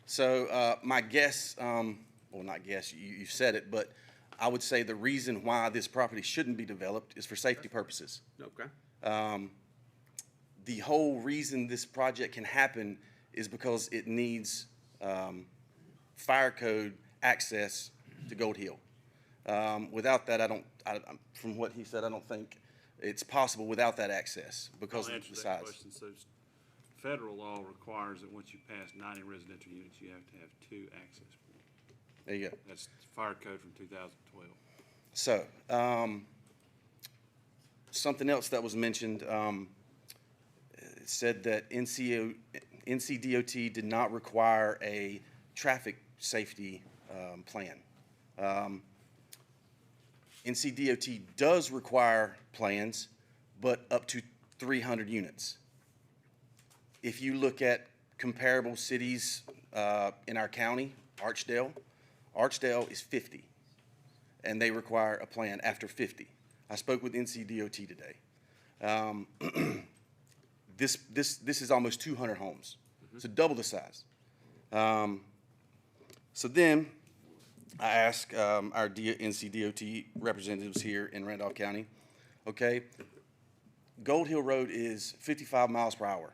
So my guess, well, not guess, you said it, but I would say the reason why this property shouldn't be developed is for safety purposes. Okay. The whole reason this project can happen is because it needs fire code access to Gold Hill. Without that, from what he said, I don't think it's possible without that access because I'll of answer the that size. question. So federal law requires that once you pass 90 residential units, you have to have 2 access points. There you go. That's fire code from 2012. So, something else that was mentioned, it said that NCDOT did not require a traffic safety plan. NCDOT does require plans, but up to 300 units. If you look at comparable cities in our county, Archdale is 50, and they require a plan after 50. I spoke with NCDOT today. This is almost 200 homes, so double the size. So then I asked our NCDOT representatives here in Randolph County, okay, Gold Hill Road is 55 miles per hour.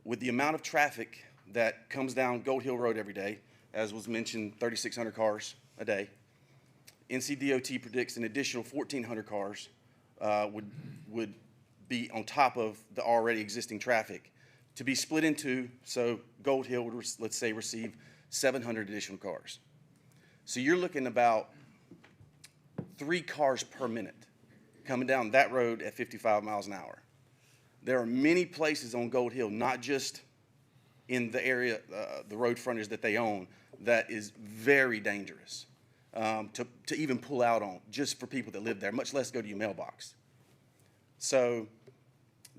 With the amount of traffic that comes down Gold Hill Road every day, as was mentioned, 3,600 cars a day, NCDOT predicts an additional 1,400 cars would be on top of the already existing traffic to be split into, so Gold Hill would, let's say, receive 700 additional cars. So you're looking about 3 cars per minute coming down that road at 55 miles an hour. There are many places on Gold Hill, not just in the area, the road frontage that they own, that is very dangerous to even pull out on, just for people that live there, much less go to your mailbox. So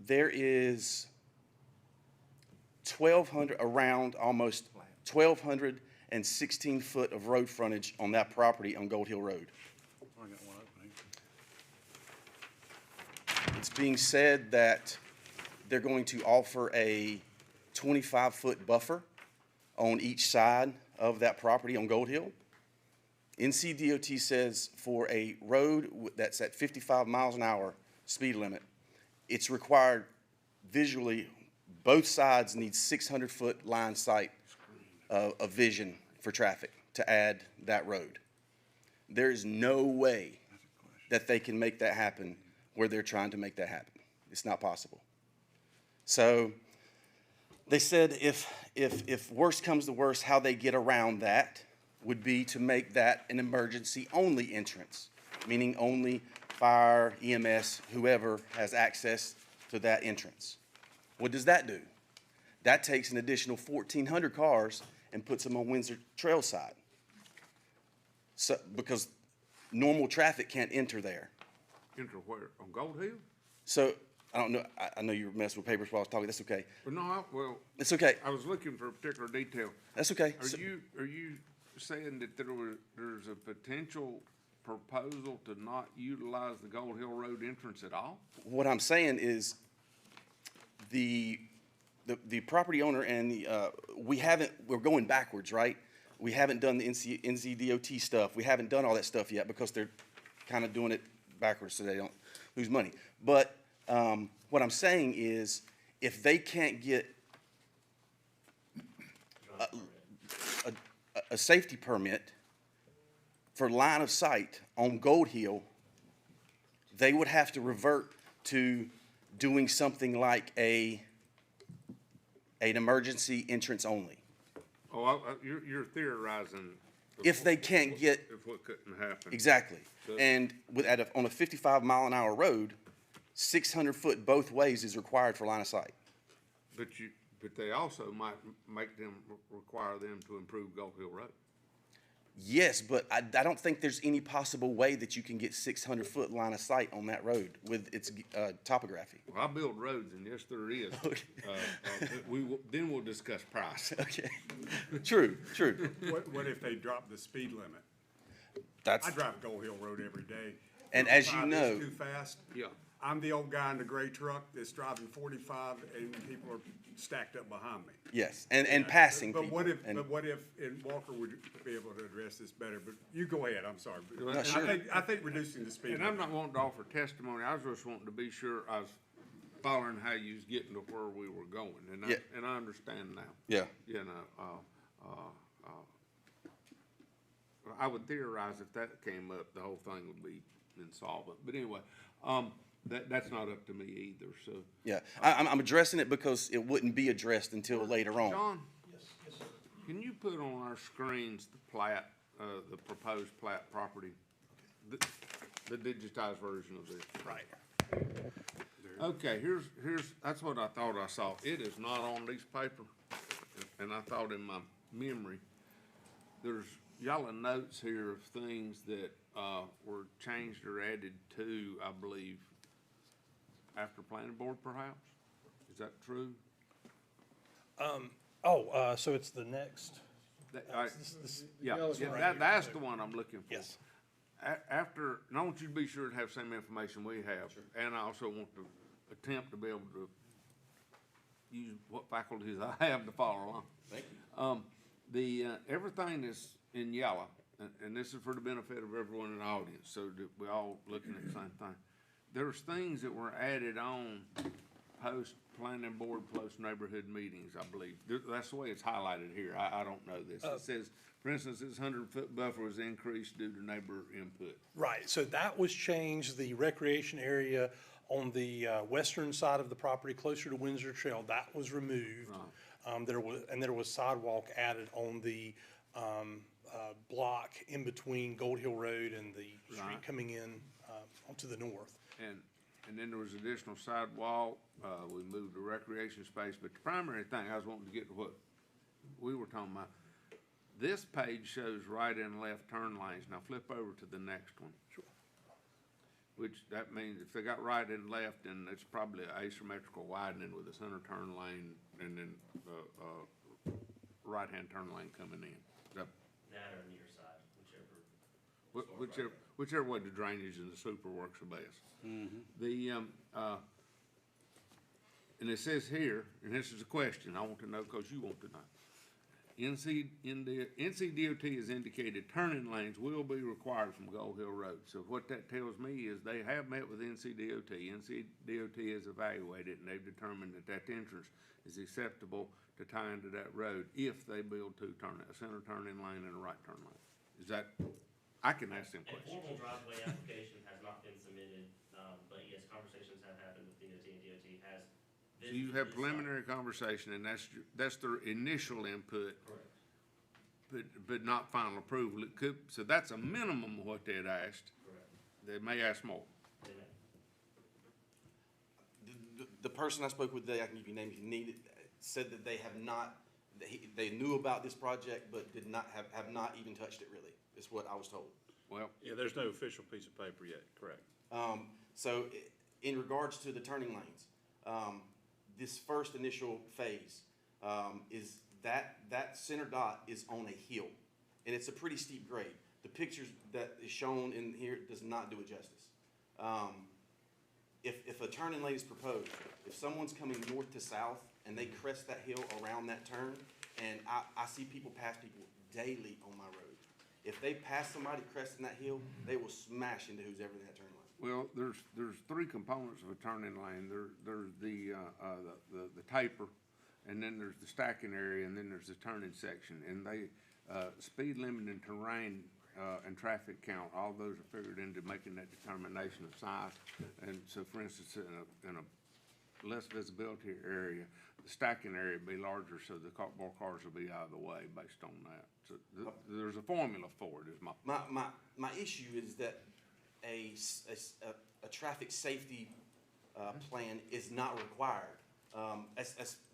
there is 1,200, around almost 1,216 foot of road frontage on that property on Gold Hill Road. I got one opening. It's being said that they're going to offer a 25-foot buffer on each side of that property on Gold Hill. NCDOT says for a road that's at 55 miles an hour speed limit, it's required visually, both sides need 600-foot line sight of vision for traffic to add that road. There is no way that they can make that happen where they're trying to make that happen. It's not possible. So they said if worst comes to worst, how they get around that would be to make that an emergency only entrance, meaning only fire, EMS, whoever has access to that entrance. What does that do? That takes an additional 1,400 cars and puts them on Windsor Trail side. So, because normal traffic can't enter there. Enter where? On Gold Hill? So, I don't know, I know you were messing with papers while I was talking, that's okay. Well, no, well. It's okay. I was looking for a particular detail. That's okay. Are you saying that there's a potential proposal to not utilize the Gold Hill Road entrance at all? What I'm saying is the property owner and we're going backwards, right? We haven't done the NCDOT stuff. We haven't done all that stuff yet because they're kind of doing it backwards so they don't lose money. But what I'm saying is if they can't get a safety permit for line of sight on Gold Hill, they would have to revert to doing something like an emergency entrance only. Oh, you're theorizing. If they can't get. If what couldn't happen. Exactly. So- And on a 55 mile an hour road, 600 foot both ways is required for line of sight. But they also might require them to improve Gold Hill Road. Yes, but I don't think there's any possible way that you can get 600 foot line of sight on that road with its topography. Well, I build roads, and yes, there is. Then we'll discuss price. Okay. True. What if they drop the speed limit? That's. I drive Gold Hill Road every day. And as you 45 know. is too fast. Yeah. I'm the old guy in the gray truck that's driving 45 and people are stacked up behind me. Yes, and passing But people. what if, and- and Walker would be able to address this better, but you go ahead, I'm sorry. No, sure. I think reducing the speed. And I'm not wanting to offer testimony, I was just wanting to be sure I was following how you was getting to where we were going, and Yeah. I understand now. Yeah. You know, I would theorize if that came up, the whole thing would be insolvent. But anyway, that's not up to me either, so. Yeah, I'm addressing it because it wouldn't be addressed until later on. John? Yes, sir. Can you put on our screens the plat, the proposed plat property? The digitized version of this? Right. Okay, that's what I thought I saw. It is not on these paper, and I thought in my memory, there's y'all notes here of things that, were changed or added to, I believe, after planning board perhaps? Is that true? So it's the next. Yeah, that's the one I'm looking for. Yes. After, and I want you to be sure to have same information we have, and I also want to attempt to be able to use what faculties I have to follow along. Thank you. Everything that's in yellow, and this is for the benefit of everyone in the audience, so that we're all looking at the same thing. There's things that were added on post-planning board, post-neighborhood meetings, I believe. That's the way it's highlighted here. I don't know this. It says, for instance, this 100-foot buffer was increased due to neighbor input. Right, so that was changed, the recreation area on the western side of the property, closer to Windsor Trail, that was removed. Right. There was sidewalk added on the block in between Gold Hill Road and the street Right. coming in onto the north. And then there was additional sidewalk, we moved the recreation space, but the primary thing I was wanting to get to what we were talking about. This page shows right and left turn lanes. Now flip over to the next one. Sure. Which that means if they got right and left, then it's probably an asymmetrical widening with a center turn lane and then right-hand turn lane coming in. That or near side, Whichever way the drainage and the super works the best. And it says here, and this is a question I want to know because you want to know. NCDOT has indicated turning lanes will be required from Gold Hill Road. So what that tells me is they have met with NCDOT. NCDOT has evaluated and they've determined that that entrance is acceptable to tie into that road if they build a center turning lane and a right turn lane. Is that, I can ask them A questions. formal driveway application has not been submitted, but yes, conversations have happened with DOT, and DOT has. So you have preliminary conversation and that's their initial input. Correct. But not final approval. It could, so that's a minimum of what they'd asked. Correct. They may ask more. They may. The person I spoke with today, I can give you a name if you need it, said that they have not, they knew about this project, but have not even touched it really, is what I was told. Well, Yeah, there's no official piece of paper yet, correct. So in regards to the turning lanes, this first initial phase, is that center dot is on a hill, and it's a pretty steep grade. The pictures that is shown in here does not do it justice. If a turning lane is proposed, if someone's coming north to south and they crest that hill around that turn, and I see people pass people daily on my road. If they pass somebody cresting that hill, they will smash into who's ever in that turn lane. well, there's three components of a turning lane. There's the taper, and then there's the stacking area, and then there's the turning section. And they, speed limit and terrain, and traffic count, all those are figured into making that determination of size. And so, for instance, in a less visibility area, the stacking area would be larger, so the more cars will be out of the way based on that. So there's a formula for it. Is My issue is that a traffic safety plan is not required,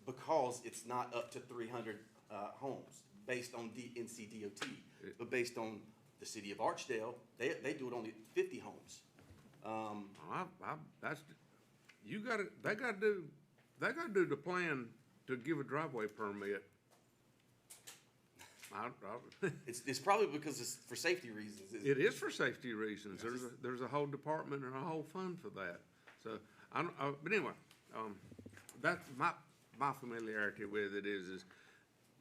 because it's not up to 300 homes based on NCDOT, but based on the city of Archdale, they do it only 50 homes. They gotta do the plan to give a driveway permit. It's probably because it's for safety reasons. It is for safety reasons. There's a whole department and a whole fund for that. So, but anyway, that's my familiarity with it is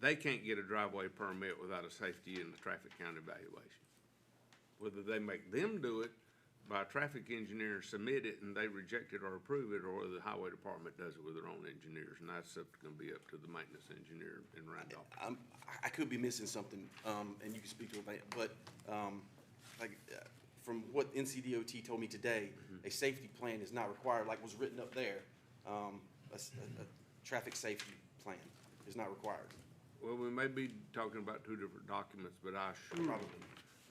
they can't get a driveway permit without a safety and a traffic count evaluation. Whether they make them do it by a traffic engineer, submit it and they reject it or approve it, or whether the highway department does it with their own engineers, and that's gonna be up to the maintenance engineer in Randolph. I could be missing something, and you can speak to it, but, from what NCDOT told me today, a safety plan is not required, like was written up there. A traffic safety plan is not required. Well, we may be talking about two different documents, but I assure you,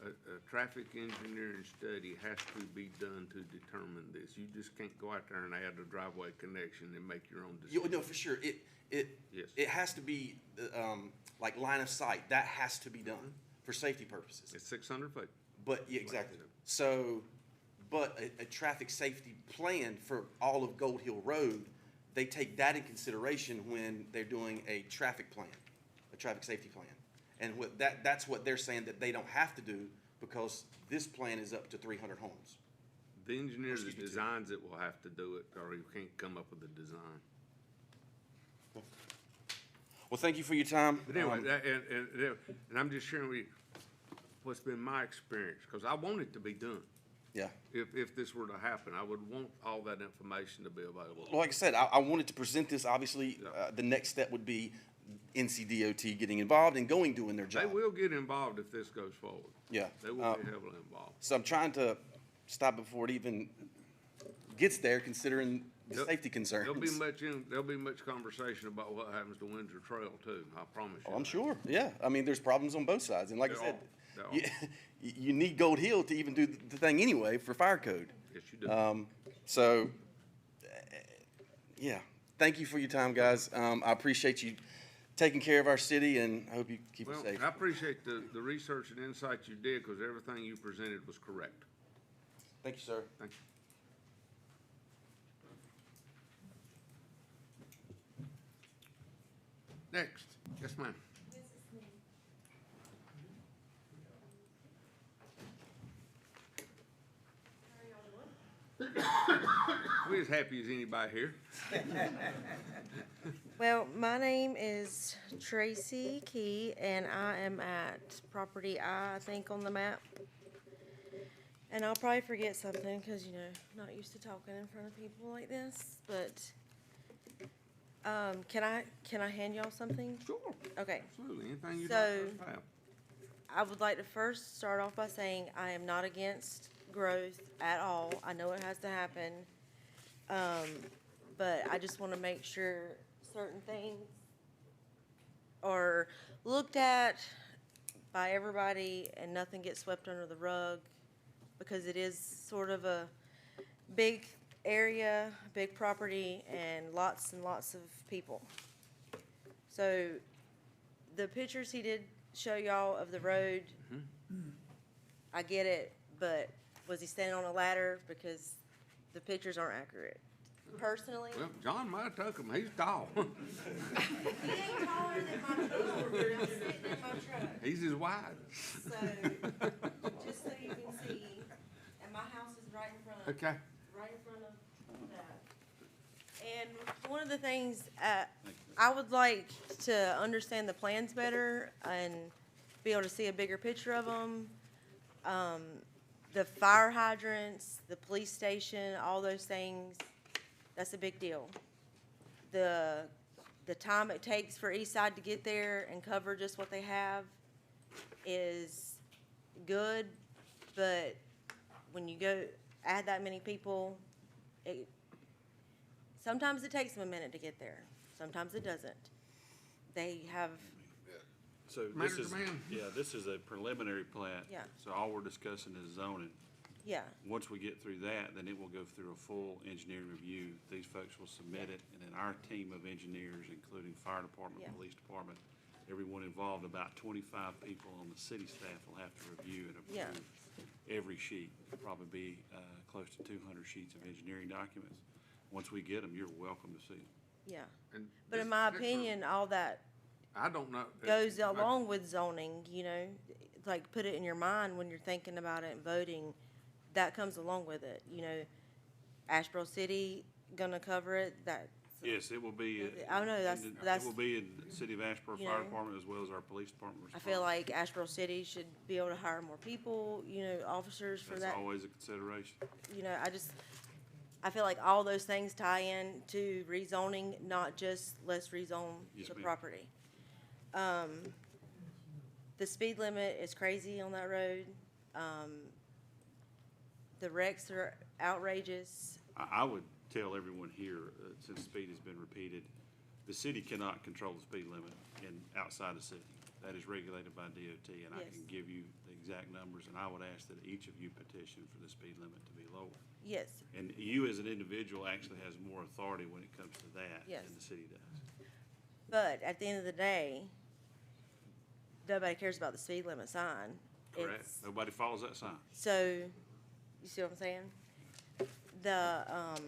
a traffic engineering study has to be done to determine this. You just can't go out there and add a driveway connection and make your own decision. No, for sure, it has to be, like line of sight, that has to be done for safety purposes. It's 600 feet. But, yeah, exactly. So, but a traffic safety plan for all of Gold Hill Road, they take that in consideration when they're doing a traffic plan, a traffic safety plan. And that's what they're saying that they don't have to do, because this plan is up to 300 homes. The engineer that designs it will have to do it, or you can't come up with a design. Well, thank you for your time. But anyway, and I'm just sharing with you what's been my experience, because I want it to be done. Yeah. If this were to happen, I would want all that information to be available. Well, like I said, I wanted to present this. Obviously, the next step would be NCDOT getting involved and doing their job. They will get involved if this goes forward. Yeah. They will be heavily involved. So I'm trying to stop before it even gets there, considering the safety concerns. There'll be much conversation about what happens to Windsor Trail too, I promise you. Oh, I'm sure, yeah. I mean, there's problems on both sides, and like I said, There are. you need Gold Hill to even do the thing anyway for fire code. Yes, you do. So, yeah, thank you for your time, guys. I appreciate you taking care of our city, and I hope you keep it Well, safe. I appreciate the research and insight you did, because everything you presented was correct. Thank you, sir. Thank you. Next, yes, ma'am. We're as happy as anybody here. Well, my name is Tracy Key, and I am at property I think, on the map. And I'll probably forget something, because, you know, I'm not used to talking in front of people like this, but, can I hand y'all something? Sure. Okay. Absolutely, anything you'd So, like to have. I would like to first start off by saying I am not against growth at all. I know it has to happen. But I just want to make sure certain things are looked at by everybody and nothing gets swept under the rug, because it is sort of a big area, big property, and lots of people. So the pictures he did show y'all of the road, I get it, but was he standing on a ladder? Because the pictures aren't accurate. Personally, Well, John might have took him, he's tall. he ain't taller than my truck. I'm sitting in my truck. He's as wide. So, just so you can see, and my house is right in front of. Okay. Right in front of that. And one of the things, I would like to understand the plans better and be able to see a bigger picture of them. The fire hydrants, the police station, all those things, that's a big deal. The time it takes for Eastside to get there and cover just what they have is good, but when you go add that many people, sometimes it takes them a minute to get there. Sometimes it doesn't. They have. So this is a preliminary plat. Yeah. So all we're discussing is zoning. Yeah. Once we get through that, then it will go through a full engineering review. These folks will submit it, and then our team of engineers, including fire department, Yeah. police department, everyone involved, about 25 people on the city staff will have to review and Yeah. approve every sheet. It'll probably be close to 200 sheets of engineering documents. Once we get them, you're welcome to see them. Yeah. And But in my opinion, all that I don't know. goes along with zoning, you know, like put it in your mind when you're thinking about it and voting, that comes along with it, you know. Asheboro City gonna cover it, that's Yes, it will be. I know, It will be in the City of Asheboro you Fire know, Department as well as our police department. I feel like Asheboro City should be able to hire more people, officers for That's that. always a consideration. I feel like all those things tie in to rezoning, not just let's rezone Yes, the ma'am. property. The speed limit is crazy on that road. The wrecks are outrageous. I would tell everyone here, since speed has been repeated, the city cannot control the speed limit outside the city. That is regulated by DOT, and I Yes. can give you the exact numbers, and I would ask that each of you petition for the speed limit to be lower. Yes, And you, as an individual, actually has more authority when it comes to that Yes. than the city does. but at the end of the day, nobody cares about the speed limit sign. Correct? It's- Nobody follows that sign. So, you see what I'm saying? That's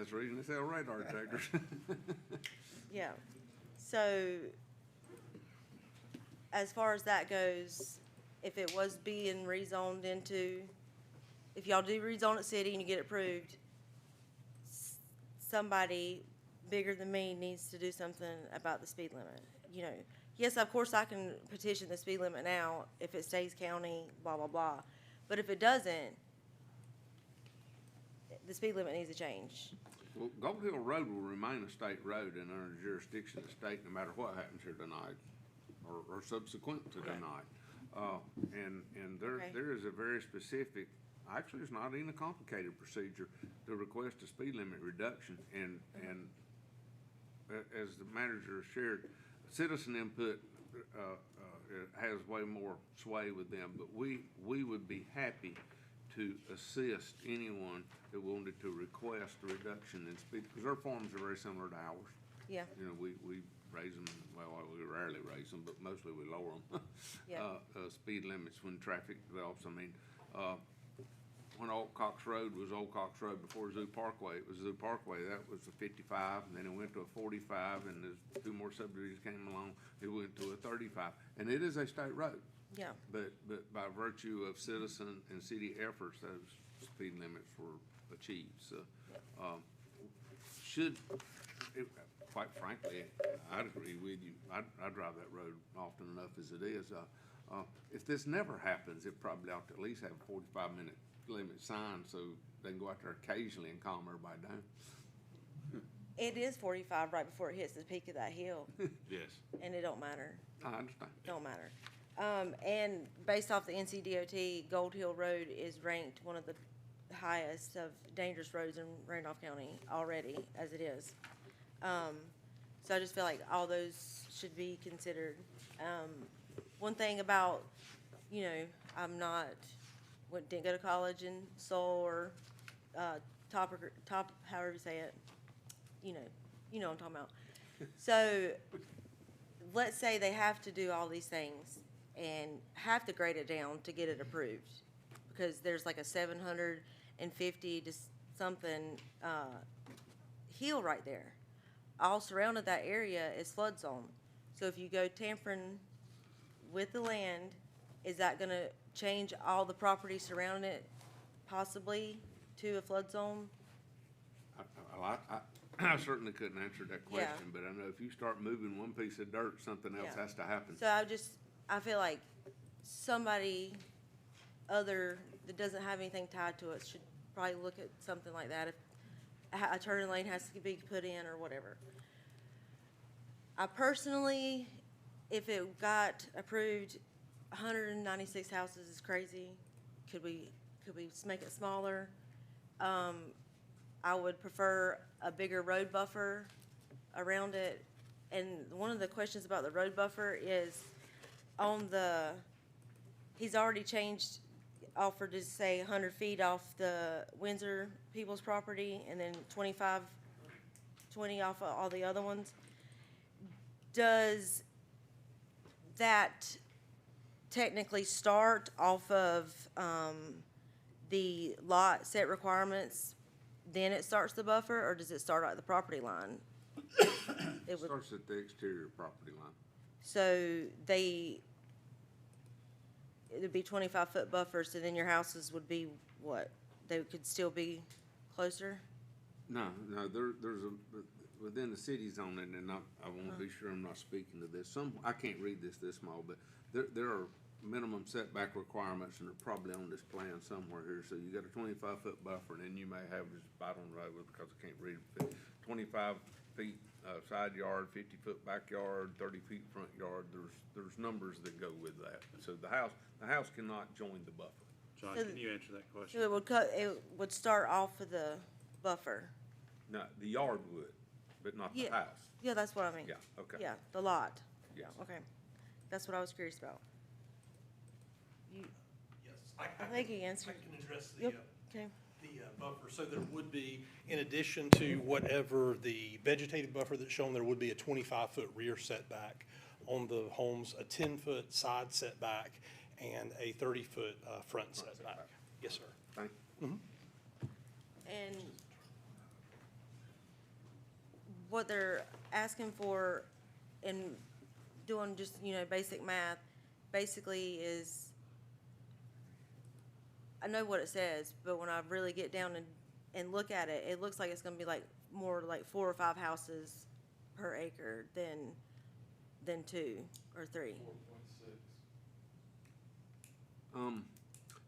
the reason they sell radar detectors. Yeah, so, as far as that goes, if it was being rezoned into, if y'all do rezone it city and you get it approved, somebody bigger than me needs to do something about the speed limit, Yes, of course, I can petition the speed limit now if it stays county, blah, blah, blah. But if it doesn't, the speed limit needs to change. Well, Gold Hill Road will remain a state road and under the jurisdiction of the state no matter what happens here tonight or subsequent to tonight. And Okay. there is a very specific, actually, it's not even a complicated procedure to request a speed limit reduction. And as the manager shared, citizen input, has way more sway with them, but we would be happy to assist anyone that wanted to request a reduction in speed, because our farms are very similar to ours. Yeah. We raise them, well, we rarely raise them, but mostly we lower them. Yeah. Speed limits when traffic develops, when Old Cox Road was Old Cox Road before Zoo Parkway, it was Zoo Parkway, that was a 55, and then it went to a 45, and as two more subdivisions came along, it went to a 35, and it is a state road. Yeah. But by virtue of citizen and city efforts, those speed limits were achieved, so, quite frankly, I'd agree with you, I drive that road often enough as it is, if this never happens, it probably ought to at least have a 45-minute limit sign, so they can go out there occasionally and calm everybody down. It is 45 right before it hits the peak of that hill, Yes. and it don't matter. I understand. Don't matter. And based off the NCDOT, Gold Hill Road is ranked one of the highest of dangerous roads in Randolph County already, as it is. So I just feel like all those should be considered. One thing about, didn't go to college in Seoul or, top, however you say it, you know what I'm talking about. So, let's say they have to do all these things and have to grade it down to get it approved, because there's like a 750 to something, hill right there. All surrounded that area is flood zone. So if you go tampering with the land, is that gonna change all the property surrounding it possibly to a flood zone? I certainly couldn't answer that Yeah. question, but I know if you start moving one piece of dirt, something else Yeah. has to happen. So I feel like somebody other that doesn't have anything tied to it should probably look at something like that, if a turning lane has to be put in or whatever. I personally, if it got approved, 196 houses is crazy. Could we make it smaller? I would prefer a bigger road buffer around it. And one of the questions about the road buffer is he's already offered to say 100 feet off the Windsor people's property and then 20 off of all the other ones. Does that technically start off of, the lot set requirements, then it starts the buffer, or does it start at the property line? It starts at the exterior property line. So it'd be 25-foot buffers, so then your houses would be what? They could still be closer? No, there's a, within the city zone, and I want to be sure I'm not speaking to this. I can't read this small, but there are minimum setback requirements, and they're probably on this plan somewhere here. So you got a 25-foot buffer, and then you may have, just I don't know, because I can't read it, 25 feet side yard, 50-foot backyard, 30 feet front yard. There's numbers that go with that. So the house cannot join the buffer. John, So can you answer that question? So it would start off of the buffer? No, the yard would, but not the Yeah. house. Yeah, that's what I mean. Yeah, okay. Yeah, the lot. Yes. Okay, that's what I was curious about. Yes, I think you answered. I can address Yep, okay. the buffer. So there would be, in addition to whatever the vegetative buffer that's shown, there would be a 25-foot rear setback on the homes, a 10-foot side setback, and a 30-foot front setback. Yes, sir. Thank you. And what they're asking for in doing just, basic math, basically is, I know what it says, but when I really get down and look at it, it looks like it's gonna be like more like 4 or 5 houses per acre than 2 or 3.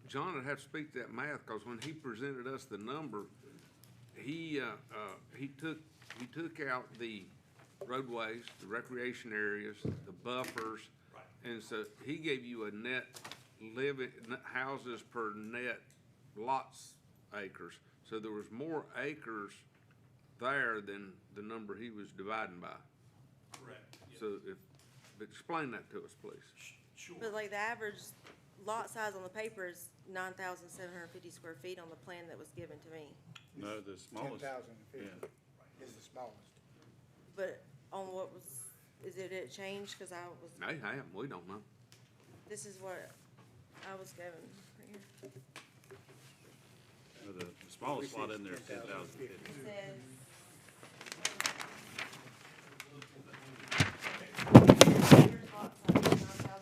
John would have to speak to that math, because when he presented us the number, he took out the roadways, the recreation areas, the buffers. Right. And so he gave you a net houses per net lots acres. So there was more acres there than the number he was dividing by. Correct. So explain that to us, please. Sure. But like the average lot size on the paper is 9,750 square feet on the plan that was given to me. No, the smallest. 10,050 Yeah. is the smallest. But on what was, it changed? Cause I was, They have, we don't know. this is what I was given right here. No, the smallest lot in there is 10,050. It says,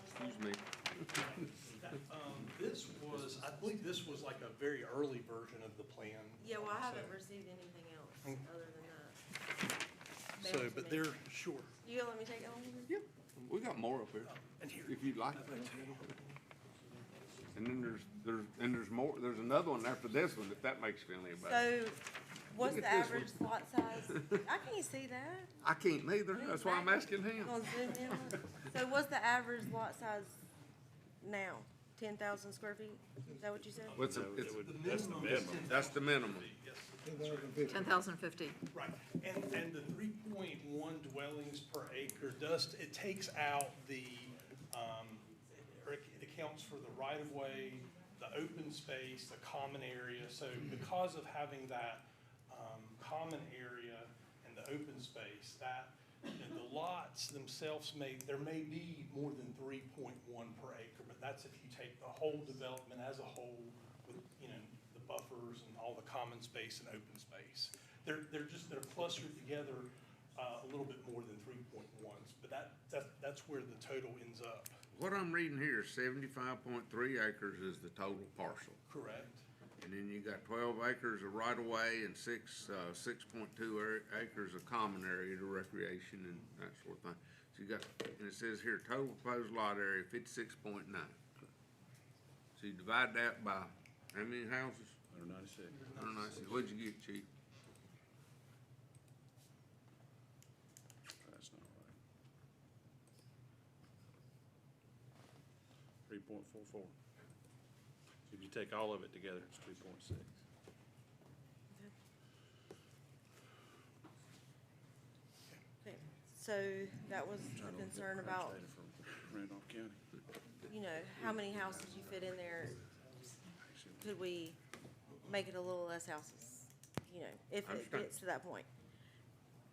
Excuse me. This was, I believe this was like a very early version of the plan. yeah, well, I haven't received anything else other than that. So, but they're, sure. You gonna let me take it home? Yep, we got more up here, if you'd like. And then there's more, there's another one after this one, if that makes you feel any better. So, what's Look the at this average lot size? I can't see that. I can't neither, that's why I'm asking him. You gonna zoom in on it? So what's the average lot size now? 10,000 square feet? Is that what you said? What's No, it's, that's the minimum. that's the minimum. 10,050. Right, and the 3.1 dwellings per acre it takes out or it accounts for the right-of-way, the open space, the common area. So because of having that common area and the open space, the lots themselves there may be more than 3.1 per acre, but that's if you take the whole development as a whole with, the buffers and all the common space and open space. They're clustered together a little bit more than 3.1s, but that's where the total ends up. What I'm reading here is 75.3 acres is the total parcel. Correct. And then you got 12 acres of right-of-way and 6.2 acres of common area to recreation and that sort of thing. So you got, and it says here, total proposed lot area 56.9. So you divide that by how many houses? 196. 196. What'd you get, chief? That's not right. 3.44. So if you take all of it together, it's 2.6. Okay, so that was a concern about, Randolph County. how many houses you fit in there. Could we make it a little less houses, if it gets to that point?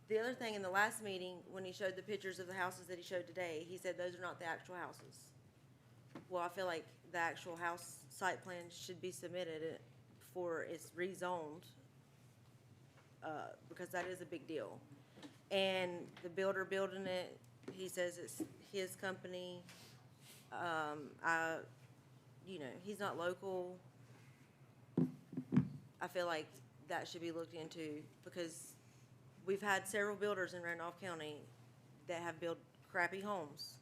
The other thing, in the last meeting, when he showed the pictures of the houses that he showed today, he said those are not the actual houses. Well, I feel like the actual house site plan should be submitted before it's rezoned, because that is a big deal. And the builder building it, he says it's his company. I you know, he's not local. I feel like that should be looked into, because we've had several builders in Randolph County that have built crappy homes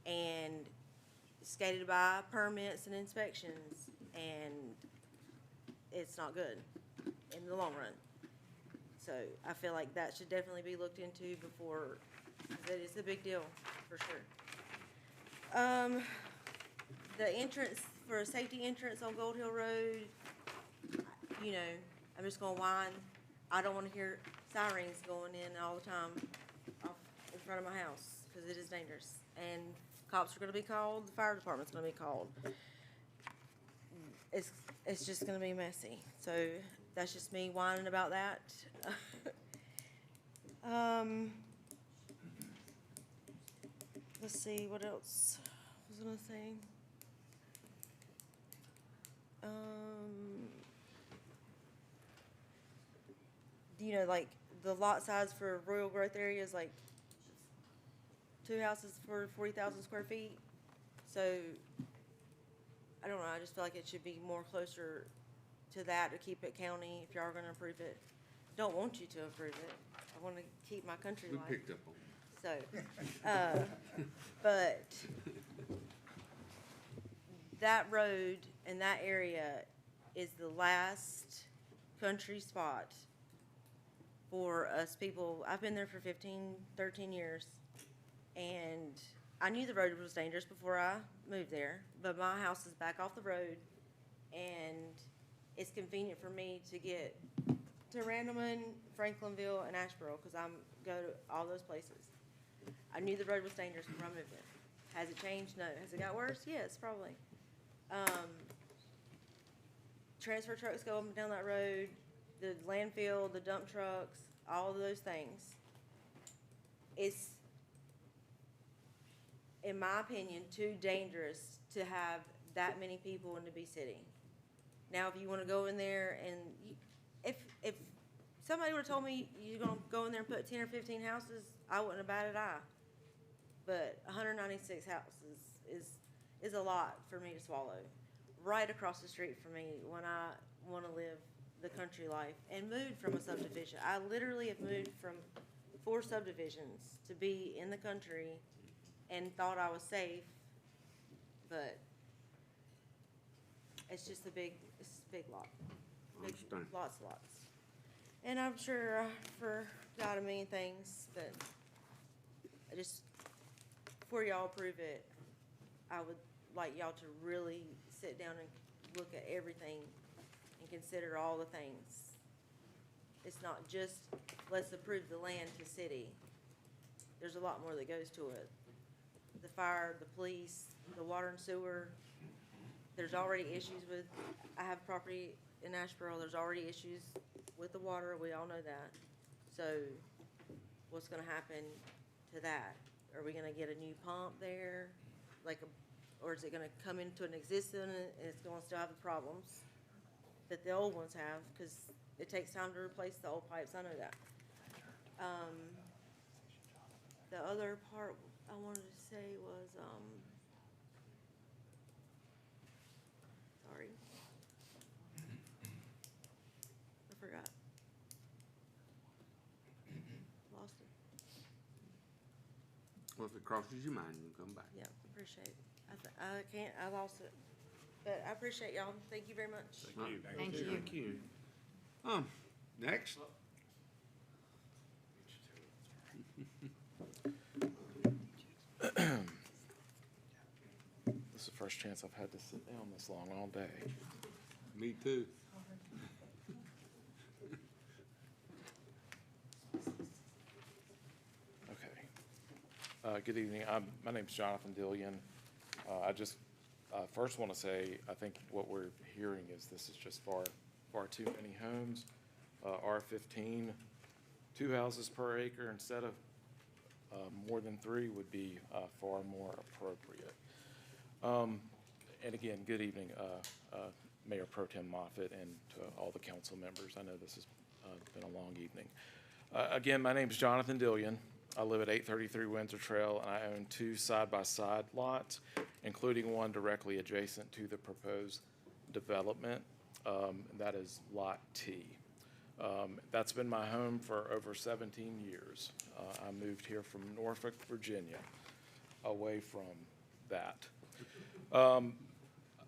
and skated by permits and inspections, and it's not good in the long run. So I feel like that should definitely be looked into before, that is a big deal, for sure. The entrance, for a safety entrance on Gold Hill Road, you know, I'm just gonna whine. I don't wanna hear sirens going in all the time off in front of my house, because it is dangerous. And cops are gonna be called, the fire department's gonna be called. It's just gonna be messy. So that's just me whining about that. Let's see, what else was I gonna say? You know, like, the lot size for rural growth areas, like 2 houses for 40,000 square feet. So, I don't know, I just feel like it should be more closer to that, to keep it county, if y'all are gonna approve it. Don't want you to approve it. I wanna keep my country We life. picked up on So, but that road and that area is the last country spot for us people. I've been there for 13 years, and I knew the road was dangerous before I moved there, but my house is back off the road, and it's convenient for me to get to Randleman, Franklinville, and Asheboro, because I'm go to all those places. I knew the road was dangerous before I moved there. Has it changed? No. Has it got worse? Yes, probably. Transfer trucks go up and down that road, the landfill, the dump trucks, all of those things. It's, in my opinion, too dangerous to have that many people in the big city. Now, if you wanna go in there and, if somebody would've told me you're gonna go in there and put 10 or 15 houses, I wouldn't have batted an eye. But 196 houses is a lot for me to swallow. Right across the street from me when I wanna live the country life and moved from a subdivision. I literally have moved from 4 subdivisions to be in the country and thought I was safe, but it's just it's a big lot. Big, lots. And I'm sure I forgot a million things, but I just, before y'all approve it, I would like y'all to really sit down and look at everything and consider all the things. It's not just, let's approve the land to city. There's a lot more that goes to it. The fire, the police, the water and sewer. There's already issues with, I have property in Asheboro, there's already issues with the water, we all know that. So, what's gonna happen to that? Are we gonna get a new pump there? Or is it gonna come into an existing and it's gonna still have the problems that the old ones have? Cause it takes time to replace the old pipes, I know that. The other part I wanted to say was, sorry. I forgot. Lost it. Well, if it crosses your mind, you can come back. Yeah, appreciate it. I lost it. But I appreciate y'all. Thank you very much. Thank you. Thank you. Next. This is the first chance I've had to sit down this long all day. Me too. Okay. Good evening. My name's Jonathan Dillion. I just first want to say I think what we're hearing is this is just far too many homes. R15, 2 houses per acre instead of more than 3 would be far more appropriate. And again, good evening, Mayor Pro Tem Moffitt and to all the council members. I know this has been a long evening. Again, my name is Jonathan Dillion. I live at 833 Windsor Trail, and I own 2 side-by-side lots, including one directly adjacent to the proposed development, and that is Lot T. That's been my home for over 17 years. I moved here from Norfolk, Virginia, away from that.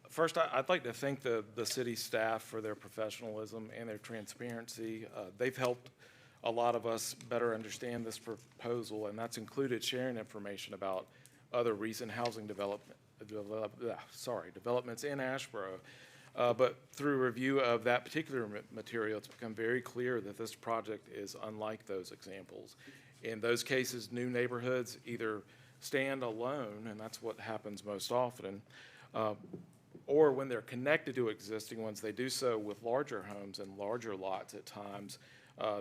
First, I'd like to thank the city staff for their professionalism and their transparency. They've helped a lot of us better understand this proposal, and that's included sharing information about other recent housing developments in Asheboro. But through review of that particular material, it's become very clear that this project is unlike those examples. In those cases, new neighborhoods either stand alone, and that's what happens most often, or when they're connected to existing ones, they do so with larger homes and larger lots at times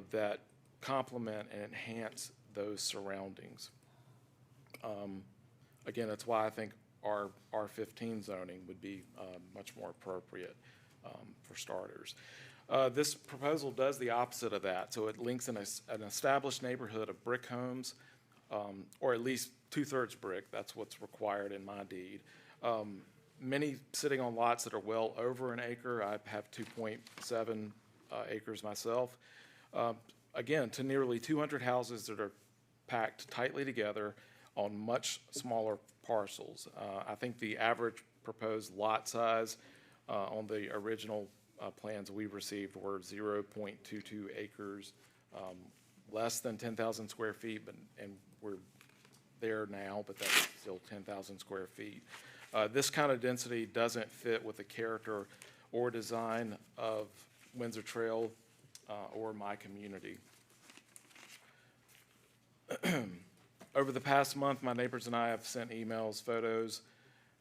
that complement and enhance those surroundings. Again, that's why I think our R15 zoning would be much more appropriate for starters. This proposal does the opposite of that. So it links an established neighborhood of brick homes, or at least 2/3 brick. That's what's required in my deed. Many sitting on lots that are well over an acre. I have 2.7 acres myself. Again, to nearly 200 houses that are packed tightly together on much smaller parcels. I think the average proposed lot size on the original plans we received were 0.22 acres, less than 10,000 square feet, and we're there now, but that's still 10,000 square feet. This kind of density doesn't fit with the character or design of Windsor Trail or my community. Over the past month, my neighbors and I have sent emails, photos,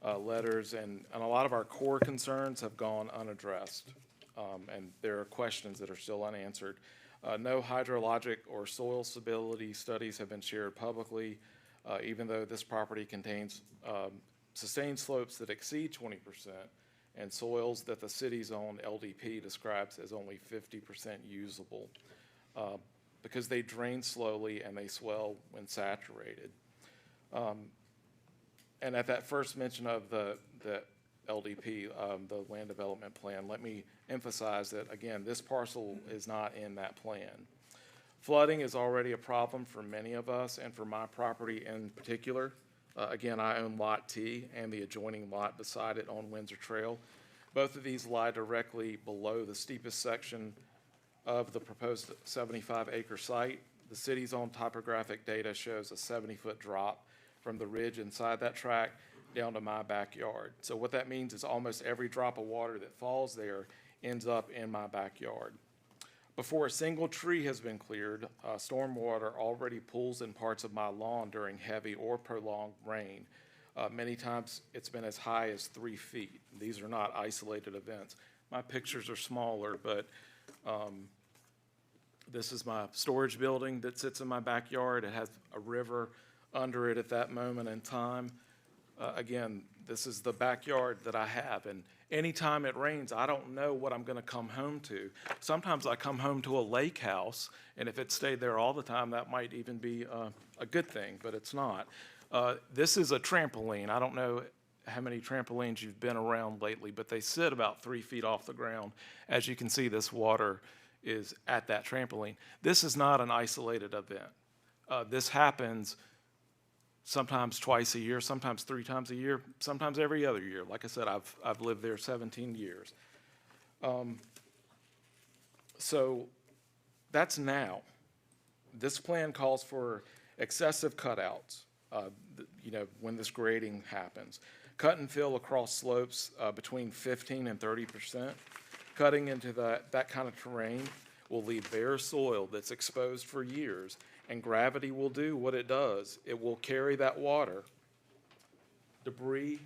letters, and a lot of our core concerns have gone unaddressed, and there are questions that are still unanswered. No hydrologic or soil stability studies have been shared publicly, even though this property contains sustained slopes that exceed 20% and soils that the city's own LDP describes as only 50% usable, because they drain slowly and they swell when saturated. And at that first mention of the LDP, the land development plan, let me emphasize that, again, this parcel is not in that plan. Flooding is already a problem for many of us, and for my property in particular. Again, I own Lot T and the adjoining lot beside it on Windsor Trail. Both of these lie directly below the steepest section of the proposed 75-acre site. The city's own topographic data shows a 70-foot drop from the ridge inside that tract down to my backyard. So what that means is almost every drop of water that falls there ends up in my backyard. Before a single tree has been cleared, stormwater already pools in parts of my lawn during heavy or prolonged rain. Many times it's been as high as 3 feet. These are not isolated events. My pictures are smaller, but this is my storage building that sits in my backyard. It has a river under it at that moment in time. Again, this is the backyard that I have, and anytime it rains, I don't know what I'm going to come home to. Sometimes I come home to a lake house, and if it stayed there all the time, that might even be a good thing, but it's not. This is a trampoline. I don't know how many trampolines you've been around lately, but they sit about 3 feet off the ground. As you can see, this water is at that trampoline. This is not an isolated event. This happens sometimes twice a year, sometimes 3 times a year, sometimes every other year. Like I said, I've lived there 17 years. So that's now. This plan calls for excessive cutouts, when this grading happens. Cut and fill across slopes between 15 and 30%. Cutting into that kind of terrain will leave bare soil that's exposed for years, and gravity will do what it does. It will carry that water, debris,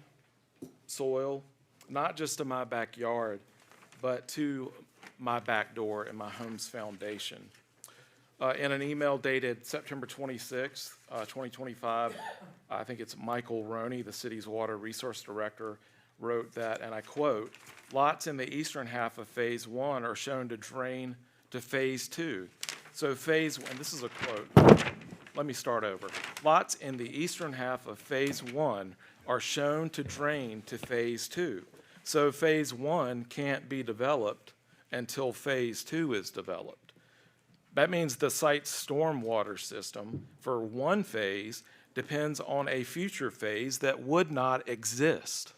soil, not just to my backyard, but to my back door and my home's foundation. In an email dated September 26, 2025, I think it's Michael Roney, the city's water resource director, wrote that, and I quote, "Lots in the eastern half of Phase 1 are shown to drain to Phase 2. So and this is a quote, let me start over. Lots in the eastern half of Phase 1 are shown to drain to Phase 2. So Phase 1 can't be developed until Phase 2 is developed. That means the site's stormwater system for one phase depends on a future phase that would not exist.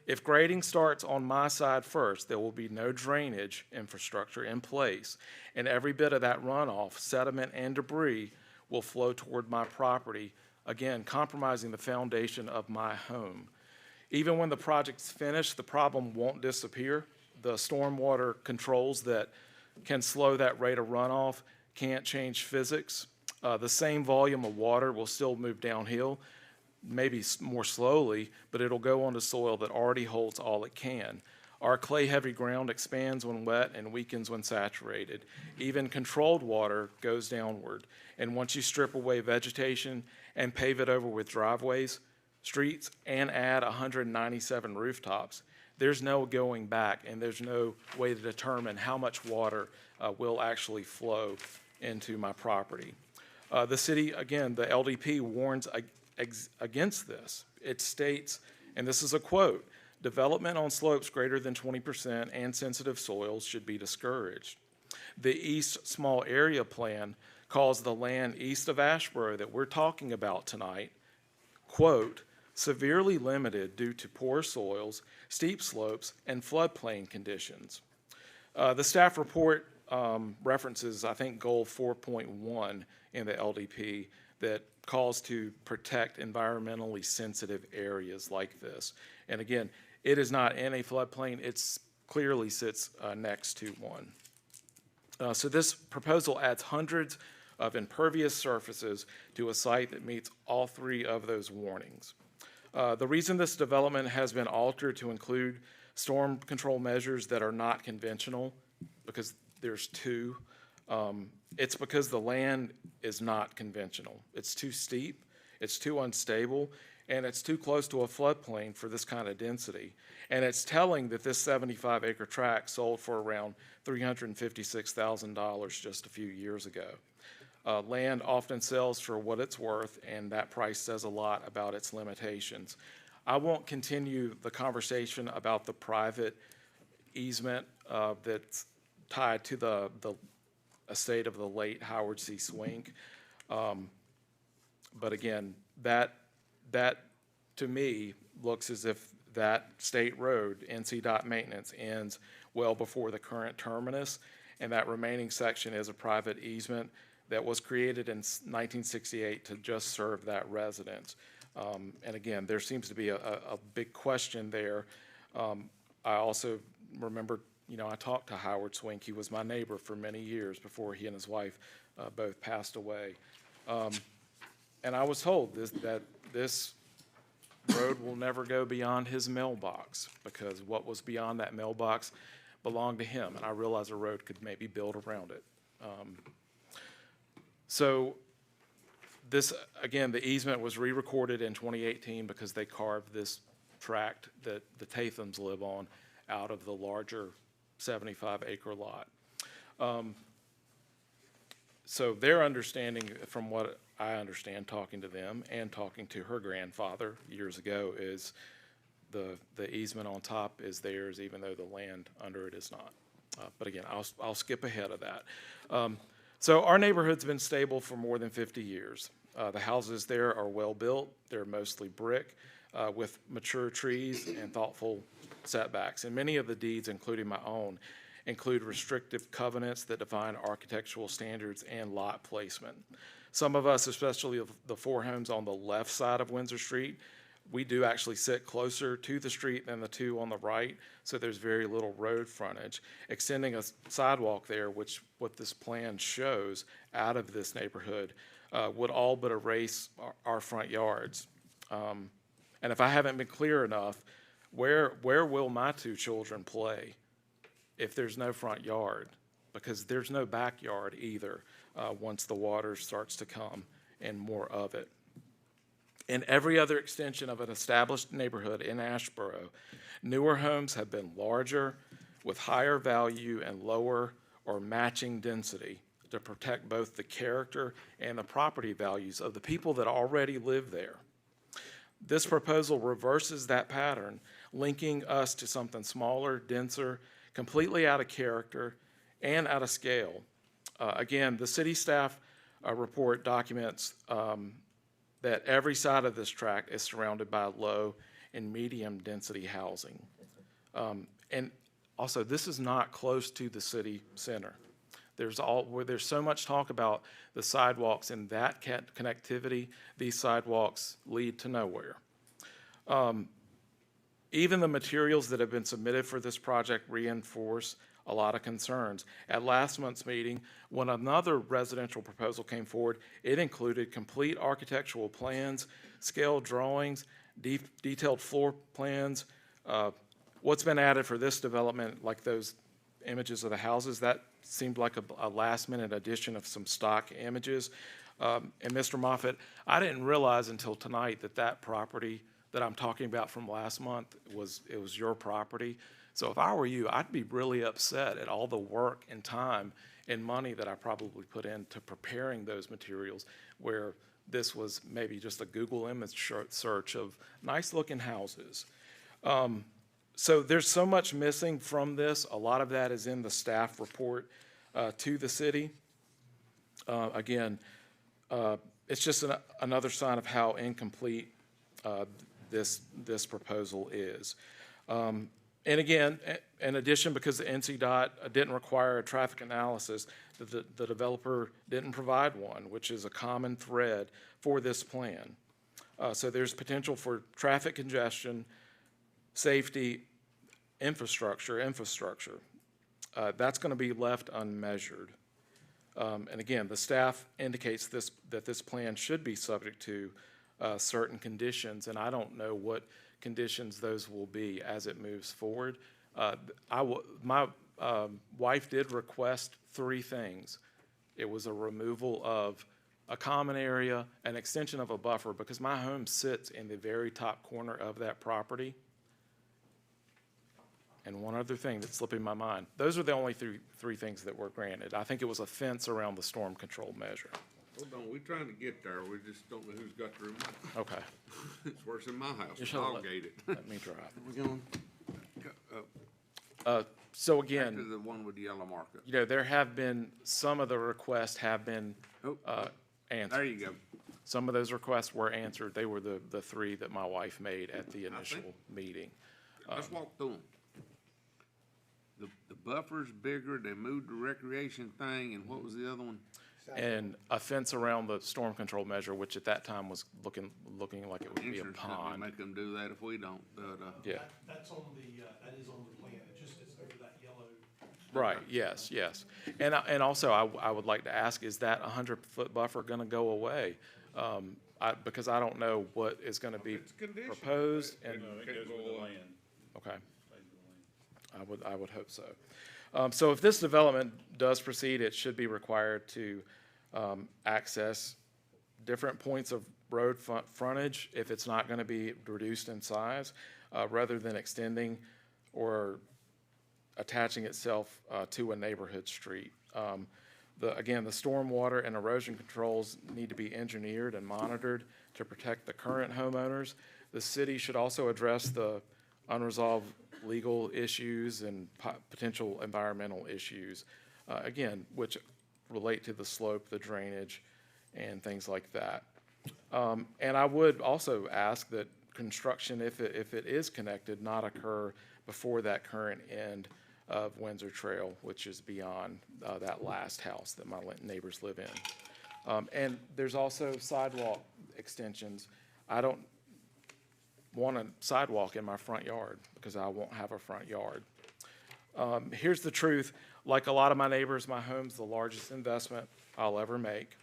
If grading starts on my side first, there will be no drainage infrastructure in place, and every bit of that runoff, sediment, and debris will flow toward my property, again, compromising the foundation of my home. Even when the project's finished, the problem won't disappear. The stormwater controls that can slow that rate of runoff can't change physics. The same volume of water will still move downhill, maybe more slowly, but it'll go onto soil that already holds all it can. Our clay-heavy ground expands when wet and weakens when saturated. Even controlled water goes downward. And once you strip away vegetation and pave it over with driveways, streets, and add 197 rooftops, there's no going back, and there's no way to determine how much water will actually flow into my property. The city, again, the LDP warns against this. It states, and this is a quote, "Development on slopes greater than 20% and sensitive soils should be discouraged." The East Small Area Plan calls the land east of Asheboro that we're talking about tonight, quote, "severely limited due to poor soils, steep slopes, and floodplain conditions." The staff report references, I think, goal 4.1 in the LDP that calls to protect environmentally sensitive areas like this. And again, it is not in a floodplain. It clearly sits next to one. So this proposal adds hundreds of impervious surfaces to a site that meets all three of those warnings. The reason this development has been altered to include storm control measures that are not conventional, because there's two, it's because the land is not conventional. It's too steep, it's too unstable, and it's too close to a floodplain for this kind of density. And it's telling that this 75-acre tract sold for around $356,000 just a few years ago. Land often sells for what it's worth, and that price says a lot about its limitations. I won't continue the conversation about the private easement that's tied to the estate of the late Howard C. Swink. But again, that to me looks as if that state road, NC-DOT maintenance, ends well before the current terminus, and that remaining section is a private easement that was created in 1968 to just serve that residence. And again, there seems to be a big question there. I also remember, I talked to Howard Swink. He was my neighbor for many years before he and his wife both passed away. And I was told that this road will never go beyond his mailbox, because what was beyond that mailbox belonged to him, and I realized a road could maybe build around it. So this, again, the easement was re-recorded in 2018 because they carved this tract that the Tathams live on out of the larger 75-acre lot. So their understanding, from what I understand talking to them and talking to her grandfather years ago, is the easement on top is theirs, even though the land under it is not. But again, I'll skip ahead of that. So our neighborhood's been stable for more than 50 years. The houses there are well built. They're mostly brick with mature trees and thoughtful setbacks. And many of the deeds, including my own, include restrictive covenants that define architectural standards and lot placement. Some of us, especially the four homes on the left side of Windsor Street, we do actually sit closer to the street than the two on the right, so there's very little road frontage. Extending a sidewalk there, which what this plan shows out of this neighborhood, would all but erase our front yards. And if I haven't been clear enough, where will my two children play if there's no front yard? Because there's no backyard either once the water starts to come and more of it. In every other extension of an established neighborhood in Asheboro, newer homes have been larger, with higher value and lower or matching density, to protect both the character and the property values of the people that already live there. This proposal reverses that pattern, linking us to something smaller, denser, completely out of character, and out of scale. Again, the city staff report documents that every side of this tract is surrounded by low and medium density housing. And also, this is not close to the city center. There's so much talk about the sidewalks and that connectivity. These sidewalks lead to nowhere. Even the materials that have been submitted for this project reinforce a lot of concerns. At last month's meeting, when another residential proposal came forward, it included complete architectural plans, scale drawings, detailed floor plans. What's been added for this development, like those images of the houses, that seemed like a last-minute addition of some stock images. And Mr. Moffett, I didn't realize until tonight that that property that I'm talking about from last month was your property. So if I were you, I'd be really upset at all the work and time and money that I probably put into preparing those materials, where this was maybe just a Google image search of nice-looking houses. So there's so much missing from this. A lot of that is in the staff report to the city. Again, it's just another sign of how incomplete this proposal is. And again, in addition, because the NCDOT didn't require a traffic analysis, the developer didn't provide one, which is a common thread for this plan. So there's potential for traffic congestion, safety, infrastructure. That's going to be left unmeasured. And again, the staff indicates that this plan should be subject to certain conditions, and I don't know what conditions those will be as it moves forward. My wife did request 3 things. It was a removal of a common area, an extension of a buffer, because my home sits in the very top corner of that property. And one other thing that's slipping my mind. Those are the only three things that were granted. I think it was a fence around the storm control measure. Hold on, we're trying to get there. We just don't know who's got the remote. Okay. It's worse than my house. You shall I'll let- gate it. Let me drive. We're going. So Back to again, the one with the yellow marker. you know, there have been, some of the requests have been answered. There you go. Some of those requests were answered. They were the 3 that my wife made at the initial meeting. Let's walk through them. The buffer's bigger, they moved the recreation thing, and what was the other one? And a fence around the storm control measure, which at that time was looking like it would be a Insurance company pond. make them do that if we don't, but, Yeah. That's on that is on the plan, it's over that yellow. Right, yes. And also, I would like to ask, is that 100-foot buffer gonna go away? Because I don't know what is gonna be proposed and. Okay. I would hope so. So if this development does proceed, it should be required to access different points of road frontage if it's not gonna be reduced in size, rather than extending or attaching itself to a neighborhood street. Again, the stormwater and erosion controls need to be engineered and monitored to protect the current homeowners. The city should also address the unresolved legal issues and potential environmental issues, again, which relate to the slope, the drainage, and things like that. And I would also ask that construction, if it is connected, not occur before that current end of Windsor Trail, which is beyond that last house that my neighbors live in. And there's also sidewalk extensions. I don't want a sidewalk in my front yard because I won't have a front yard. Here's the truth. Like a lot of my neighbors, my home's the largest investment I'll ever make.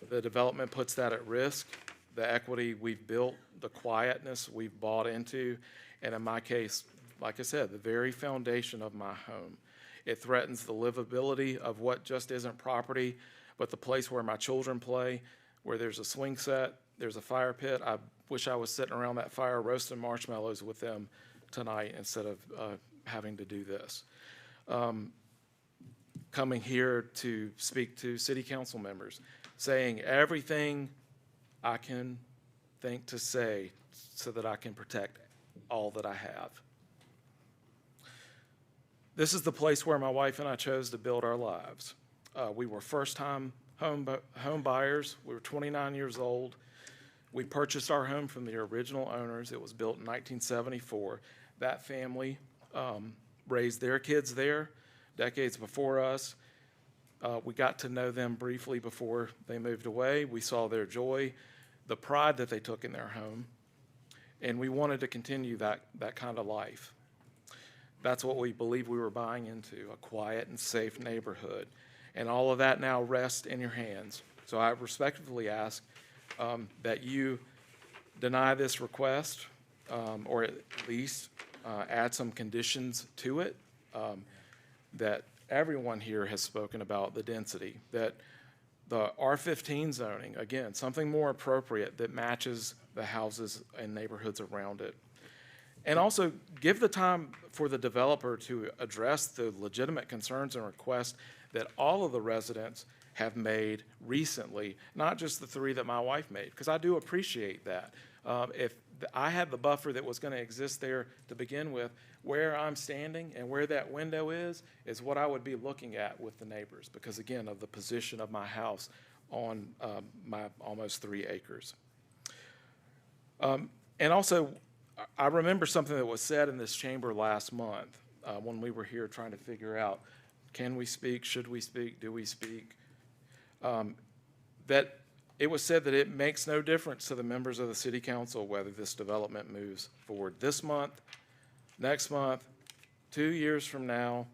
The development puts that at risk, the equity we've built, the quietness we've bought into, and in my case, like I said, the very foundation of my home. It threatens the livability of what just isn't property, but the place where my children play, where there's a swing set, there's a fire pit. I wish I was sitting around that fire roasting marshmallows with them tonight instead of having to do this. coming here to speak to city council members, saying everything I can think to say so that I can protect all that I have. This is the place where my wife and I chose to build our lives. We were first-time home buyers. We were 29 years old. We purchased our home from the original owners. It was built in 1974. That family raised their kids there decades before us. We got to know them briefly before they moved away. We saw their joy, the pride that they took in their home, and we wanted to continue that kind of life. That's what we believed we were buying into, a quiet and safe neighborhood. And all of that now rests in your hands. So I respectfully ask that you deny this request, or at least add some conditions to it, that everyone here has spoken about the density, that the R15 zoning, again, something more appropriate that matches the houses and neighborhoods around it. And also give the time for the developer to address the legitimate concerns and requests that all of the residents have made recently, not just the 3 that my wife made, because I do appreciate that. If I had the buffer that was going to exist there to begin with, where I'm standing and where that window is what I would be looking at with the neighbors, because again, of the position of my house on my almost 3 acres. And also, I remember something that was said in this chamber last month when we were here trying to figure out, can we speak, should we speak, do we speak? That it was said that it makes no difference to the members of the city council whether this development moves forward this month, next month, 2 years from now,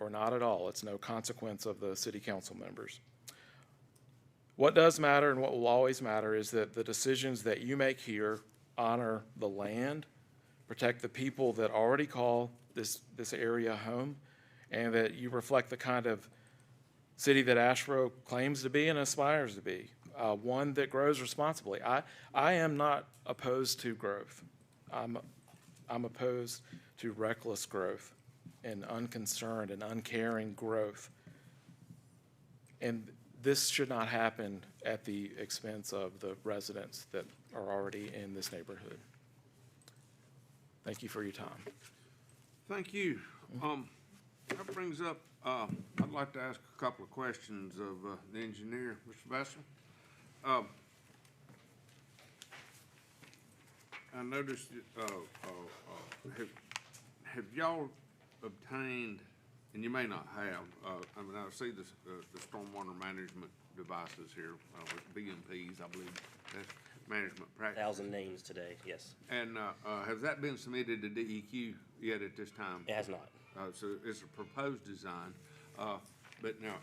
or not at all. It's no consequence of the city council members. What does matter and what will always matter is that the decisions that you make here honor the land, protect the people that already call this area home, and that you reflect the kind of city that Asheboro claims to be and aspires to be, one that grows responsibly. I am not opposed to growth. I'm opposed to reckless growth and unconcerned and uncaring growth. And this should not happen at the expense of the residents that are already in this neighborhood. Thank you for your time. Thank you. That brings up, I'd like to ask a couple of questions of the engineer, Mr. Bessel. I noticed, have y'all obtained, and you may not have, I mean, I see the stormwater management devices here with BMPs, I believe, that's management practice. 1,000 names today, yes. And has that been submitted to DEQ yet at this time? It has not. So it's a proposed design, but now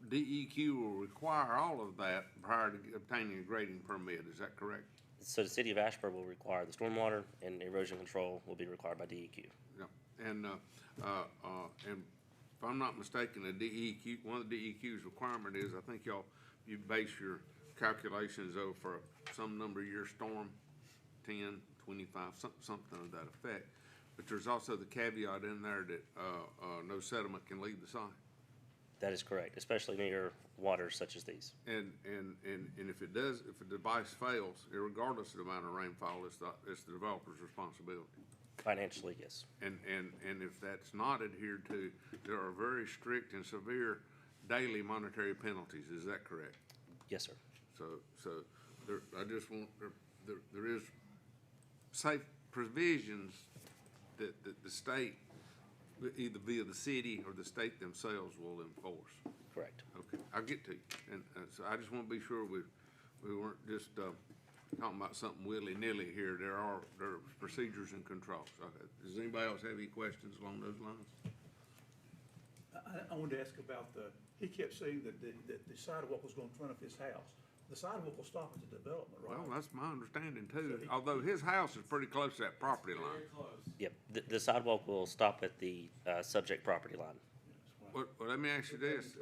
DEQ will require all of that prior to obtaining a grading permit, is that correct? So the city of Asheboro will require the stormwater, and erosion control will be required by DEQ. Yeah, and if I'm not mistaken, the DEQ, one of the DEQ's requirement is, I think you base your calculations over for some number of year storm, 10, 25, something of that effect. But there's also the caveat in there that no sediment can leave the site. That is correct, especially near waters such as these. And if it does, if the device fails, regardless of the amount of rainfall, it's the developer's responsibility. Financially, yes. And if that's not adhered to, there are very strict and severe daily monetary penalties. Is that correct? Yes, sir. So there, I just want, there is safe provisions that the state, either via the city or the state themselves, will enforce. Correct. Okay, I'll get to you. And so I just want to be sure we weren't just talking about something willy-nilly here. There are procedures and controls. Okay. Does anybody else have any questions along those lines? I wanted to ask about he kept saying that the sidewalk was going in front of his house. The sidewalk will stop at the development, right? Well, that's my understanding too, although his house is pretty close to that property line. Very close. Yep, the sidewalk will stop at the subject property line. Well, let me ask you this,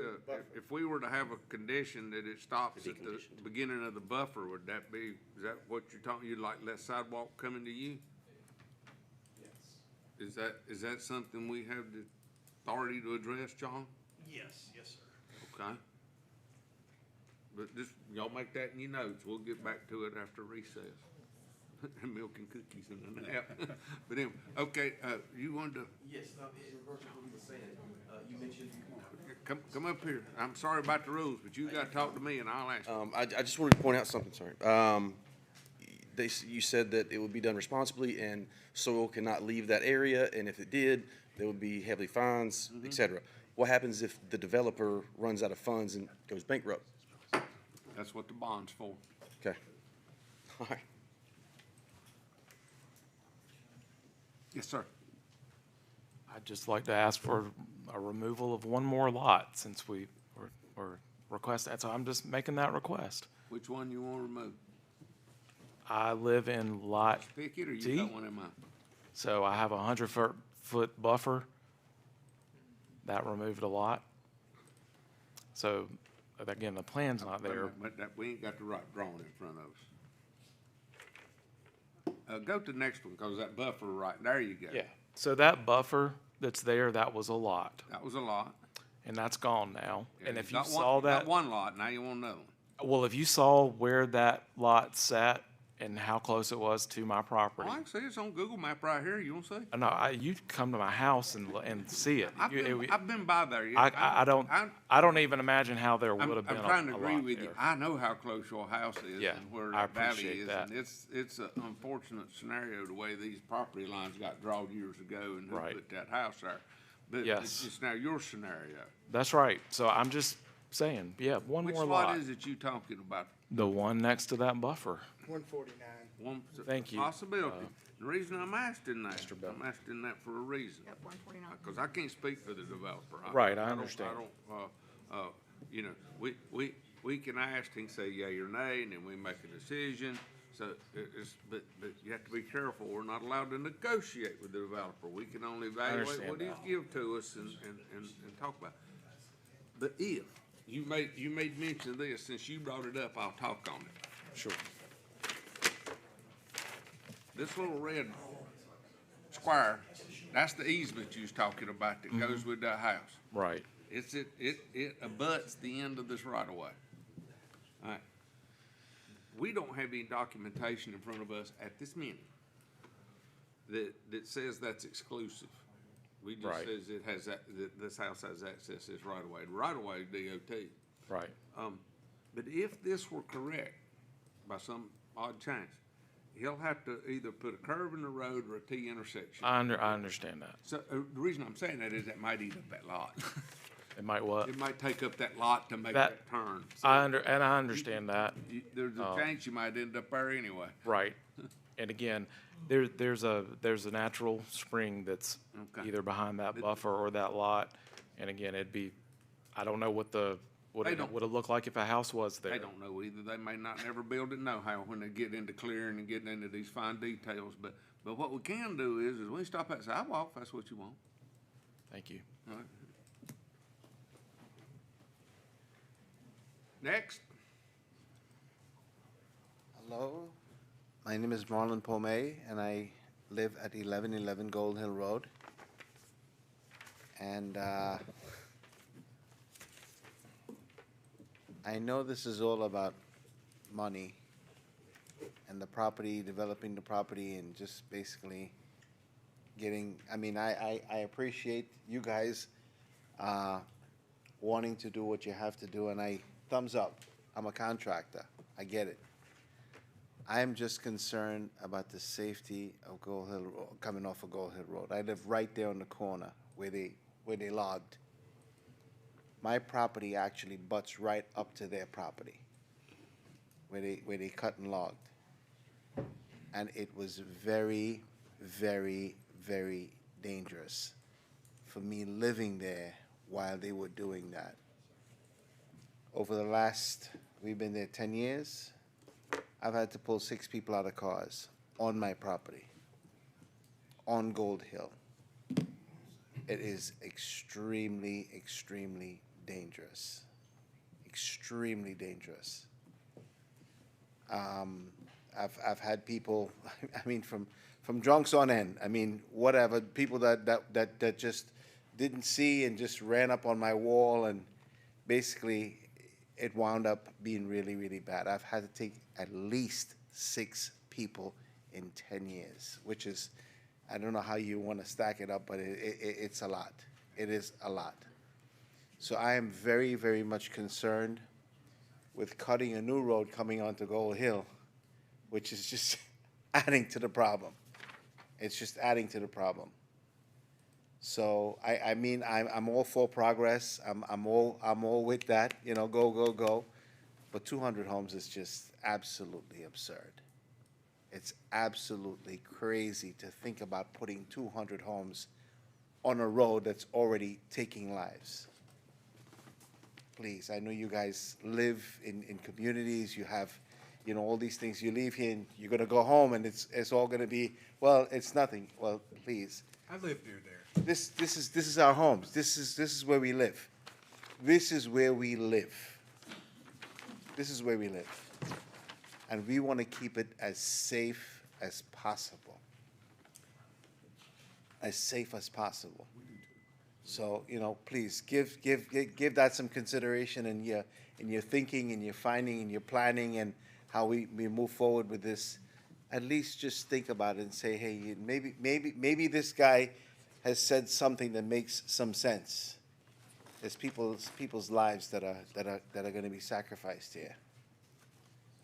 if we were to have a condition that it stops at the beginning of the buffer, would that be, is that what you're talking, you'd like less sidewalk coming to you? Yes. Is that something we have to authority to address, John? Yes, yes, sir. Okay. But just, y'all make that in your notes. We'll get back to it after recess. Milk and cookies and a nap. But anyway, okay, you wanted to. Yes, in regards to what you were saying, you mentioned. Come up here. I'm sorry about the rules, but you gotta talk to me and I'll ask you. I just wanted to point out something, sorry. You said that it would be done responsibly and soil cannot leave that area, and if it did, there would be heavy fines, et cetera. What happens if the developer runs out of funds and goes bankrupt? That's what the bond's for. Okay. All right. Yes, sir. I'd just like to ask for a removal of one more lot since we or request that. So I'm just making that request. Which one you wanna remove? I live in lot Pick it or you D. got one in mind? So I have a 100-foot buffer. That removed a lot. So again, the plan's not there. But we ain't got the right drawing in front of us. Go to the next one, cause that buffer right, there you go. Yeah. So that buffer that's there, that was a lot. That was a lot. And that's gone now. Yeah, And if you got saw one, that. got one lot, now you want another one. Well, if you saw where that lot sat and how close it was to my property. Oh, I can see it's on Google Map right here, you wanna see? No, you come to my house and see it. I've been by there, yeah. I don't even imagine how there would have been a I'm trying to a agree lot with you. there. I know how close your house is Yeah, and where I that valley appreciate is. that. And it's an unfortunate scenario, the way these property lines got drawn years ago and who Right. put that house there. But Yes. it's now your scenario. That's right. So I'm just saying, yeah, one Which more lot lot. is it you talking about? The one next to that buffer. 149. One Thank you. possibility. The reason I'm asking that, I'm asking that for a reason. Yep, 149. Because I can't speak for the developer. Right, I don't- understand. You know, we can ask and say yea or nay, and then we make a decision. So but you have to be careful. We're not allowed to negotiate with the developer. We can only evaluate understand what he's that. give to us and talk about it. But if you made mention of this, since you brought it up, I'll talk on it. Sure. This little red square, that's the easement you was talking about that goes with that house. Right. It abuts the end of this right of way. All right. We don't have any documentation in front of us at this minute that says that's exclusive. We just Right. says it has that this house has access to this right of way. The right of way is DOT. Right. But if this were correct, by some odd chance, he'll have to either put a curve in the road or a T intersection. I understand that. So the reason I'm saying that is that might eat up that lot. It might what? It might take up that lot to make that turn. So I understand that. there's a chance you might end up there anyway. Right. And again, there's a natural spring that's Okay. either behind that buffer or that lot. And again, I don't know what it would look like if a house was there. They don't know either. They may not never build it know how when they get into clearing and getting into these fine details. But what we can do is we stop at sidewalk, if that's what you want. Thank you. All right. Next. Hello, my name is Marlon Pomey, and I live at 1111 Gold Hill Road. And I know this is all about money and the property, developing the property, and just basically getting, I appreciate you guys wanting to do what you have to do, and thumbs up. I'm a contractor. I get it. I'm just concerned about the safety of Gold Hill, coming off of Gold Hill Road. I live right there on the corner where they logged. My property actually butts right up to their property, where they cut and logged. And it was very, very, very dangerous for me living there while they were doing that. Over the last, we've been there 10 years, I've had to pull 6 people out of cars on my property, on Gold Hill. It is extremely, extremely dangerous. Extremely dangerous. I've had people, from drunks on end, whatever, people that just didn't see and just ran up on my wall, and basically it wound up being really, really bad. I've had to take at least 6 people in 10 years, which is, I don't know how you want to stack it up, but it's a lot. It is a lot. So I am very, very much concerned with cutting a new road coming onto Gold Hill, which is just adding to the problem. It's just adding to the problem. So I mean, I'm all for progress. I'm all with that. You know, go, go, go. But 200 homes is just absolutely absurd. It's absolutely crazy to think about putting 200 homes on a road that's already taking lives. Please, I know you guys live in communities, you have, you know, all these things. You leave here and you're gonna go home and it's all gonna be, well, it's nothing. Well, please. I live near there. This is our homes. This is where we live. This is where we live. This is where we live. And we want to keep it as safe as possible. As safe as possible. So, you know, please give that some consideration in your thinking, in your finding, in your planning, and how we move forward with this. At least just think about it and say, hey, maybe this guy has said something that makes some sense. There's people's lives that are going to be sacrificed here.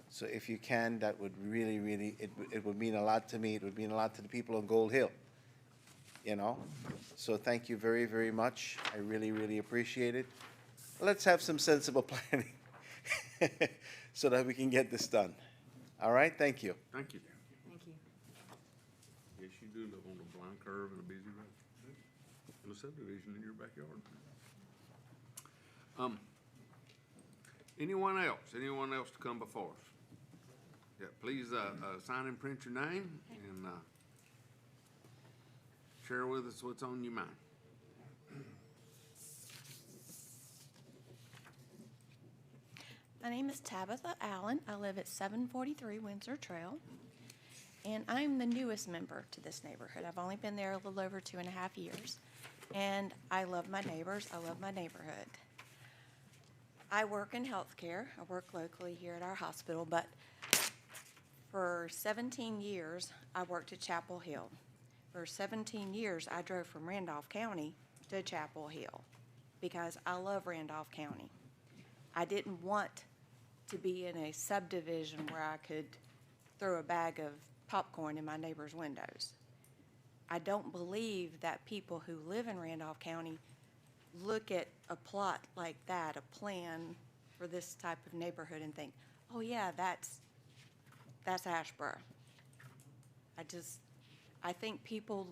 So if you can, that would really, really, it would mean a lot to me. It would mean a lot to the people on Gold Hill, you know? So thank you very, very much. I really, really appreciate it. Let's have some sensible planning so that we can get this done. All right, thank you. Thank you. Thank you. Yes, you do live on a blind curve and a busy road. And a subdivision in your backyard. Anyone else to come before us? Yeah, please, sign and print your name and, share with us what's on your mind. My name is Tabitha Allen. I live at 743 Windsor Trail, and I'm the newest member to this neighborhood. I've only been there a little over 2.5 years, and I love my neighbors. I love my neighborhood. I work in healthcare. I work locally here at our hospital, but for 17 years, I worked at Chapel Hill. For 17 years, I drove from Randolph County to Chapel Hill because I love Randolph County. I didn't want to be in a subdivision where I could throw a bag of popcorn in my neighbor's windows. I don't believe that people who live in Randolph County look at a plot like that, a plan for this type of neighborhood, and think, oh yeah, that's Asheboro. I think people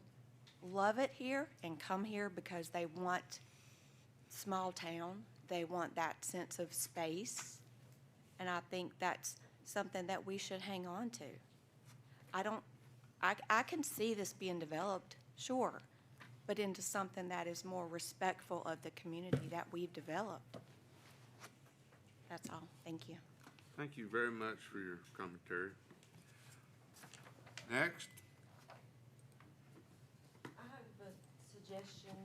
love it here and come here because they want small town. They want that sense of space. And I think that's something that we should hang on to. I can see this being developed, sure, but into something that is more respectful of the community that we've developed. That's all. Thank you. Thank you very much for your commentary. Next. I have a suggestion.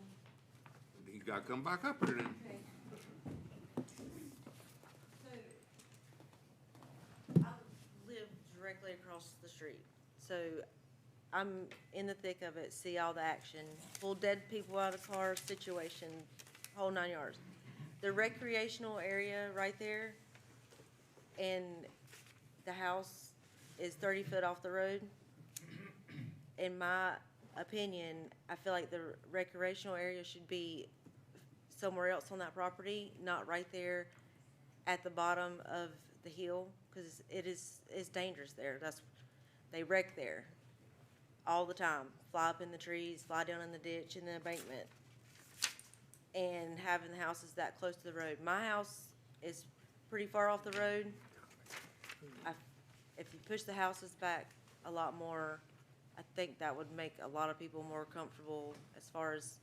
You gotta come back up here then. Okay. So, I live directly across the street, so I'm in the thick of it, see all the action, pull dead people out of cars, situation, whole 9 yards. The recreational area right there, and the house is 30 foot off the road. In my opinion, I feel like the recreational area should be somewhere else on that property, not right there at the bottom of the hill, because it's dangerous there. They wreck there all the time, fly up in the trees, fly down in the ditch in the embankment, and having the houses that close to the road. My house is pretty far off the road. If you push the houses back a lot more, I think that would make a lot of people more comfortable as far as,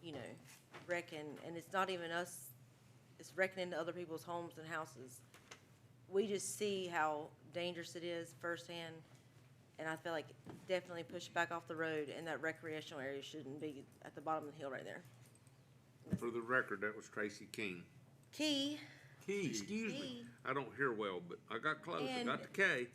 you know, wrecking. And it's not even us, it's wrecking into other people's homes and houses. We just see how dangerous it is firsthand, and I feel like definitely push back off the road, and that recreational area shouldn't be at the bottom of the hill right there. For the record, that was Tracy King. Key, Excuse me. Key. I don't hear well, but I got close. I And- got the K.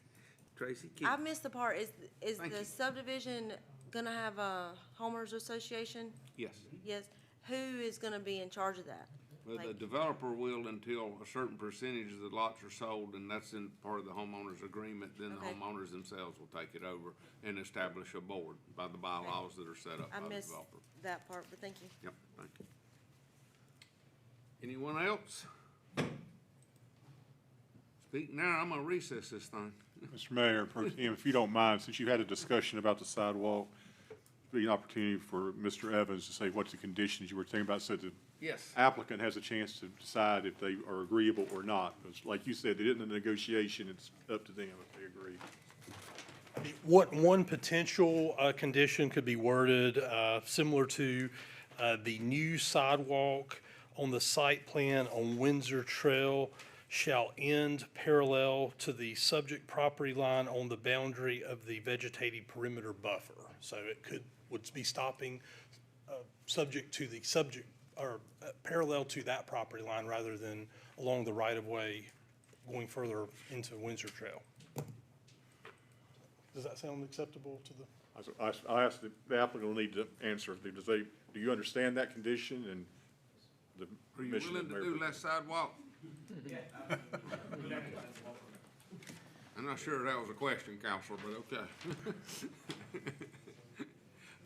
Tracy Key. I missed the part, is Thank the you. subdivision gonna have a homeowners association? Yes. Yes, who is gonna be in charge of that? Well, the Like- developer will until a certain percentage of the lots are sold, and that's in part of the homeowner's agreement, then the Okay. homeowners themselves will take it over and establish a board by the bylaws that are set up I by the missed developer. that part, but thank you. Yep, thank you. Anyone else? Speak now, I'm gonna recess this thing. Mr. Mayor, Pro Tem, if you don't mind, since you had a discussion about the sidewalk, be an opportunity for Mr. Evans to say what the conditions you were thinking about, so the Yes. applicant has a chance to decide if they are agreeable or not. Because like you said, it isn't a negotiation, it's up to them if they agree. What one potential condition could be worded similar to the new sidewalk on the site plan on Windsor Trail shall end parallel to the subject property line on the boundary of the vegetated perimeter buffer. So it would be stopping subject to the subject, or parallel to that property line rather than along the right-of-way going further into Windsor Trail. Does that sound acceptable to the? I asked the applicant will need to answer, do you understand that condition and the Are you permission willing of to Mayor? do less sidewalk? I'm not sure that was a question, Counselor, but okay.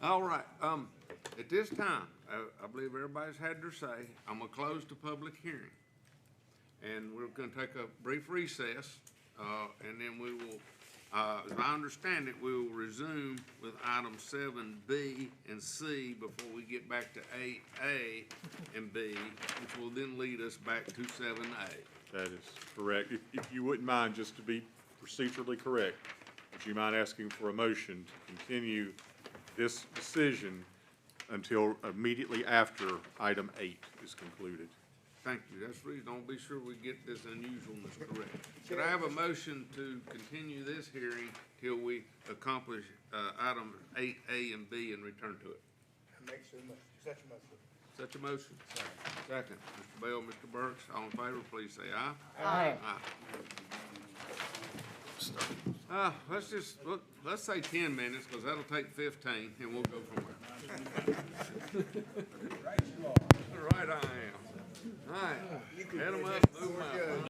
All right, at this time, I believe everybody's had their say. I'm gonna close the public hearing. And we're gonna take a brief recess, and then we will, as I understand it, we will resume with items 7B and C before we get back to 8A and B, which will then lead us back to 7A. That is correct. If you wouldn't mind, just to be procedurally correct, would you mind asking for a motion to continue this decision until immediately after item 8 is concluded? Thank you. That's the reason. I'll be sure we get this unusualness correct. Could I have a motion to continue this hearing till we accomplish, items 8A and B and return to it? Make so much, such a motion. Such a motion? Second. Mr. Bell, Mr. Burks, all in favor, please say aye. Aye. Let's say 10 minutes, because that'll take 15, and we'll go from there. Right I am. All right, head 'em up, move 'em out.